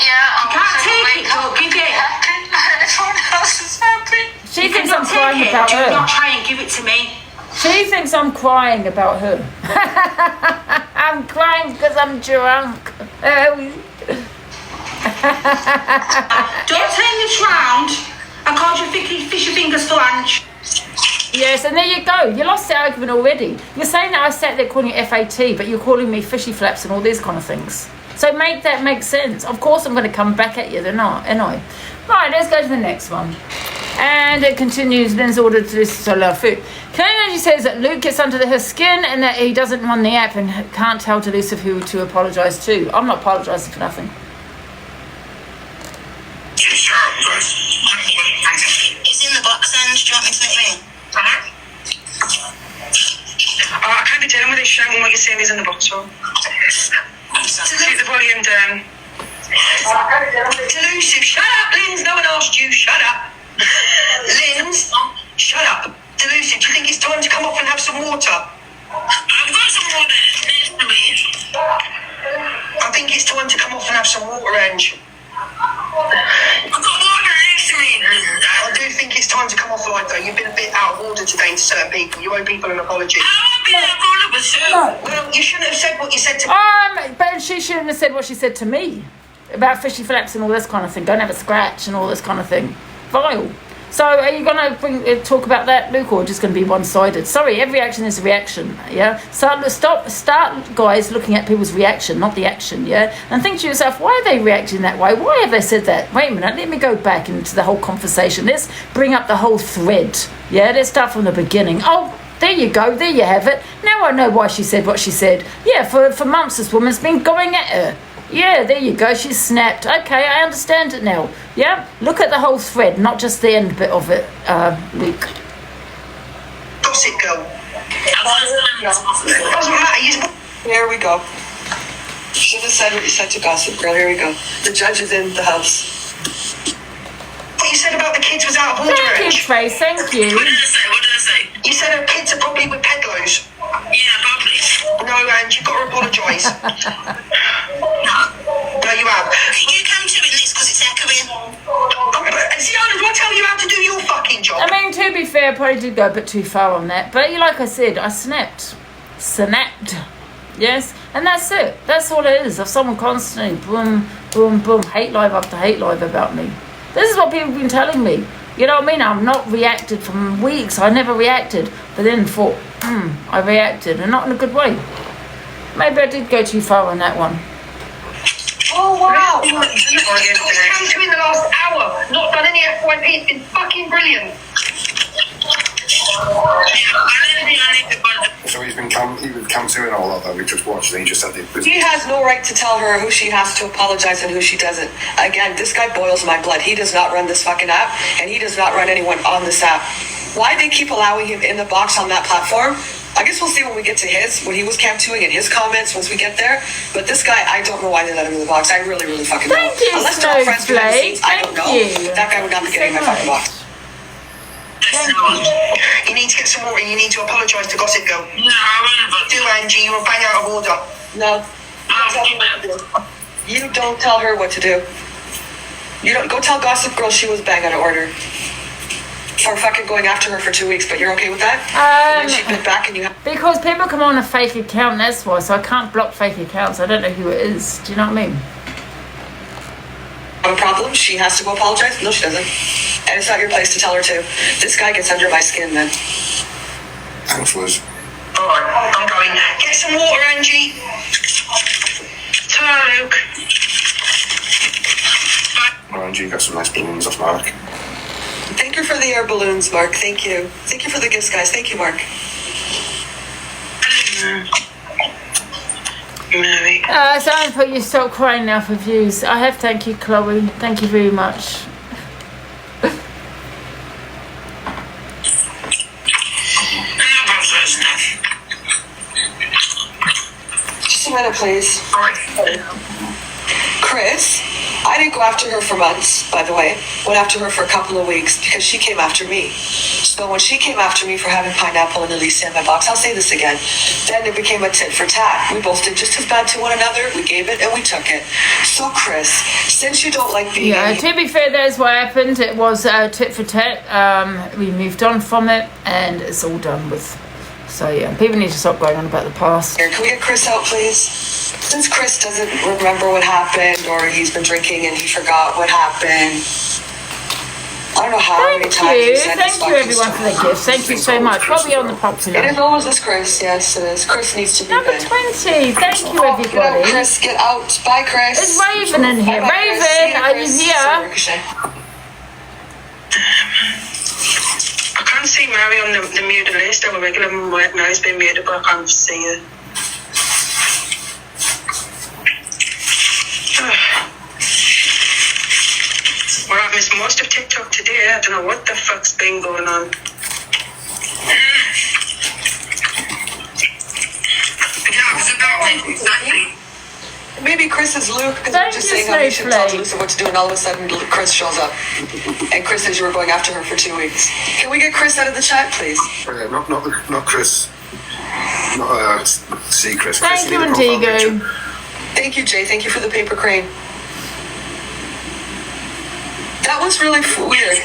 Yeah. You can't take it, don't give it. Everyone else is happy. She thinks I'm crying about her. Do not try and give it to me. She thinks I'm crying about her. I'm crying because I'm drunk. Don't turn this round. I called you fishy fingers for lunch. Yes, and there you go. You lost the argument already. You're saying that I sat there calling you FAT, but you're calling me fishy flaps and all these kind of things. So make that make sense. Of course I'm going to come back at you, then I. Right, let's go to the next one. And it continues. Lynn's ordered to this solar food. Angie says that Luke gets under her skin and that he doesn't run the app and can't tell Delusive who to apologise to. I'm not apologising for nothing. It's in the box, and do you want me to make it in? I can't be dealing with this shouting what you're saying is in the box, Rob. Keep the volume down. Delusive, shut up, Linz. No one asked you. Shut up. Linz, shut up. Delusive, do you think it's time to come off and have some water? I've got some water next to me. I think it's time to come off and have some water, Ange. I've got water next to me. I do think it's time to come off like that. You've been a bit out of order today to certain people. You owe people an apology. I've been out of order with you. Well, you shouldn't have said what you said to me. But she shouldn't have said what she said to me about fishy flaps and all this kind of thing. Don't have a scratch and all this kind of thing. Vile. So are you going to talk about that, Luke, or just going to be one-sided? Sorry, every action is a reaction, yeah? So start, guys, looking at people's reaction, not the action, yeah? And think to yourself, why are they reacting that way? Why have they said that? Wait a minute, let me go back into the whole conversation. Let's bring up the whole thread, yeah? Let's start from the beginning. Oh, there you go, there you have it. Now I know why she said what she said. Yeah, for months this woman's been going at her. Yeah, there you go, she's snapped. Okay, I understand it now. Yeah, look at the whole thread, not just the end bit of it, Luke. Gossip girl. Doesn't matter. Here we go. Should have said what you said to Gossip Girl. Here we go. The judge is in the house. What you said about the kids was out of order. Thank you, Trace. Thank you. What did I say? You said her kids are probably with peddlers. Yeah, probably. No, Ange, you've got to apologise. No, you have. Can you come to in this because it's echoing? Sienna, do I tell you how to do your fucking job? I mean, to be fair, I probably did go a bit too far on that. But like I said, I snapped. Yes? And that's it. That's all it is. If someone constantly, boom, boom, boom, hate live after hate live about me. This is what people have been telling me. You know what I mean? I'm not reacted for weeks. I never reacted. But then thought, I reacted. And not in a good way. Maybe I did go too far on that one. Oh, wow. What have you come to in the last hour? Not done any FYP. It's been fucking brilliant. So he would come to and all of that. We just watched and he just said it. He has no right to tell her who she has to apologize and who she doesn't. Again, this guy boils my blood. He does not run this fucking app, and he does not run anyone on this app. Why they keep allowing him in the box on that platform? I guess we'll see when we get to when he was camping and his comments once we get there. But this guy, I don't know why they let him in the box. I really, really fucking don't. Thank you, Unless they're all friends behind the scenes, I don't know. you. That guy would not be getting in my fucking box. You need to get some water and you need to apologise to Gossip Girl. No, I won't. Do, Angie, you were bang out of order. No. You don't tell her what to do. You don't go tell Gossip Girl she was bang out of order. For fucking going after her for 2 weeks, but you're okay with that? And then she bit back and you because people come on a fake account, that's why, so I can't block fake accounts. I don't know who it is. Do you know what I mean? have a problem, she has to go apologize? No, she doesn't. And it's not your place to tell her to. This guy gets under my skin then. Thanks, Liz. Alright, I'm going. Get some water, Angie. Ta-ra, Luke. Oh, Angie, you got some nice balloons off Mark. Thank you for the air balloons, Mark. Thank you. Thank you for the gifts, guys. Thank you, Mark. Someone put you stop crying now for views. I have, thank you, Chloe. Thank you very much. Just a minute, please. Chris, I didn't go after her for months, by the way. Went after her for a couple of weeks because she came after me. So when she came after me for having pineapple and Elisa in my box, I'll say this again, then it became a tit for tat. We both did just as bad to one another. We gave it and we took it. So Chris, since you don't like being... Yeah, to be fair, there's what happened. It was tit for tat. We moved on from it and it's all done with. So yeah, people need to stop going on about the past. Can we get Chris out, please? Since Chris doesn't remember what happened, or he's been drinking and he forgot what happened. I don't know how many times he said Thank you everyone for the gifts. Thank you so much. Probably on the popular. It is always this Chris, yes it is. Chris needs to be Number 20. Thank you everybody. Get out, Chris, get out. Bye, Chris. It's Raven in here. Bye, Raven, are you here? I can't see Mary on the muted list. I'm a regular work now. It's been muted, but I can't see her. Well, I've missed most of TikTok today. I don't know what the fuck's been going on. Yeah, it's about me. Exactly. Maybe Chris is Luke, because we're just saying how you should tell Lucy what to do, and all of a sudden Chris shows up. And Chris says you were going after her for 2 weeks. Can we get Chris out of the chat, please? Not Chris. Not see Chris. Thank you, Indigo. Thank you, Jay. Thank you for the paper crane. That was really weird.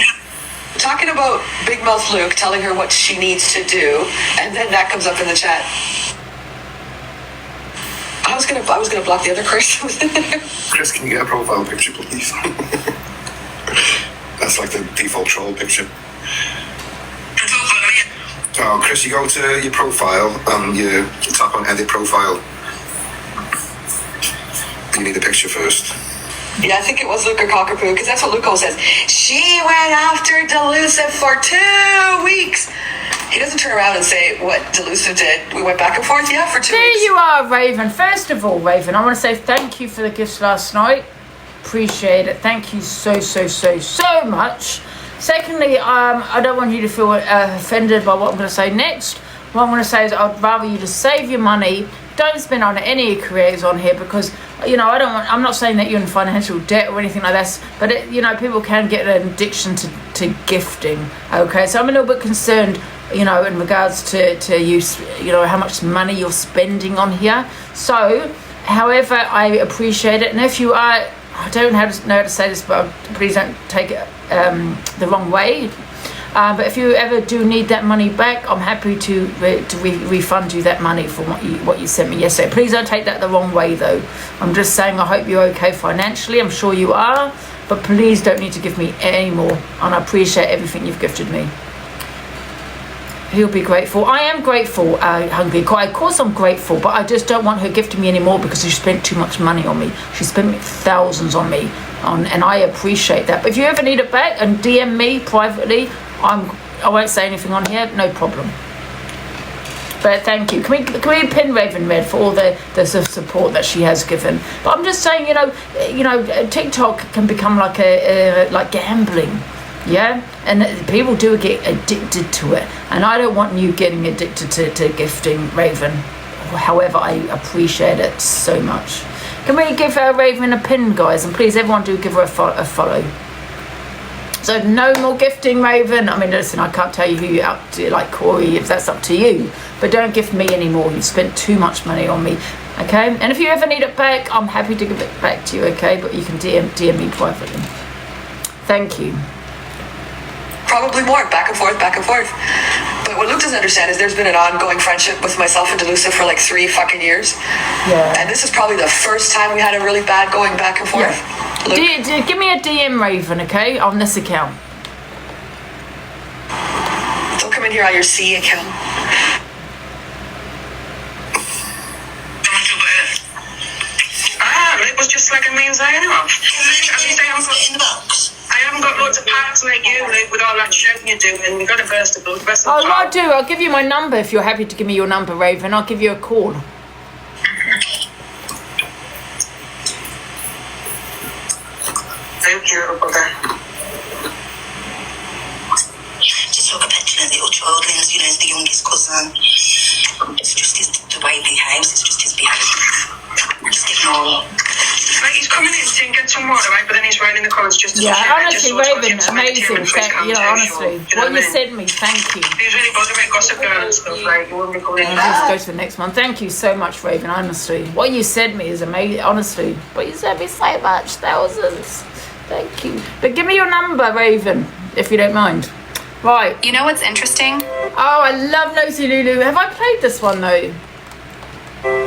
Talking about Big Mouth Luke telling her what she needs to do, and then that comes up in the chat. I was gonna block the other Chris. Chris, can you get a profile picture, please? That's like the default troll picture. Oh, Chris, you go to your profile and you tap on edit profile. You need a picture first. Yeah, I think it was Luke or Cockapoo, because that's what Luke always says. She went after Delusive for 2 weeks. He doesn't turn around and say what Delusive did. We went back and forth, yeah, for 2 weeks. There you are, Raven. First of all, Raven, I want to say thank you for the gifts last night. Appreciate it. Thank you so much. Secondly, I don't want you to feel offended by what I'm going to say next. What I'm going to say is I'd rather you to save your money. Don't spend on any careers on here, because I'm not saying that you're in financial debt or anything like that, but people can get an addiction to gifting. Okay, so I'm a little bit concerned, in regards to you, how much money you're spending on here. So, however, I appreciate it, and if you are, I don't know how to say this, but please don't take it the wrong way. But if you ever do need that money back, I'm happy to refund you that money for what you sent me yesterday. Please don't take that the wrong way, though. I'm just saying I hope you're okay financially. I'm sure you are, but please don't need to give me any more. And I appreciate everything you've gifted me. He'll be grateful. I am grateful, Hungry. Of course I'm grateful, but I just don't want her gifting me anymore because she spent too much money on me. She spent thousands on me, and I appreciate that. But if you ever need it back, and DM me privately, I won't say anything on here, no problem. But thank you. Can we pin Raven Red for all the support that she has given? But I'm just saying, TikTok can become like like gambling. Yeah, and people do get addicted to it, and I don't want you getting addicted to gifting, Raven. However, I appreciate it so much. Can we give Raven a pin, guys? And please, everyone, do give her a follow. So no more gifting, Raven. I mean, listen, I can't tell you who you're up to, like Corey, if that's up to you, but don't gift me anymore. You've spent too much money on me, okay? And if you ever need it back, I'm happy to give it back to you, okay? But you can DM me privately. Thank you. Probably more, back and forth. But what Luke doesn't understand is there's been an ongoing friendship with myself and Delusive for like 3 fucking years. Yeah. And this is probably the first time we had a really bad going back and forth. Yeah. Give me a DM, Raven, okay, on this account. Don't come in here on your C account. It was just like a means I have. In the box. I haven't got loads of parts like you, like, with all that shit you're doing. We've got to burst the blood vessel. Oh, I'll do. I'll give you my number if you're happy to give me your number, Raven. I'll give you a call. Thank you, brother. Just look a picture of the little children's, he's the youngest cousin. It's just the way he behaves, it's just his behaviour. Just ignore it. Like, he's coming in saying get some water, right? But then he's writing in the comments just to honestly, Raven, amazing. Honestly, what you sent me, thank you. He's really bothering me, Gossip Girl and stuff, like, he wouldn't be coming in. Let's go to the next one. Thank you so much, Raven, honestly. What you sent me is amazing, honestly. What you sent me so much, thousands. Thank you. But give me your number, Raven, if you don't mind. Right. You know what's interesting? Oh, I love Nosy Lulu. Have I played this one, though?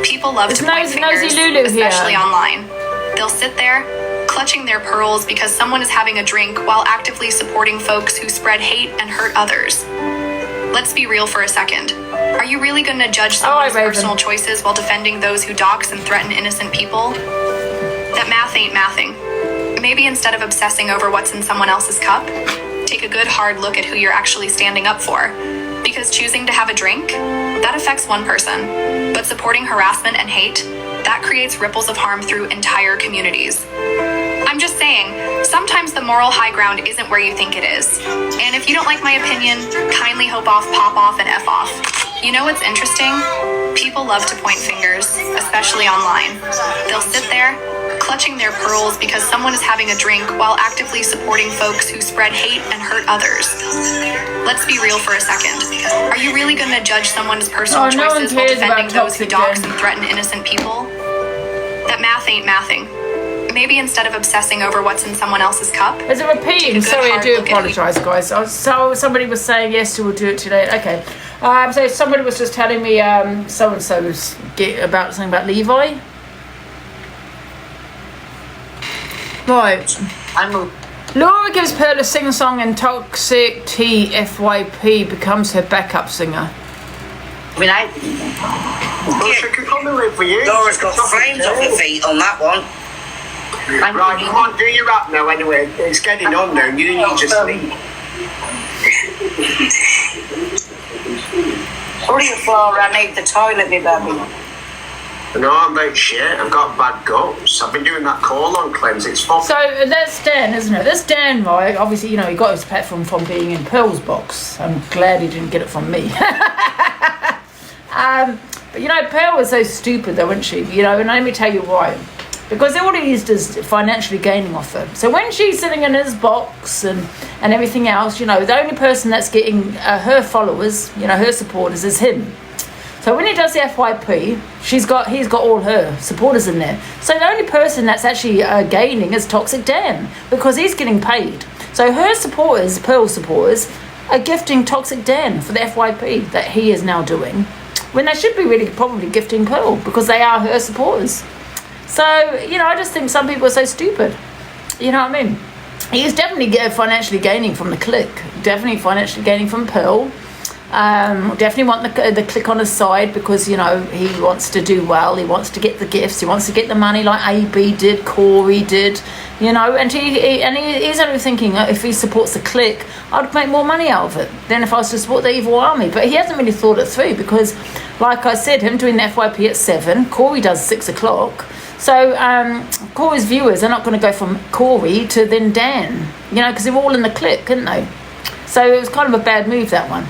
People love to point fingers, especially online. They'll sit there, clutching their pearls because someone is having a drink while actively supporting folks who spread hate and hurt others. Let's be real for a second. Are you really going to judge someone's personal choices while defending those who dox and threaten innocent people? That math ain't mathing. Maybe instead of obsessing over what's in someone else's cup, take a good hard look at who you're actually standing up for. Because choosing to have a drink, that affects one person. But supporting harassment and hate, that creates ripples of harm through entire communities. I'm just saying, sometimes the moral high ground isn't where you think it is. And if you don't like my opinion, kindly hop off, pop off, and F off. You know what's interesting? People love to point fingers, especially online. They'll sit there, clutching their pearls because someone is having a drink while actively supporting folks who spread hate and hurt others. Let's be real for a second. Are you really going to judge someone's personal choices while defending those who dox and threaten innocent people? That math ain't mathing. Maybe instead of obsessing over what's in someone else's cup. Is it repeating? Sorry, I do apologise, guys. So somebody was saying yes, we'll do it today. Okay. So somebody was just telling me so and so was about something about Levi. Right. Laura gives Pearl a sing-song and Toxic T FYP becomes her backup singer. I mean, She could come and live for you. Laura's got flames on her feet on that one. Right, you can't do your rap now anyway. It's getting on now. You need to sleep. Hurry up, Laura, I need the toilet, me baby. No, I'm about shit. I've got bad guts. I've been doing that colon cleanse. It's fucking... So that's Dan, isn't it? That's Dan, right? Obviously, you know, he got his platform from being in Pearl's box. I'm glad he didn't get it from me. But, you know, Pearl was so stupid, though, wasn't she? You know, and let me tell you why. Because all he is financially gaining off her. So when she's sitting in his box and everything else, you know, the only person that's getting her followers, you know, her supporters is him. So when he does the FYP, he's got all her supporters in there. So the only person that's actually gaining is Toxic Dan because he's getting paid. So her supporters, Pearl supporters, are gifting Toxic Dan for the FYP that he is now doing, when they should be really probably gifting Pearl because they are her supporters. So, you know, I just think some people are so stupid. You know what I mean? He's definitely financially gaining from the click. Definitely financially gaining from Pearl. Definitely want the click on his side because, you know, he wants to do well. He wants to get the gifts. He wants to get the money like AB did, Corey did, you know. And he's only thinking if he supports the click, I'd make more money out of it than if I was to support the evil army. But he hasn't really thought it through because, like I said, him doing the FYP at 7, Corey does 6 o'clock. So Corey's viewers are not going to go from Corey to then Dan, you know, because they're all in the click, couldn't they? So it was kind of a bad move, that one.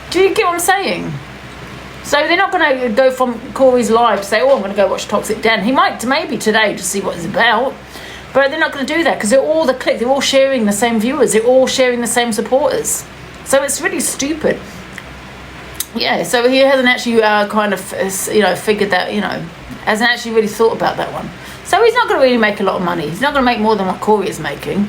Do you get what I'm saying? So they're not going to go from Corey's live to say, oh, I'm going to go watch Toxic Dan. He might maybe today to see what it's about, but they're not going to do that because they're all the click. They're all sharing the same viewers. They're all sharing the same supporters. So it's really stupid. Yeah, so he hasn't actually kind of, you know, figured that, you know, hasn't actually really thought about that one. So he's not going to really make a lot of money. He's not going to make more than what Corey is making,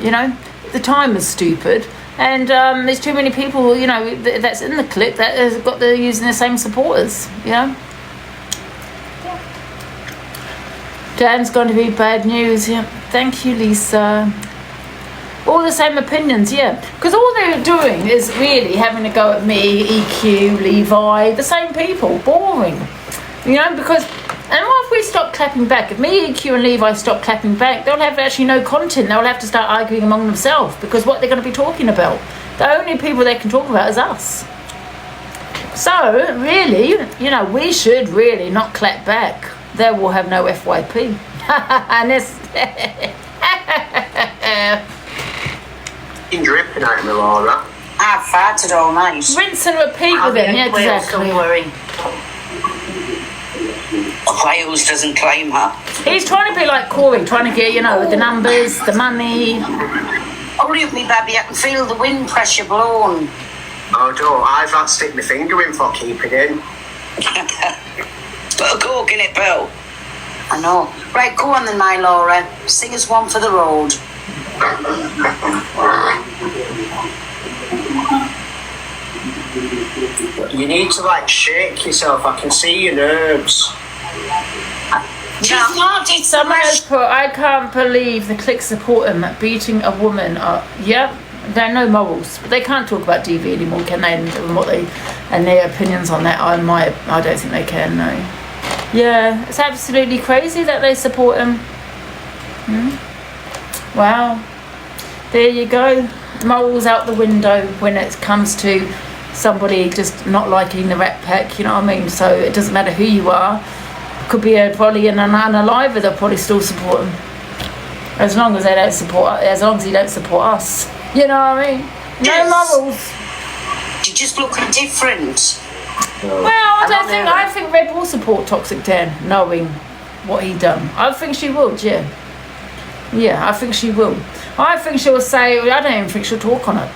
you know. The time is stupid. And there's too many people, you know, that's in the clip that has got the using the same supporters, you know. Dan's going to be bad news. Yeah, thank you, Lisa. All the same opinions, yeah. Because all they're doing is really having to go at me, EQ, Levi, the same people. Boring, you know. Because and what if we stop clapping back? If me, EQ, and Levi stop clapping back, they'll have actually no content. They'll have to start arguing among themselves because what they're going to be talking about, the only people they can talk about is us. So really, you know, we should really not clap back. They will have no FYP. And this dripping out of me, Laura. I've farted all night. Rinse and repeat with them. Yeah, exactly. Don't worry. Wales doesn't claim her. He's trying to be like Corey, trying to get, you know, the numbers, the money. Hurry up, me baby, I can feel the wind pressure blowing. Oh, don't. I've had to stick my finger in for keeping in. Put a cork in it, Bill. I know. Right, go on then, my Laura. Sing us one for the road. You need to, like, shake yourself. I can see your nerves. Someone has put, I can't believe the click support him beating a woman up. Yep, there are no morals. But they can't talk about DV anymore, can they? And what they and their opinions on that. I don't think they can. No. Yeah, it's absolutely crazy that they support him. Wow. There you go. Morals out the window when it comes to somebody just not liking the Rat Pack. You know what I mean? So it doesn't matter who you are. Could be probably an unalive, they'll probably still support him. As long as they don't support, as long as he don't support us. You know what I mean? No morals. You're just looking different. Well, I think Red will support Toxic Dan, knowing what he done. I think she will, yeah. Yeah, I think she will. I think she'll say, I don't even think she'll talk on it.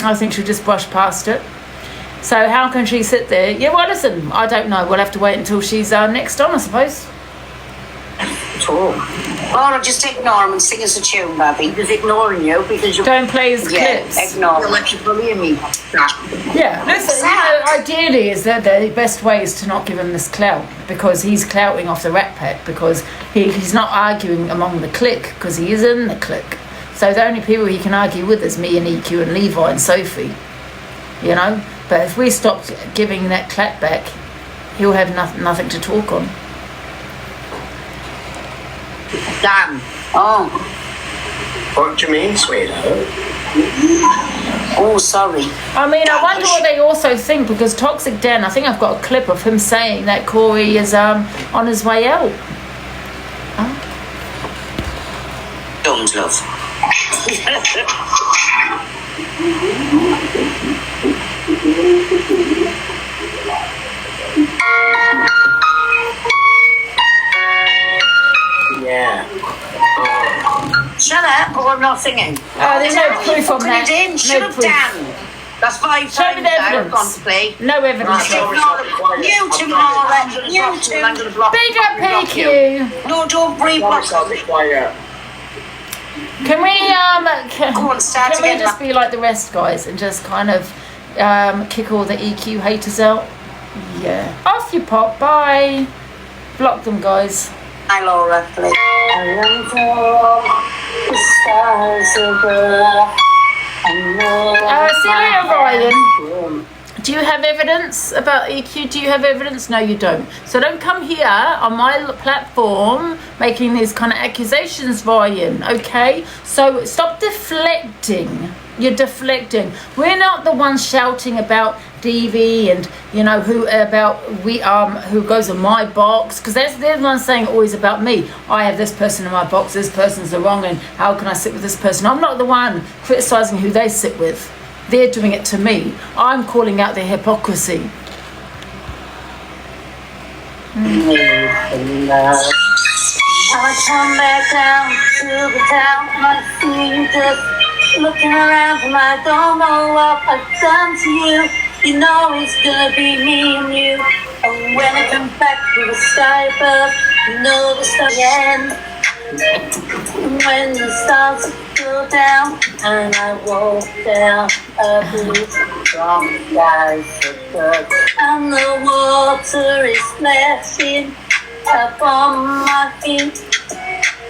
I think she'll just brush past it. So how can she sit there? Yeah, well, listen, I don't know. We'll have to wait until she's next on, I suppose. Laura, just ignore him and sing us a tune, baby. He's ignoring you because you don't play his clips. Ignore him. Like you're bullying me. Yeah, listen, you know, ideally is that the best way is to not give him this clout because he's clouting off the Rat Pack because he's not arguing among the clique because he is in the clique. So the only people he can argue with is me and EQ and Levi and Sophie. You know? But if we stop giving that clap back, he'll have nothing to talk on. Damn. Oh. What do you mean, sweetheart? Oh, sorry. I mean, I wonder what they also think because Toxic Dan, I think I've got a clip of him saying that Corey is on his way out. Don't love. Yeah. Shut up, or I'm not singing. There's no proof on that. Shut up, Dan. That's 5 Show me times the now. evidence. Gone to play. No evidence. You two, Laura. You two. Big up PQ. No, don't breathe. Can we can Go on, start we again. just be like the rest, guys, and just kind of kick all the EQ haters out? Yeah. Off you pop. Bye. Block them, guys. Hi, Laura. Please. See you later, Ryan. Do you have evidence about EQ? Do you have evidence? No, you don't. So don't come here on my platform making these kind of accusations, Ryan, okay? So stop deflecting. You're deflecting. We're not the ones shouting about DV and, you know, who goes in my box, because they're the ones saying always about me. I have this person in my box, this person's the wrong, and how can I sit with this person? I'm not the one criticizing who they sit with. They're doing it to me. I'm calling out their hypocrisy. I come back down to the town, I see you just looking around and I don't know what I've done to you. You know it's gonna be me and you. And when I come back to the sky above, you know the stars end. When the stars go down and I walk down a beach from the skies above, and the water is splashing up on my feet,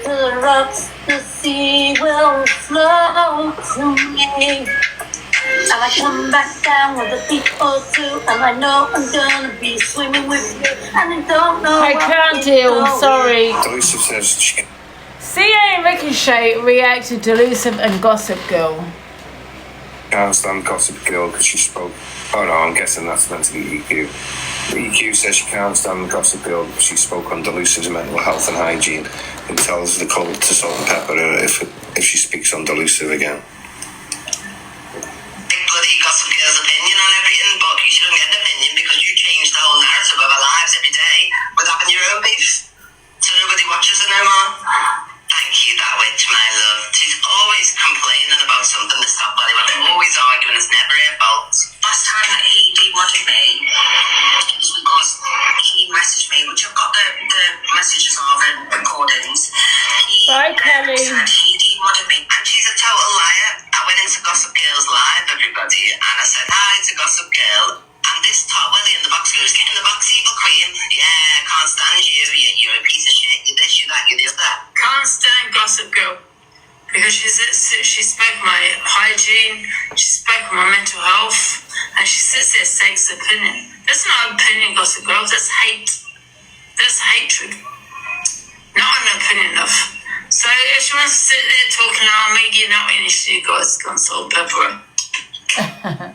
to the rocks the sea will flow to me. And I come back down with a beat or two, and I know I'm gonna be swimming with you, and I don't know. I can't deal, sorry. Delusive says CA Ricochet reacted to Delusive and Gossip Girl. can't stand Gossip Girl because she spoke. Oh no, I'm guessing that's meant to be EQ. EQ says she can't stand Gossip Girl because she spoke on Delusive's mental health and hygiene and tells the cult to salt and pepper her if she speaks on Delusive again. Bloody Gossip Girl's opinion on everything, but you shouldn't get an opinion because you change the whole narrative of our lives every day with having your own beef. So nobody watches you the other. Can't stand Gossip Girl because she spoke my hygiene, she spoke my mental health, and she sits there takes opinion. That's not opinion, Gossip Girl. That's hate. That's hatred. Not an opinion of. So if she wants to sit there talking about me, you know, and she goes console pepper. Proud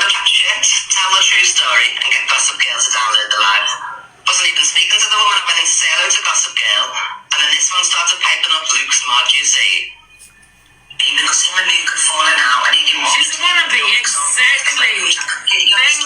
of shit. Tell the true story and get Gossip Girl to download the live. Wasn't even speaking to the woman. I went in to say hello to Gossip Girl, and then this one started piping up Luke's mod, you see. Because him and Luke had fallen out, and he didn't want to wannabe, exactly. Thank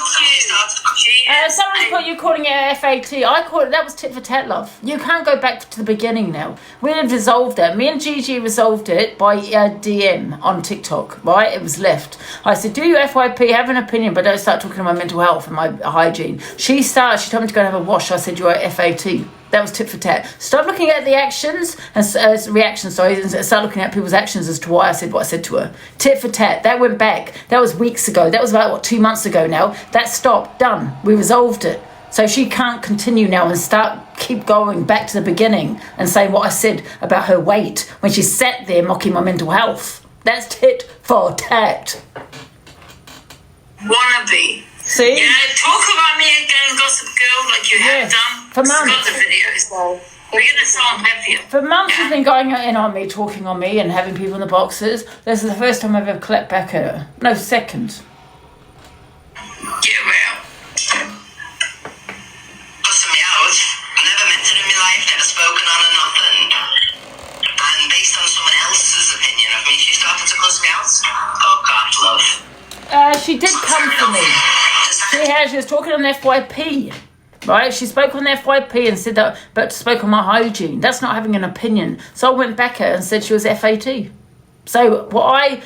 you. Someone's put you calling it FAT. I call it, that was tit for tat, love. You can't go back to the beginning now. We had resolved it. Me and Gigi resolved it by DM on TikTok, right? It was left. I said, do your FYP, have an opinion, but don't start talking about mental health and my hygiene. She told me to go and have a wash. I said, you're a FAT. That was tit for tat. Stop looking at the actions and reactions, and start looking at people's actions as to why I said what I said to her. Tit for tat. That went back. That was weeks ago. That was about, 2 months ago now. That stopped. Done. We resolved it. So she can't continue now and keep going back to the beginning and saying what I said about her weight when she sat there mocking my mental health. That's tit for tat. Wannabe. See? Yeah, talk about me again, Gossip Girl, like you have done. For months. Got the videos. We're gonna sound happier. For months she's been going in on me, talking on me and having people in the boxes. This is the first time I've ever clapped back at her. No, second. Get well. Cussing me out. I never met her in my life, never spoken on her, nothing. And based on someone else's opinion of me, she started to cuss me out. Oh God, love. She did come for me. She was talking on the FYP, right? She spoke on the FYP and said that, but spoke on my hygiene. That's not having an opinion. So I went back at her and said she was FAT. So I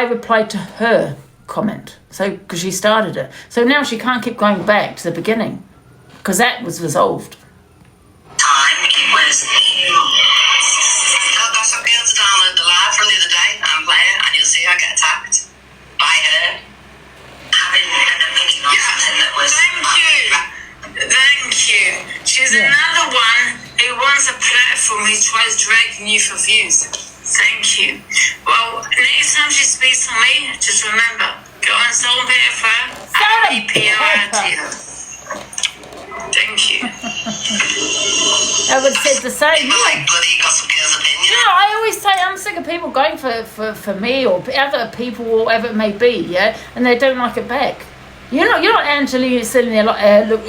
replied to her comment. So because she started it. So now she can't keep going back to the beginning because that was resolved. Time it was. Tell Gossip Girl to download the live from the other day and play it, and you'll see I get attacked by her. Having an opinion on something that was. Thank you. She's another one who wants a platform who tries dragging you for views. Thank you. Well, next time she speaks to me, just remember, go on Soul Pepper. Thank you. I would say the same. People like bloody Gossip Girl's opinion. Yeah, I always say I'm sick of people going for me or other people or whatever it may be, yeah, and they don't like it back. You're not Angelina sitting there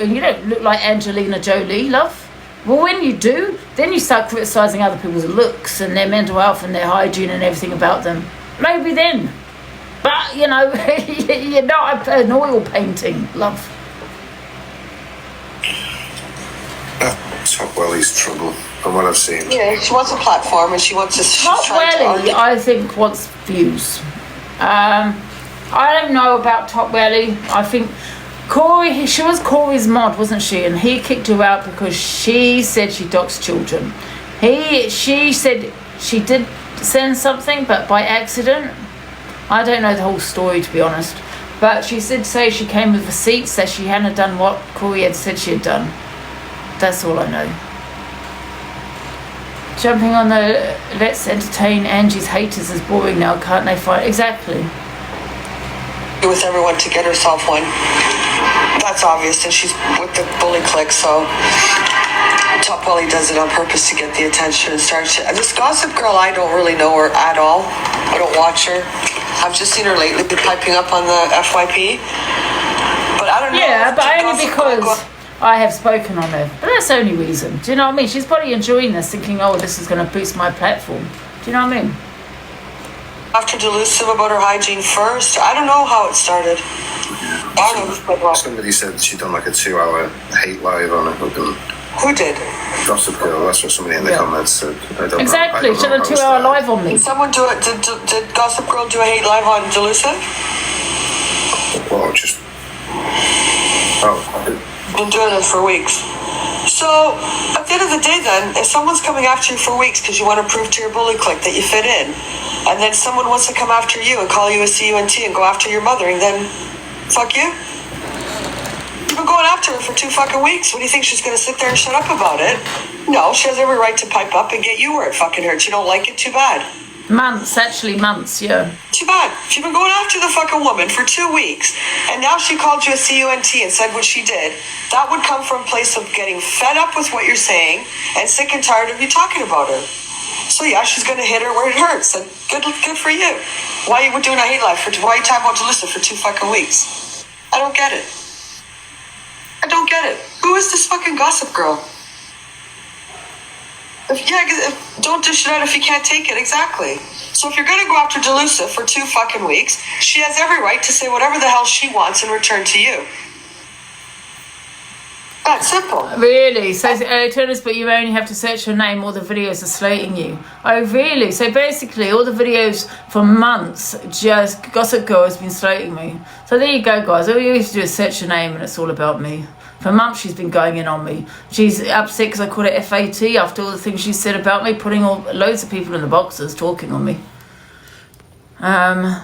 you don't look like Angelina Jolie, love. Well, when you do, then you start criticising other people's looks and their mental health and their hygiene and everything about them. Maybe then. But, you're not an oil painting, love. Top Welly's trouble, from what I've seen. Yeah, she wants a platform and she wants to... Top Welly, I think, wants views. I don't know about Top Welly. I think she was Corey's mod, wasn't she? And he kicked her out because she said she doxed children. She said she did send something, but by accident. I don't know the whole story, to be honest. But she did say she came with receipts that she hadn't done what Corey had said she had done. That's all I know. Jumping on the let's entertain Angie's haters is boring now, can't they find... Exactly. With everyone to get herself one. That's obvious, and she's with the bully clique, so Top Welly does it on purpose to get the attention and start to... And this Gossip Girl, I don't really know her at all. I don't watch her. I've just seen her lately piping up on the FYP. But I don't know. Yeah, but only because I have spoken on her. But that's the only reason. Do you know what I mean? She's probably enjoying this, thinking, oh, this is going to boost my platform. Do you know what I mean? After delusive about her hygiene first. I don't know how it started. Somebody said she'd done like a 2-hour hate live on it. Who did? Gossip Girl, that's what somebody in the comments said. I don't exactly, know. she did a 2-hour live on me. Did someone do it? Did Gossip Girl do a hate live on delusive? Well, just... Oh. Been doing it for weeks. So, at the end of the day then, if someone's coming after you for weeks because you want to prove to your bully clique that you fit in, and then someone wants to come after you and call you a CUNT and go after your mothering, then fuck you. You've been going going after her for 2 fucking weeks. What do you think, she's gonna sit there and shut up about it? No, she has every right to pipe up and get you where it fucking hurts. You don't like it, too bad. Months, yeah. Too bad. If you've been going after the fucking woman for 2 weeks, and now she called you a cunt and said what she did, that would come from a place of getting fed up with what you're saying and sick and tired of you talking about her. So yeah, she's gonna hit her where it hurts, and good for you. Why are you doing a hate life why are you talking about Jalissa for 2 fucking weeks? I don't get it. I don't get it. Who is this fucking gossip girl? Don't dish it out if you can't take it, exactly. So if you're gonna go after Jalissa for 2 fucking weeks, she has every right to say whatever the hell she wants in return to you. That's simple. Really? So, Turners, but you only have to search your name, all the videos are slating you. Oh, really? So basically, all the videos for months, just Gossip Girl has been slating me. So there you go, guys. All you have to do is search your name and it's all about me. For months, she's been going in on me. She's upset because I called her FAT after all the things she said about me, putting loads of people in the boxes talking on me. Live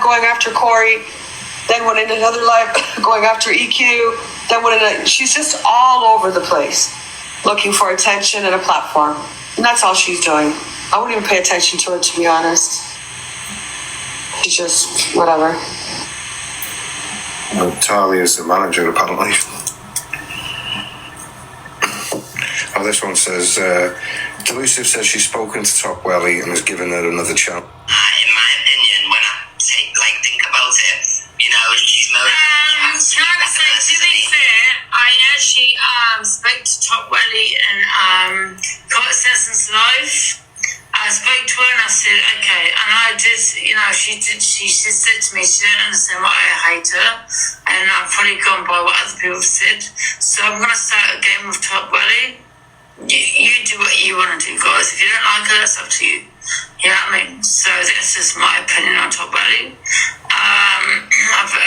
going after Corey, then went into another live going after EQ, then went into, she's just all over the place looking for attention and a platform. And that's all she's doing. I wouldn't even pay attention to her, to be honest. She's just whatever. Well, Talia's the manager, apparently. Oh, this one says, Delusive says she's spoken to Top Welly and has given her another chance. In my opinion, when I think about it, she's no. Can I say, to be fair, I actually spoke to Top Welly and got a Citizens Live. I spoke to her and I said, okay, and I did, she just said to me, she didn't understand why I hate her, and I've probably gone by what other people have said. So I'm going to start a game with Top Welly. You do what you want to do, guys. If you don't like her, that's up to you. You know what I mean? So this is my opinion on Top Welly. I'm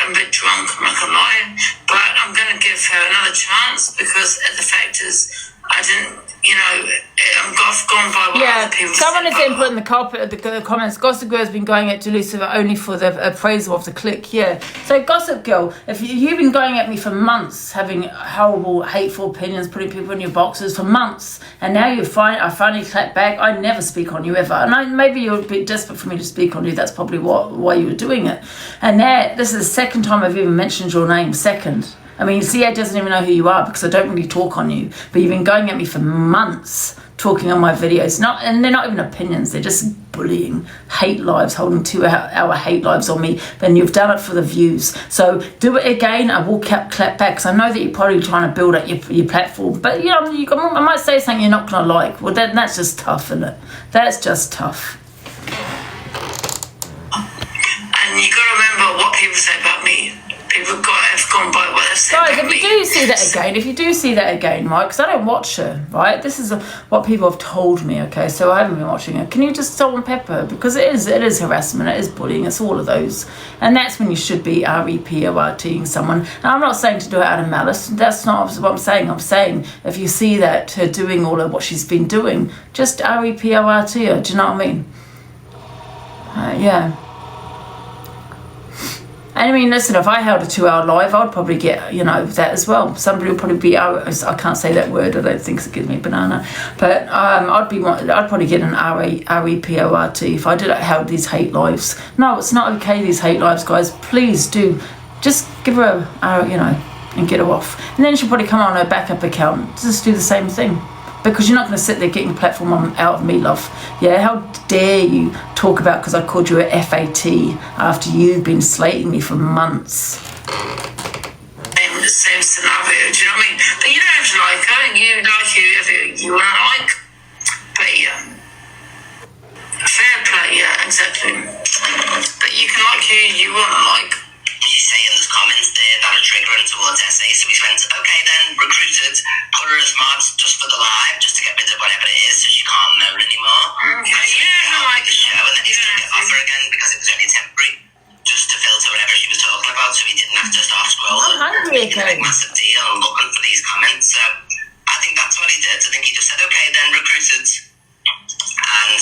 a bit drunk, I'm not going to lie, but I'm going to give her another chance because the fact is, I didn't, I've gone by what other people someone said. has then put in the comments, Gossip Girl has been going at Delusive only for the appraisal of the click. Yeah. So Gossip Girl, if you've been going at me for months, having horrible, hateful opinions, putting people in your boxes for months, and now I finally clap back. I never speak on you ever, and maybe you're a bit desperate for me to speak on you. That's probably why you were doing it. And now this is the second time I've even mentioned your name. Second. I mean, CA doesn't even know who you are because I don't really talk on you. But you've been going at me for months, talking on my videos. And they're not even opinions. They're just bullying, hate lives, holding 2-hour hate lives on me. Then you've done it for the views. So do it again. I will clap back because I know that you're probably trying to build up your platform. But, I might say something you're not going to like. Well, that's just tough, isn't it? That's just tough. And you got to remember what people say about me. People have gone by what they've said. Guys, if you do see that again, right? Because I don't watch her, right? This is what people have told me, okay? So I haven't been watching her. Can you just salt and pepper her? Because it is harassment, it is bullying, it's all of those. And that's when you should be REPORTing someone. And I'm not saying to do it out of malice. That's not what I'm saying. I'm saying if you see that her doing all of what she's been doing, just REPORT her. Do you know what I mean? Yeah. And I mean, listen, if I held a 2-hour live, I'd probably get, that as well. Somebody would probably be, I can't say that word, I don't think it gives me a banana. But I'd probably get an REPORT if I did held these hate lives. No, it's not okay, these hate lives, guys. Please do. Just give her and get her off. And then she'll probably come on her backup account. Just do the same thing. Because you're not going to sit there getting a platform out of me, love. Yeah, how dare you talk about because I called you a FAT after you've been slating me for months. Same scenario, do you know what I mean? But you don't have to like her, and you like whoever you want to like. But fair play, yeah, exactly. But you can like who you want to like. She's saying there's comments there that are triggering towards SA, so we went, okay then, recruited, put her as mods just for the live, just to get rid of whatever it is, so she can't know anymore. Okay, yeah, I like the show, and then he took it off her again because it was only temporary, just to filter whatever she was talking about, so he didn't have to start scrolling, making a big massive deal and looking for these comments. So I think that's what he did. I think he just said, okay then, recruited, and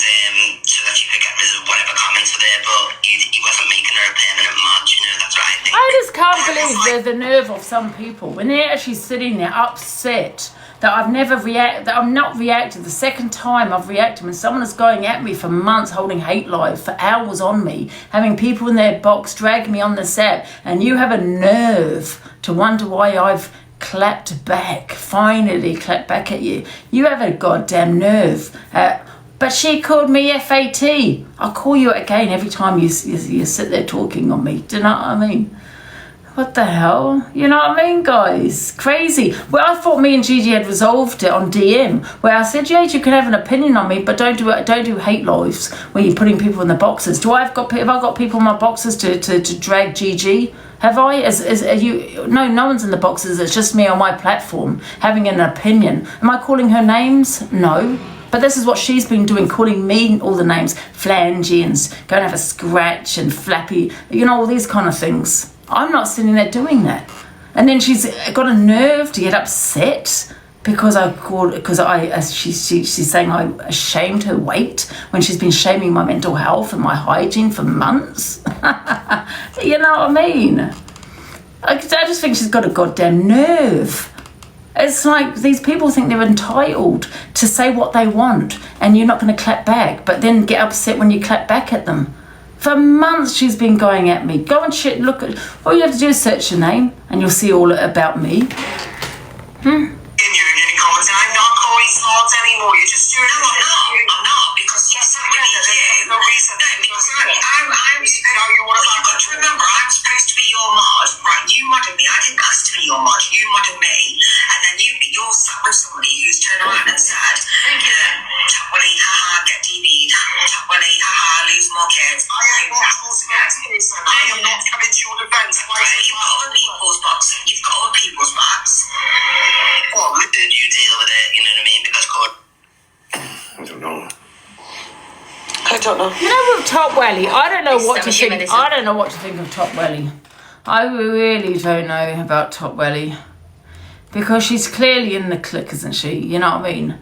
so that she could get rid of whatever comments were there, but he wasn't making her a permanent mod, that's what I think. I just can't believe there's the nerve of some people when they're actually sitting there upset that I've never that I'm not reacted. The second time I've reacted when someone is going at me for months, holding hate live for hours on me, having people in their box drag me on the set, and you have a nerve to wonder why I've clapped back, finally clapped back at you. You have a goddamn nerve. But she called me FAT. I'll call you again every time you sit there talking on me. Do you know what I mean? What the hell? You know what I mean, guys? Crazy. Well, I thought me and Gigi had resolved it on DM, where I said, yeah, you can have an opinion on me, but don't do hate lives where you're putting people in the boxes. Have I got people in my boxes to drag Gigi? Have I? Are you? No, no one's in the boxes. It's just me on my platform having an opinion. Am I calling her names? No. But this is what she's been doing, calling me all the names, flangy and go and have a scratch and flappy, all these kind of things. I'm not sitting there doing that. And then she's got a nerve to get upset because she's saying I shamed her weight when she's been shaming my mental health and my hygiene for months. You know what I mean? I just think she's got a goddamn nerve. It's like these people think they're entitled to say what they want and you're not going to clap back, but then get upset when you clap back at them. For months she's been going at me. Go and look at, all you have to do is search your name and you'll see all about me. I'm not calling swords anymore. You're just doing it. I'm not, because you said there's no reason. No, because you've got to remember, I'm supposed to be your mod, right? You modded me. I didn't ask to be your mod. You modded me, and then you're sat with somebody who's turned around and said, "Top Willie, haha, get DB'd. Top Willie, haha, lose more kids." I am not coming to your defence. You've got other people's boxes. You've got other people's backs. What did you deal with it? You know what I mean? Because I don't know. I don't know. With Top Welly, I don't know what to think. I don't know what to think of Top Welly. I really don't know about Top Welly because she's clearly in the clique, isn't she? You know what I mean?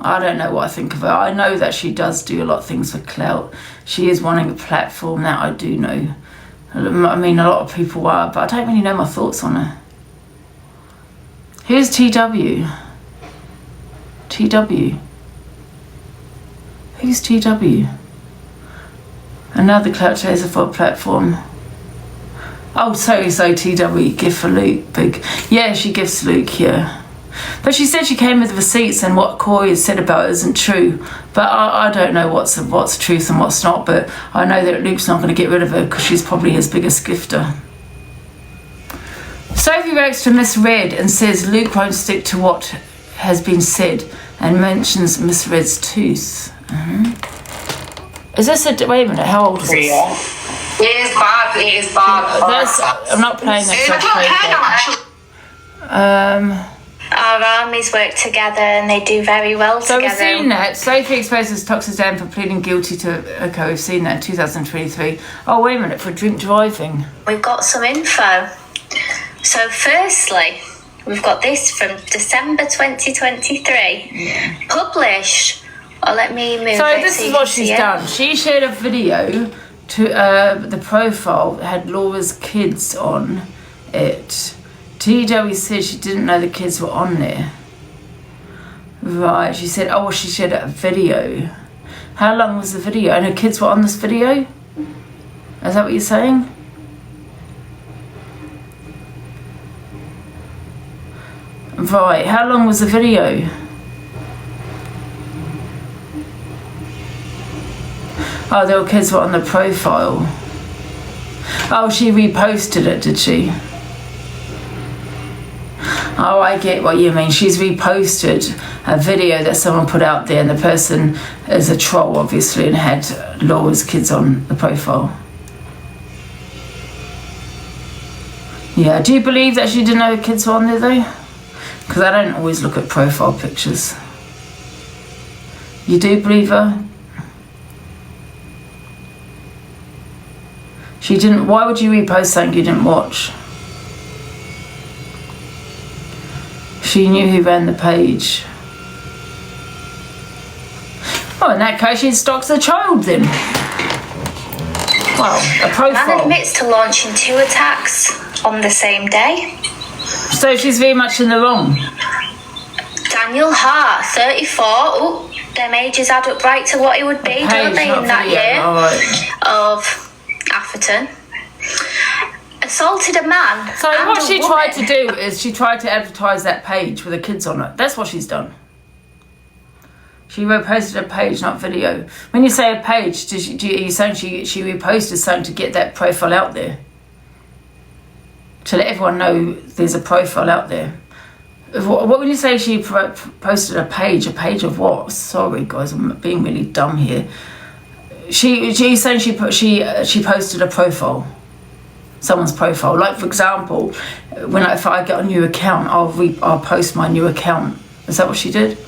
I don't know what I think of her. I know that she does do a lot of things for clout. She is wanting a platform, that I do know. I mean, a lot of people are, but I don't really know my thoughts on her. Who's TW? TW? Who's TW? Another clout chaser for a platform. Oh, so TW, gift for Luke, big. Yeah, she gives Luke, yeah. But she said she came with receipts and what Corey has said about it isn't true. But I don't know what's truth and what's not, but I know that Luke's not going to get rid of her because she's probably his biggest gifter. Sophie reacts to Misread and says Luke won't stick to what has been said and mentions Misread's tooth. Is this wait a minute, how old is this? It is bad, it is bad. I'm not playing that. Our armies work together and they do very well together. So we've seen that. Sophie exposes Toxic Dan for pleading guilty to... Okay, we've seen that in 2023. Oh, wait a minute, for drink driving. We've got some info. So firstly, we've got this from December 2023. Published. Oh, let me move So it this so is you what can see she's it. done. She shared a video to the profile that had Laura's kids on it. TW said she didn't know the kids were on there. Right, she said, oh, well, she shared a video. How long was the video? And her kids were on this video? Is that what you're saying? Right, how long was the video? Oh, the kids were on the profile. Oh, she reposted it, did she? Oh, I get what you mean. She's reposted a video that someone put out there and the person is a troll, obviously, and had Laura's kids on the profile. Yeah, do you believe that she didn't know her kids were on there, though? Because I don't always look at profile pictures. You do believe her? She didn't... Why would you repost something you didn't watch? She knew who ran the page. Well, in that case, she stalks a child then. Well, a profile. Man admits to launching 2 attacks on the same day. So she's very much in the wrong. Daniel Hart, 34. Oh, them ages add up right to what he would be, don't they, in that year of Atherton. Assaulted a man. So what she tried to do is she tried to advertise that page with the kids on it. That's what she's done. She reposted a page, not video. When you say a page, are you saying she reposted something to get that profile out there? To let everyone know there's a profile out there. What when you say she posted a page of what? Sorry guys, I'm being really dumb here. She's saying she posted a profile, someone's profile. Like for example, if I get a new account, I'll post my new account. Is that what she did?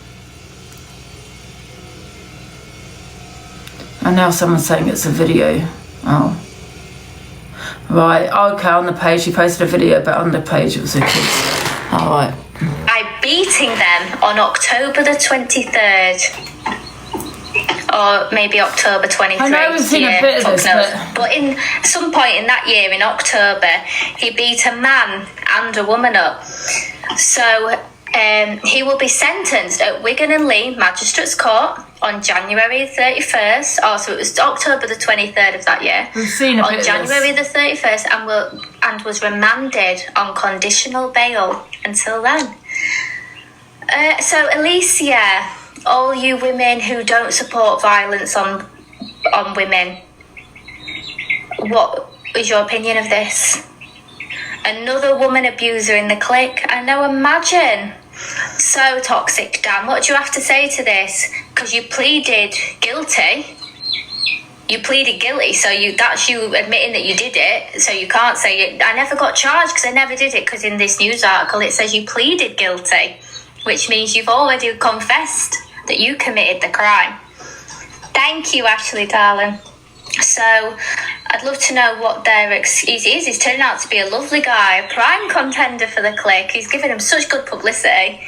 And now someone's saying it's a video. Oh. Right, okay, on the page, she posted a video, but on the page it was her kids. Alright. I'm beating them on October the 23rd. Or maybe October 23rd. I know we've seen a bit of this, but in some point in that year, in October, he beat a man and a woman up. So he will be sentenced at Wigan and Lee Magistrates Court on January 31st. Oh, so it was October the 23rd of that year. We've seen a bit of January this. the 31st, and was remanded on conditional bail until then. So Alicia, all you women who don't support violence on women, what is your opinion of this? Another woman abuser in the clique. I know, imagine. So toxic, Dan. What do you have to say to this? Because you pleaded guilty. You pleaded guilty, so that's you admitting that you did it. So you can't say it. I never got charged because I never did it. Because in this news article it says you pleaded guilty, which means you've already confessed that you committed the crime. Thank you, Ashley, darling. So I'd love to know what their excuse is. He's turned out to be a lovely guy, a prime contender for the clique. He's given him such good publicity.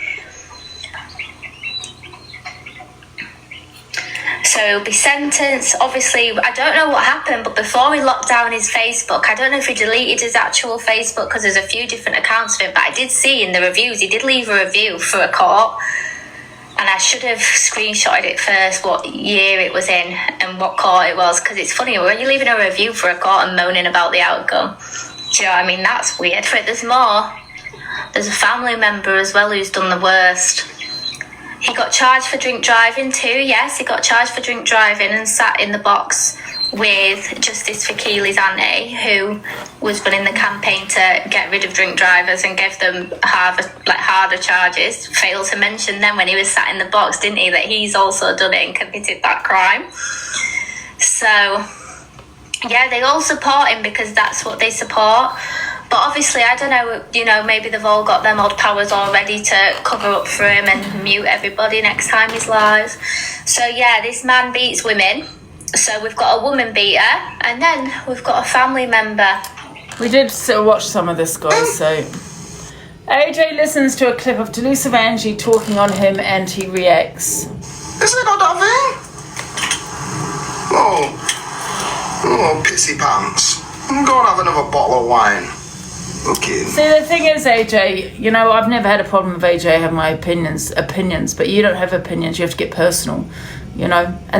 So he'll be sentenced. Obviously, I don't know what happened, but before he locked down his Facebook, I don't know if he deleted his actual Facebook because there's a few different accounts of him, but I did see in the reviews, he did leave a review for a court. And I should have screenshotted it first, what year it was in and what court it was, because it's funny, when you're leaving a review for a court and moaning about the outcome, do you know what I mean? That's weird. But there's more. There's a family member as well who's done the worst. He got charged for drink driving too, yes, he got charged for drink driving and sat in the box with Justice for Keely's auntie, who was running the campaign to get rid of drink drivers and give them harder charges. Failed to mention then when he was sat in the box, didn't he, that he's also done it and committed that crime. So yeah, they all support him because that's what they support. But obviously, I don't know, maybe they've all got them odd powers already to cover up for him and mute everybody next time he's live. So yeah, this man beats women. So we've got a woman beater, and then we've got a family member. We did watch some of this, guys, so... AJ listens to a clip of Delusive Angie talking on him, and he reacts. Isn't it got that thing? Oh, pissy pants. I'm going to have another bottle of wine. Okay. See, the thing is, AJ, I've never had a problem with AJ having my opinions, but you don't have opinions, you have to get personal. And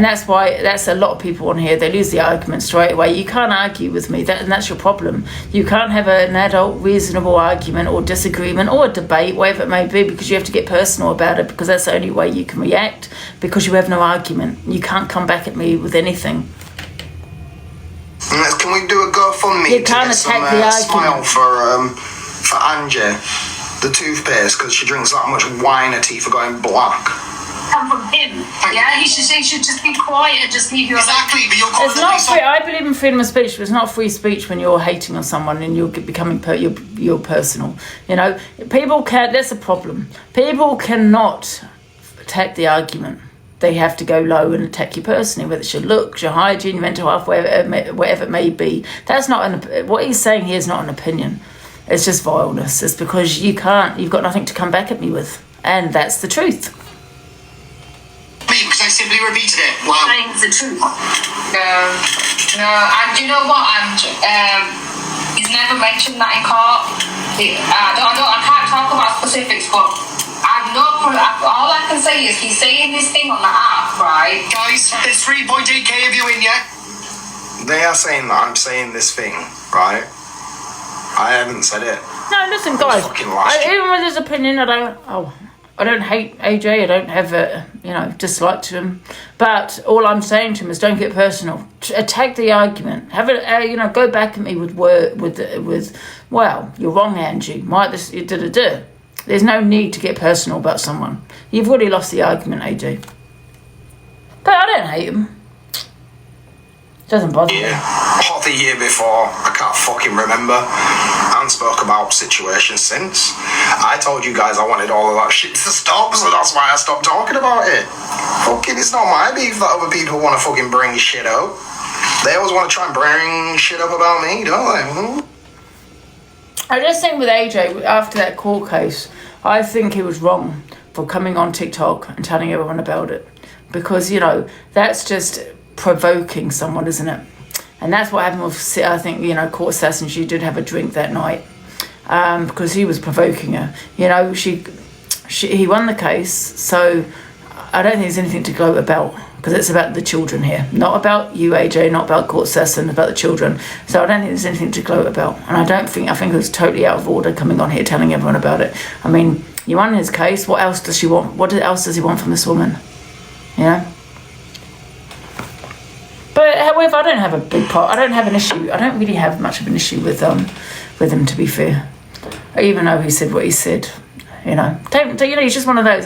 that's a lot of people on here, they lose the argument straight away. You can't argue with me, and that's your problem. You can't have an adult reasonable argument or disagreement or a debate, whatever it may be, because you have to get personal about it, because that's the only way you can react, because you have no argument. You can't come back at me with anything. Can we do a GoFundMe you to can't get some smile for Angie, the toothpaste, because she drinks that much wine, her teeth are going black. Come from him. Yeah, he should just be quiet and just leave you alone. Exactly, but you're it's not free. I believe in freedom of speech, but it's not free speech when you're hating on someone and you're becoming you're personal. People can't. That's a problem. People cannot attack the argument. They have to go low and attack you personally, whether it's your looks, your hygiene, your mental health, whatever it may be. That's not what he's saying here is not an opinion. It's just vileness. It's because you've got nothing to come back at me with, and that's the truth. Because I simply he repeated it. Wow. Saying the truth. No, and do you know what, he's never mentioned that in court. I can't talk about specifics, but all I can say is he's saying this thing on the app, right? Guys, there's 3.8k of you in yet. They are saying that I'm saying this thing, right? I haven't said it. No, listen, guys. Even with his opinion, I don't hate AJ. I don't have a dislike to him. But all I'm saying to him is, don't get personal. Attack the argument. Have it. Go back at me with well, you're wrong, Angie. There's no need to get personal about someone. You've already lost the argument, AJ. But I don't hate him. Doesn't bother me. What the year before, I can't fucking remember. And spoke about situations since. I told you guys I wanted all of that shit to stop, so that's why I stopped talking about it. Fucking, it's not my beef that other people want to fucking bring shit up. They always want to try and bring shit up about me, don't they? I just think with AJ, after that court case, I think he was wrong for coming on TikTok and telling everyone about it. Because, that's just provoking someone, isn't it? And that's what happened with, I think, Court Assassin. She did have a drink that night because he was provoking her. He won the case, so I don't think there's anything to gloat about, because it's about the children here, not about you, AJ, not about Court Assassin, about the children. So I don't think there's anything to gloat about, and I think it was totally out of order coming on here telling everyone about it. I mean, you won his case. What else does she want? What else does he want from this woman? But however, I don't have a big part. I don't have an issue. I don't really have much of an issue with him, to be fair. Even though he said what he said, he's just one of those.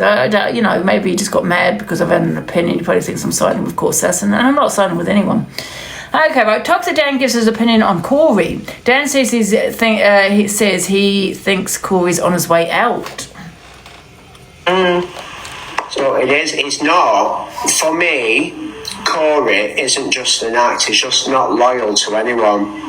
Maybe he just got mad because I've had an opinion. He probably thinks I'm siding with Court Assassin, and I'm not siding with anyone. Okay, right. Toxic Dan gives his opinion on Corey. Dan says he thinks Corey's on his way out. So it is. It's not for me. Corey isn't just an act, he's just not loyal to anyone.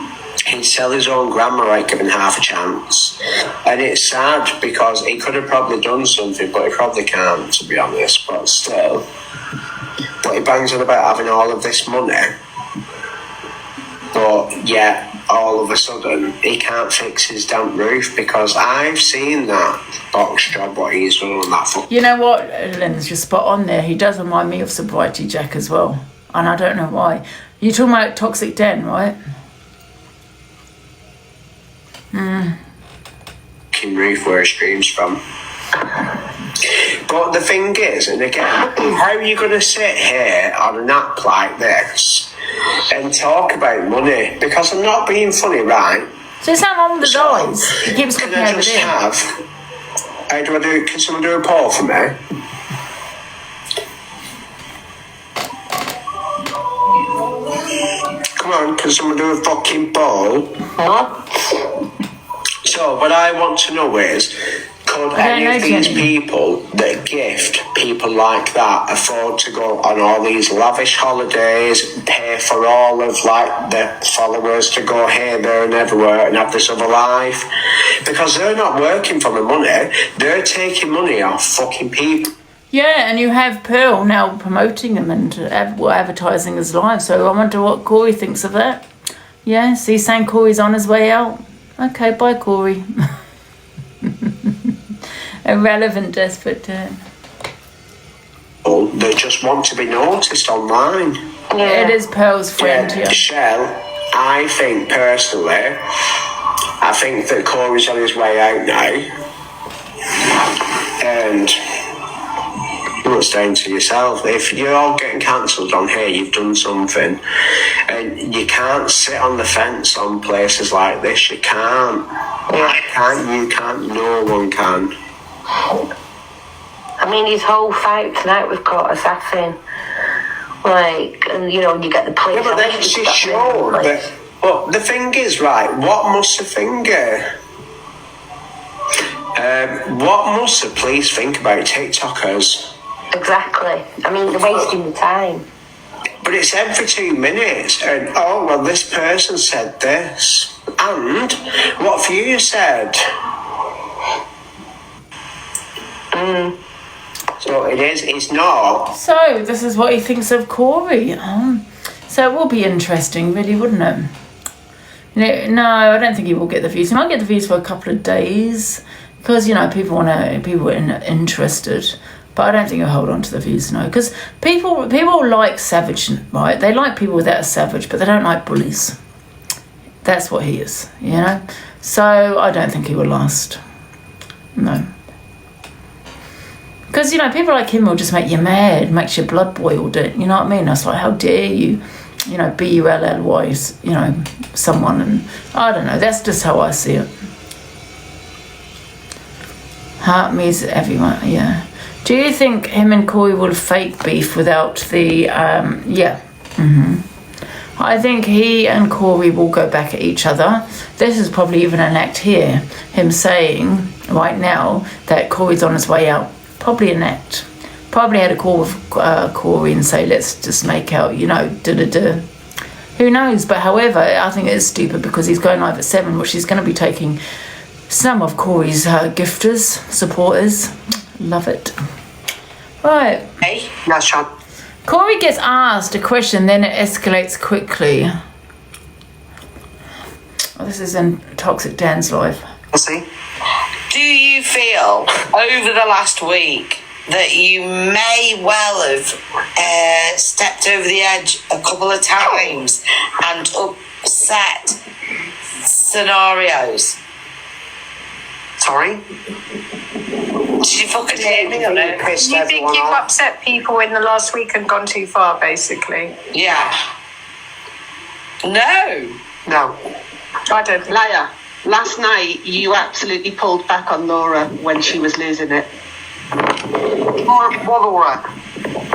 He'd sell his own grandma right given half a chance. And it's sad because he could have probably done something, but he probably can't, to be honest, but still. But he bangs on about having all of this money, but yet all of a sudden he can't fix his damp roof, because I've seen that box job what he's done on that foot. You know what, Lynn's just spot on there. He does remind me of Sobriety Jack as well, and I don't know why. You're talking about Toxic Den, right? Roof where it streams from. But the thing is, and again, how are you going to sit here on an app like this and talk about money? Because I'm not being funny, right? So it's not on with his eyes. He keeps looking over there. Can someone do a poll for me? Come on, can someone do a fucking poll? So what I want to know is, could any of these people that gift people like that afford to go on all these lavish holidays, pay for all of the followers to go here, there and everywhere and have this other life? Because they're not working for the money, they're taking money off fucking people. Yeah, and you have Pearl now promoting him and advertising his live, so I wonder what Corey thinks of that. Yeah, so he's saying Corey's on his way out. Okay, bye, Corey. Irrelevant, desperate turn. Oh, they just want to be noticed online. Yeah. It is Pearl's friend, yeah. Michelle, I think personally, I think that Corey's on his way out now. And it's down to yourself. If you're all getting cancelled on here, you've done something. And you can't sit on the fence on places like this. You can't. You can't. No one can. I mean, his whole fight tonight with Court Assassin. And you get the police. Yeah, but then it's his show. But the thing is, right, what must the police think about TikTokers? Exactly. I mean, they're wasting the time. But it's every 2 minutes, and this person said this, and what have you said? So it is. It's not. So this is what he thinks of Corey. So it will be interesting, really, wouldn't it? No, I don't think he will get the views. He might get the views for a couple of days because people are interested. But I don't think he'll hold on to the views, no, because people like savage, right? They like people that are savage, but they don't like bullies. That's what he is, So I don't think he will last. No. Because, people like him will just make you mad, makes your blood boil, you know what I mean? It's like, how dare you, B-U-L-L-Y, someone, and I don't know, that's just how I see it. Heart means everyone, yeah. Do you think him and Corey will fake beef without the, yeah. I think he and Corey will go back at each other. This is probably even an act here. Him saying right now that Corey's on his way out. Probably an act. Probably had a call with Corey and say, let's just make out, da-da-da. Who knows? But however, I think it is stupid because he's going live at 7, which is going to be taking some of Corey's gifters, supporters. Love it. Right. Hey. Yes, Sean. Corey gets asked a question, then it escalates quickly. Oh, this is in Toxic Dan's live. Let's see. Do you feel over the last week that you may well have stepped over the edge a couple of times and upset scenarios? Sorry? Did you fucking hear me on it? You think you've upset people in the last week and gone too far, basically? Yeah. No. No. I don't think. Liar. Last night, you absolutely pulled back on Laura when she was losing it. Laura?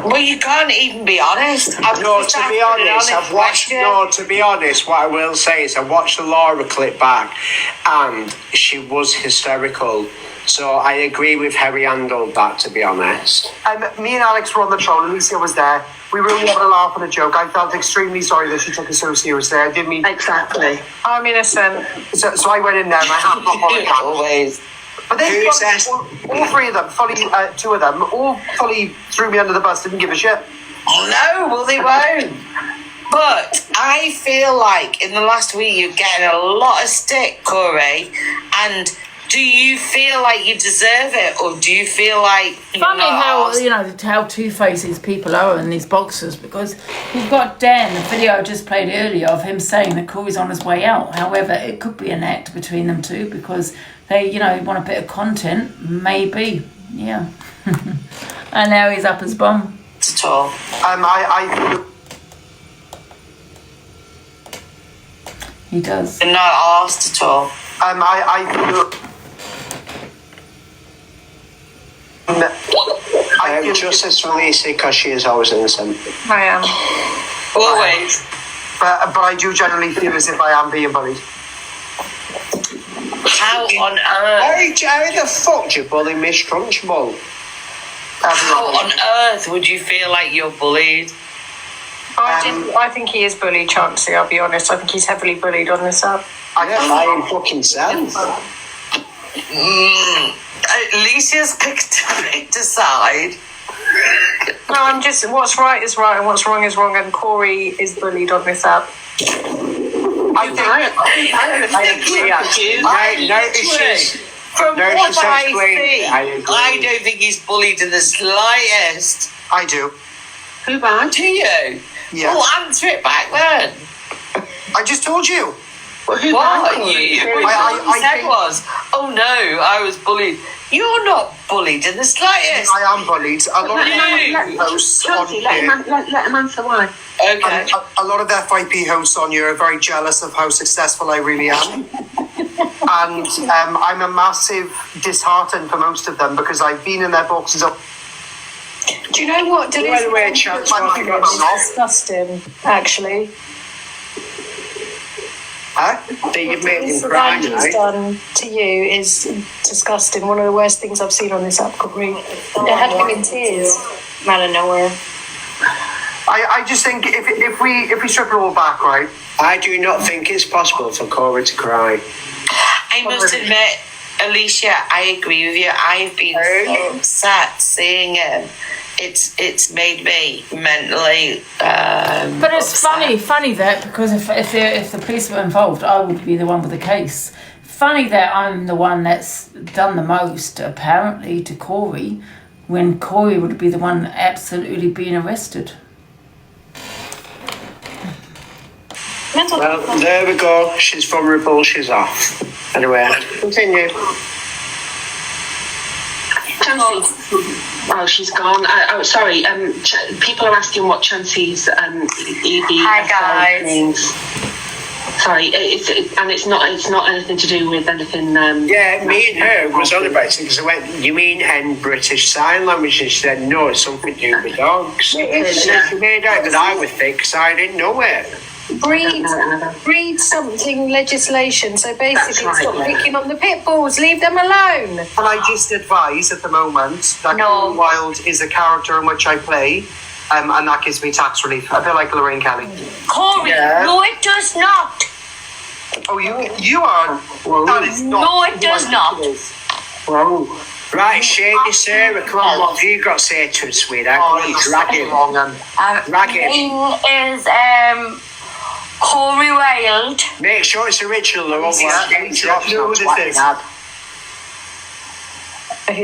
Well, you can't even be honest. To be honest, what I will say is I watched the Laura clip back and she was hysterical. So I agree with how he handled that, to be honest. Me and Alex were on the troll. Alicia was there. We were only having a laugh and a joke. I felt extremely sorry that she took it so seriously. I didn't mean... Exactly. I'm innocent. So I went in there and I had my apology. Always. But then all three of them, two of them, all fully threw me under the bus, didn't give a shit. Oh no, well they won't. But I feel like in the last week you're getting a lot of stick, Corey, and do you feel like you deserve it, or do you feel like funny how two-faced these people are in these boxes? Because you've got Dan, the video I just played earlier of him saying that Corey's on his way out. However, it could be an act between them two because they, want a bit of content, maybe, yeah. And now he's up his bum. At all. He does. You're not asked at all. I am justice for Lisa because she is always innocent. I am. Always. But I do generally feel as if I am being bullied. How on earth? How the fuck do you bully Miss Trunchbull? How on earth would you feel like you're bullied? I think he is bullied, Chauncey, I'll be honest. I think he's heavily bullied on this app. I am fucking sad. Alicia's picked a side. No, I'm just, what's right is right and what's wrong is wrong, and Corey is bullied on this app. I agree, actually. From what I see, I don't think he's bullied in the slightest. I do. Who bad? Do you? Yeah. Well, answer it back then. I just told you. Well, who what? All you said was, oh no, I was bullied. You're not bullied in the slightest. I am bullied. A lot of hosts on here. Let him answer why. Okay. A lot of the FYP hosts on here are very jealous of how successful I really am. And I'm a massive disheartened for most of them because I've been in their boxes up. Do you know what? By the way, Chance, disgusting, actually. That you've made him cry, Angie's done to you is disgusting. One of the worst things I've seen on this app, Corey. It had him in tears out of nowhere. I just think if we strip it all back, right? I do not think it's possible for Corey to cry. I must admit, Alicia, I agree with you. I've been so upset seeing him. It's made me mentally. But it's funny that because if the police were involved, I would be the one with the case. Funny that I'm the one that's done the most, apparently, to Corey, when Corey would be the one absolutely being arrested. Well, there we go. She's vulnerable. She's off. Anyway, continue. Oh, she's gone. Sorry. People are asking what Chancey's Hi guys. Means. Sorry, it's not anything to do with anything. Yeah, me and her was on about it because I went, you mean in British Sign Language? And she said, no, it's something to do with dogs. And she made out that I was thick because I didn't know it. Read something legislation. So basically, stop picking on the pit bulls. Leave them alone. Can I just advise at the moment that Corey Wild is a character in which I play, and that gives me tax relief. I feel like Lorraine Kelly. Corey, no, it does not. Oh, you are. That is not. No, it does not. Whoa. Right, Shady Sarah, come on, what have you got to say to us, sweetheart? Drag him. Drag him. Mine is Corey Wild. Make sure it's original, though. Who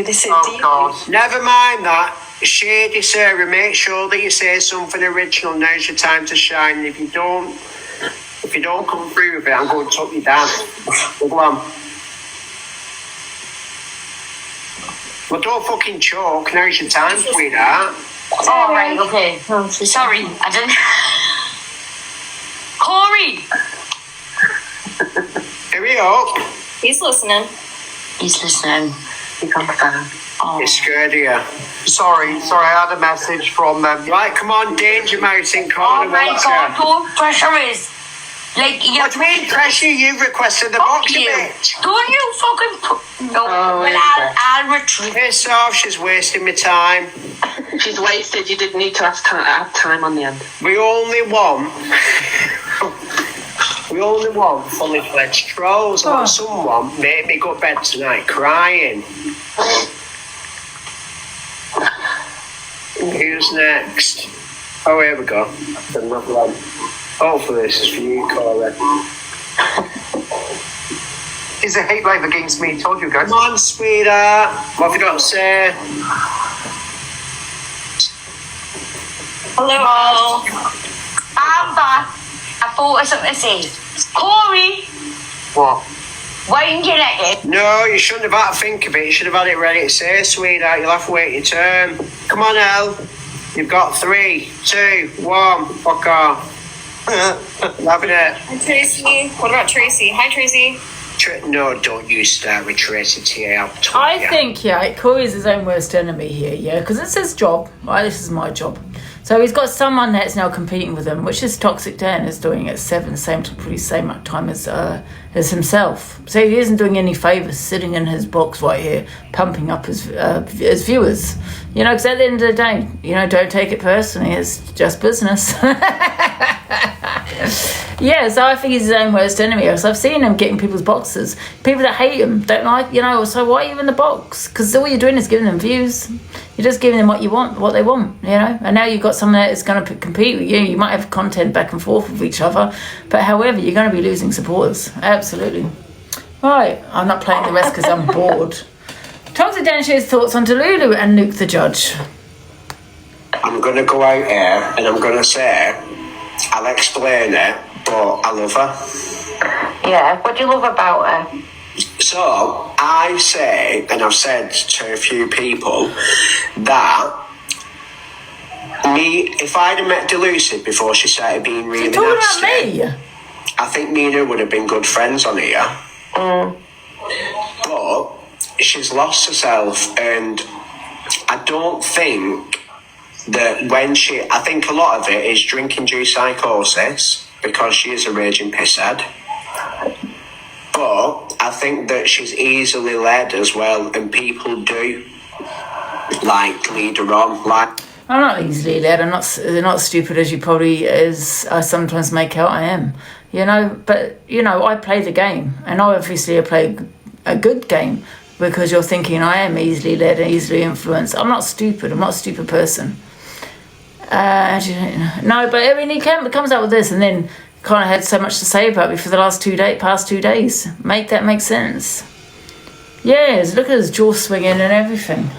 this is? Oh, God. Never mind that. Shady Sarah, make sure that you say something original. Now's your time to shine. And if you don't come through with it, I'm going to tuck you down. Go on. Well, don't fucking choke. Now's your time, sweetheart. Oh, right, okay. Sorry, I didn't. Corey! Here we go. He's listening. He's listening. It's scared of you. Sorry, I had a message from them. Right, come on, Danger Mouse in corner. Oh my God, don't pressure us. Like, what do you mean pressure? You requested the box, you bitch. Don't you fucking no. I'll retreat. Piss off, she's wasting my time. She's wasted. You didn't need to have time on the end. We only want fully fledged trolls. Not someone made me go to bed tonight crying. Who's next? Oh, here we go. Another one. Hopefully this is for you, Corey. Is a hate life against me? Told you guys. Come on, sweetheart. What have you got to say? Hello. I'm back. I thought of something to say. Corey. What? Why didn't you let it? No, you shouldn't have had to think of it. You should have had it ready to say, sweetheart. You'll have to wait your turn. Come on, Elle. You've got 3, 2, 1. Fuck off. Loving it. Hi, Tracy. What about Tracy? Hi, Tracy. No, don't you start with Tracy T. I think, Corey's his own worst enemy here, because it's his job, right? This is my job. So he's got someone that's now competing with him, which is Toxic Dan is doing at 7, same time as himself. So he isn't doing any favours sitting in his box right here, pumping up his viewers. Because at the end of the day, don't take it personally. It's just business. Yeah, so I think he's his own worst enemy. So I've seen him getting people's boxes. People that hate him don't like, so why are you in the box? Because all you're doing is giving them views. You're just giving them what they want, And now you've got someone that is going to compete with you. You might have content back and forth with each other, but however, you're going to be losing supporters. Absolutely. Right, I'm not playing the rest because I'm bored. Toxic Dan shares thoughts on Delulu and Nuke the Judge. I'm going to go out here and I'm going to say, I'll explain it, but I love her. Yeah, what do you love about her? So, I say, and I've said to a few people, that if I'd have met Delusive before she started being really nasty, I think me and her would have been good friends on here. But she's lost herself, and I don't think that I think a lot of it is drink-induced psychosis, because she is a raging pisshead. But I think that she's easily led as well, and people do lead her on. I'm not easily led. They're not stupid as you probably as I sometimes make out I am. But I play the game, and obviously I play a good game, because you're thinking I am easily led and easily influenced. I'm not stupid. I'm not a stupid person. No, but I mean, he comes out with this and then kind of had so much to say about me for the past 2 days. Make that make sense. Yes, look at his jaw swinging and everything.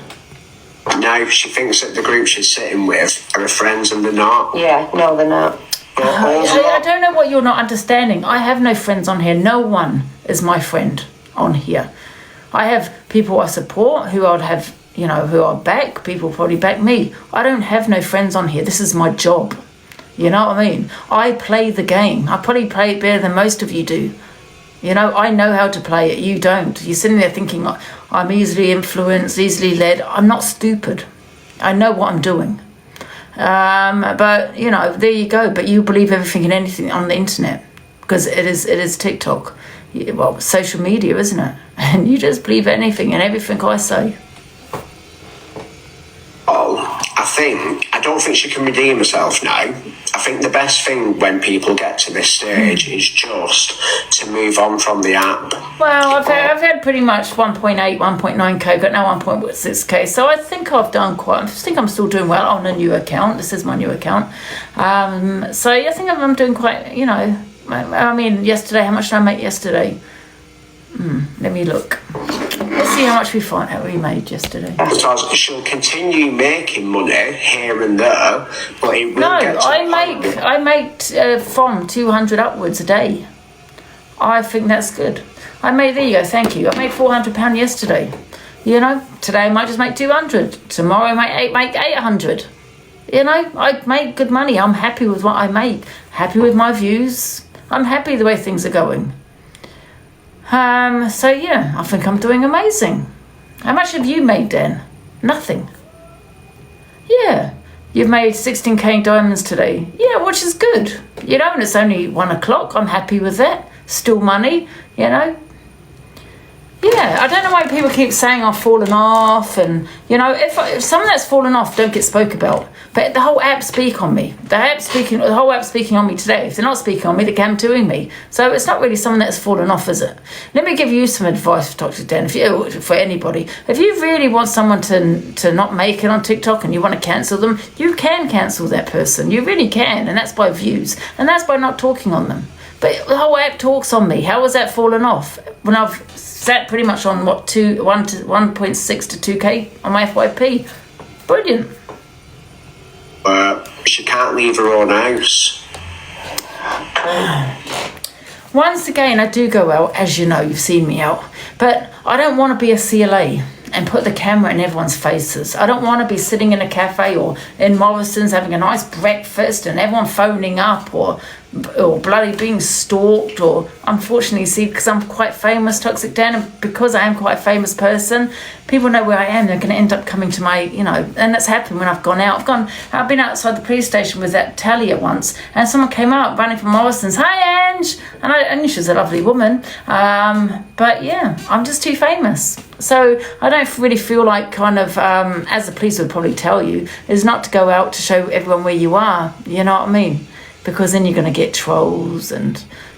No, she thinks that the group she's sitting with are her friends and they're not. Yeah, no, they're not. I don't know what you're not understanding. I have no friends on here. No one is my friend on here. I have people I support who I'd have, you know, who are back. People probably back me. I don't have no friends on here. This is my job. You know what I mean? I play the game. I probably play it better than most of you do. You know, I know how to play it. You don't. You're sitting there thinking, I'm easily influenced, easily led. I'm not stupid. I know what I'm doing. But, you know, there you go. But you believe everything and anything on the internet because it is TikTok. Well, social media, isn't it? And you just believe anything and everything I say. Oh, I don't think she can redeem herself now. I think the best thing when people get to this stage is just to move on from the app. Well, I've had pretty much 1.8, 1.9k, got now 1.6k. So I think I think I'm still doing well on a new account. This is my new account. So I think I'm doing quite, you know, I mean, yesterday, how much did I make yesterday? Let me look. Let's see how much we made yesterday. Because she'll continue making money here and there, but it will get to I make from 200 upwards a day. I think that's good. There you go, thank you. I made £400 yesterday. You know, today I might just make 200. Tomorrow I might make 800. You know, I make good money. I'm happy with what I make. Happy with my views. I'm happy the way things are going. So yeah, I think I'm doing amazing. How much have you made, Dan? Nothing. Yeah, you've made 16k diamonds today. Yeah, which is good. You know, and it's only 1 o'clock. I'm happy with that. Still money, you know. Yeah, I don't know why people keep saying I've fallen off, and you know, if someone that's fallen off don't get spoke about, but the whole app speak on me. The whole app speaking on me today. If they're not speaking on me, they're camping me. So it's not really someone that's fallen off, is it? Let me give you some advice for Dr. Dan, for anybody. If you really want someone to not make it on TikTok and you want to cancel them, you can cancel that person. You really can, and that's by views, and that's by not talking on them. But the whole app talks on me. How was that fallen off when I've sat pretty much on 1.6 to 2k on my FYP? Brilliant. She can't leave her own house. Once again, I do go out, as you know, you've seen me out, but I don't want to be a CLA and put the camera in everyone's faces. I don't want to be sitting in a cafe or in Morrison's having a nice breakfast and everyone phoning up or bloody being stalked, or unfortunately, see, because I'm quite famous, Toxic Dan, and because I am quite a famous person, people know where I am. They're going to end up coming to my, you know, and that's happened when I've gone out. I've been outside the police station with that Talia once, and someone came out running from Morrison's. Hi, Ange, and I knew she was a lovely woman, but yeah, I'm just too famous. So I don't really feel like kind of, as the police would probably tell you, is not to go out to show everyone where you are. You know what I mean? Because then you're going to get trolls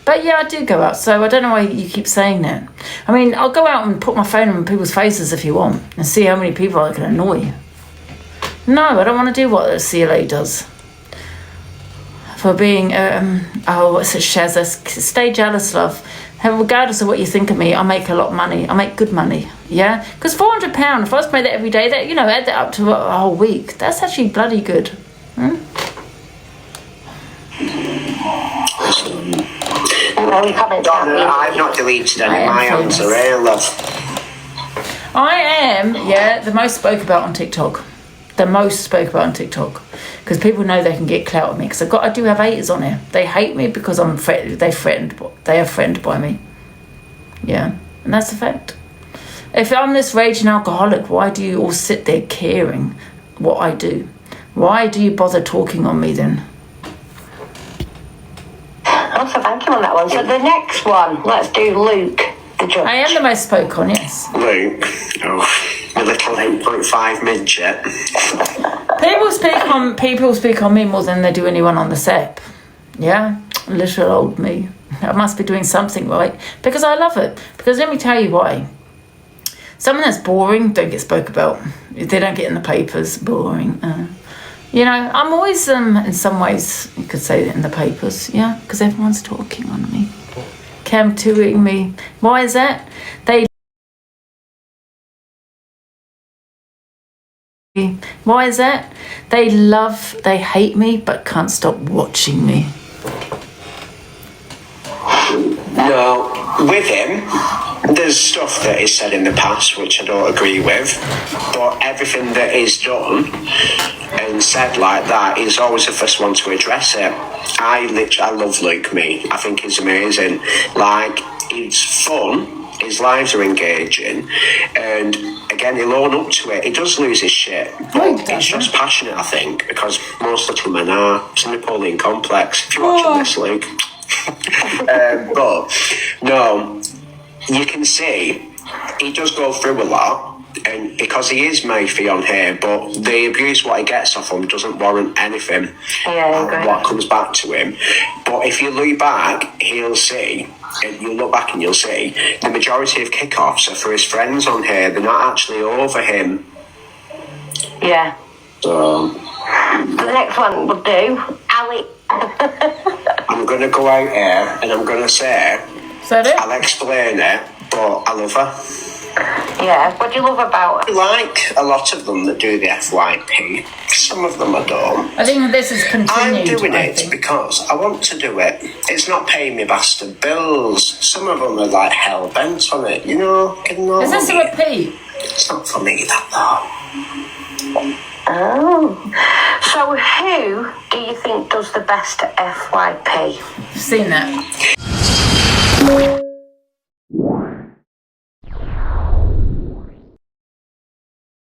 but yeah, I do go out, so I don't know why you keep saying that. I mean, I'll go out and put my phone in people's faces if you want and see how many people I can annoy. No, I don't want to do what the CLA does. For being, what's it, Shazza? Stay jealous, love. Regardless of what you think of me, I make a lot of money. I make good money, yeah? Because £400, if I was to make that every day, that, you know, add that up to a whole week, that's actually bloody good. I've not deleted any of my answer here, love. I am, the most spoke about on TikTok. The most spoke about on TikTok. Because people know they can get clout on me. Because I do have haters on here. They hate me because they are threatened by me. Yeah, and that's a fact. If I'm this raging alcoholic, why do you all sit there caring what I do? Why do you bother talking on me then? Also, thank you on that one. So the next one, let's do Luke, the judge. I am the most spoke on, yes. Luke, the little 8.5 midget. People speak on me more than they do anyone on this app. Yeah, literal old me. I must be doing something right because I love it. Because let me tell you why. someone that's boring don't get spoke about. They don't get in the papers. Boring. You know, I'm always in some ways you could say in the papers, yeah, because everyone's talking on me, cam-2ing me. Why is that? Why is that? They hate me, but can't stop watching me. No, with him, there's stuff that is said in the past which I don't agree with, but everything that is done and said like that, he's always the first one to address it. I love Luke, me. I think he's amazing. Like, he's fun. His lives are engaging, and again, he'll own up to it. He does lose his shit, but it's just passionate, I think, because most little men are. It's a Napoleon complex. If you're watching this, Luke. But no, you can see he does go through a lot, and because he is Murphy on here, but the abuse what he gets off him doesn't warrant anything. What comes back to him. But if you look back, he'll see. And you'll look back and you'll see the majority of kickoffs are for his friends on here. They're not actually over him. Yeah. So the next one will do. Ali. I'm going to go out here and I'm going to say, I'll explain it, but I love her. Yeah, what do you love about her? Like a lot of them that do the FYP, some of them I don't. I think this is continued. I'm doing it because I want to do it. It's not paying me bastard bills. Some of them are like hell bent on it, you know. Is this a repeat? It's not for me, that though. Oh. So who do you think does the best FYP? I've seen that.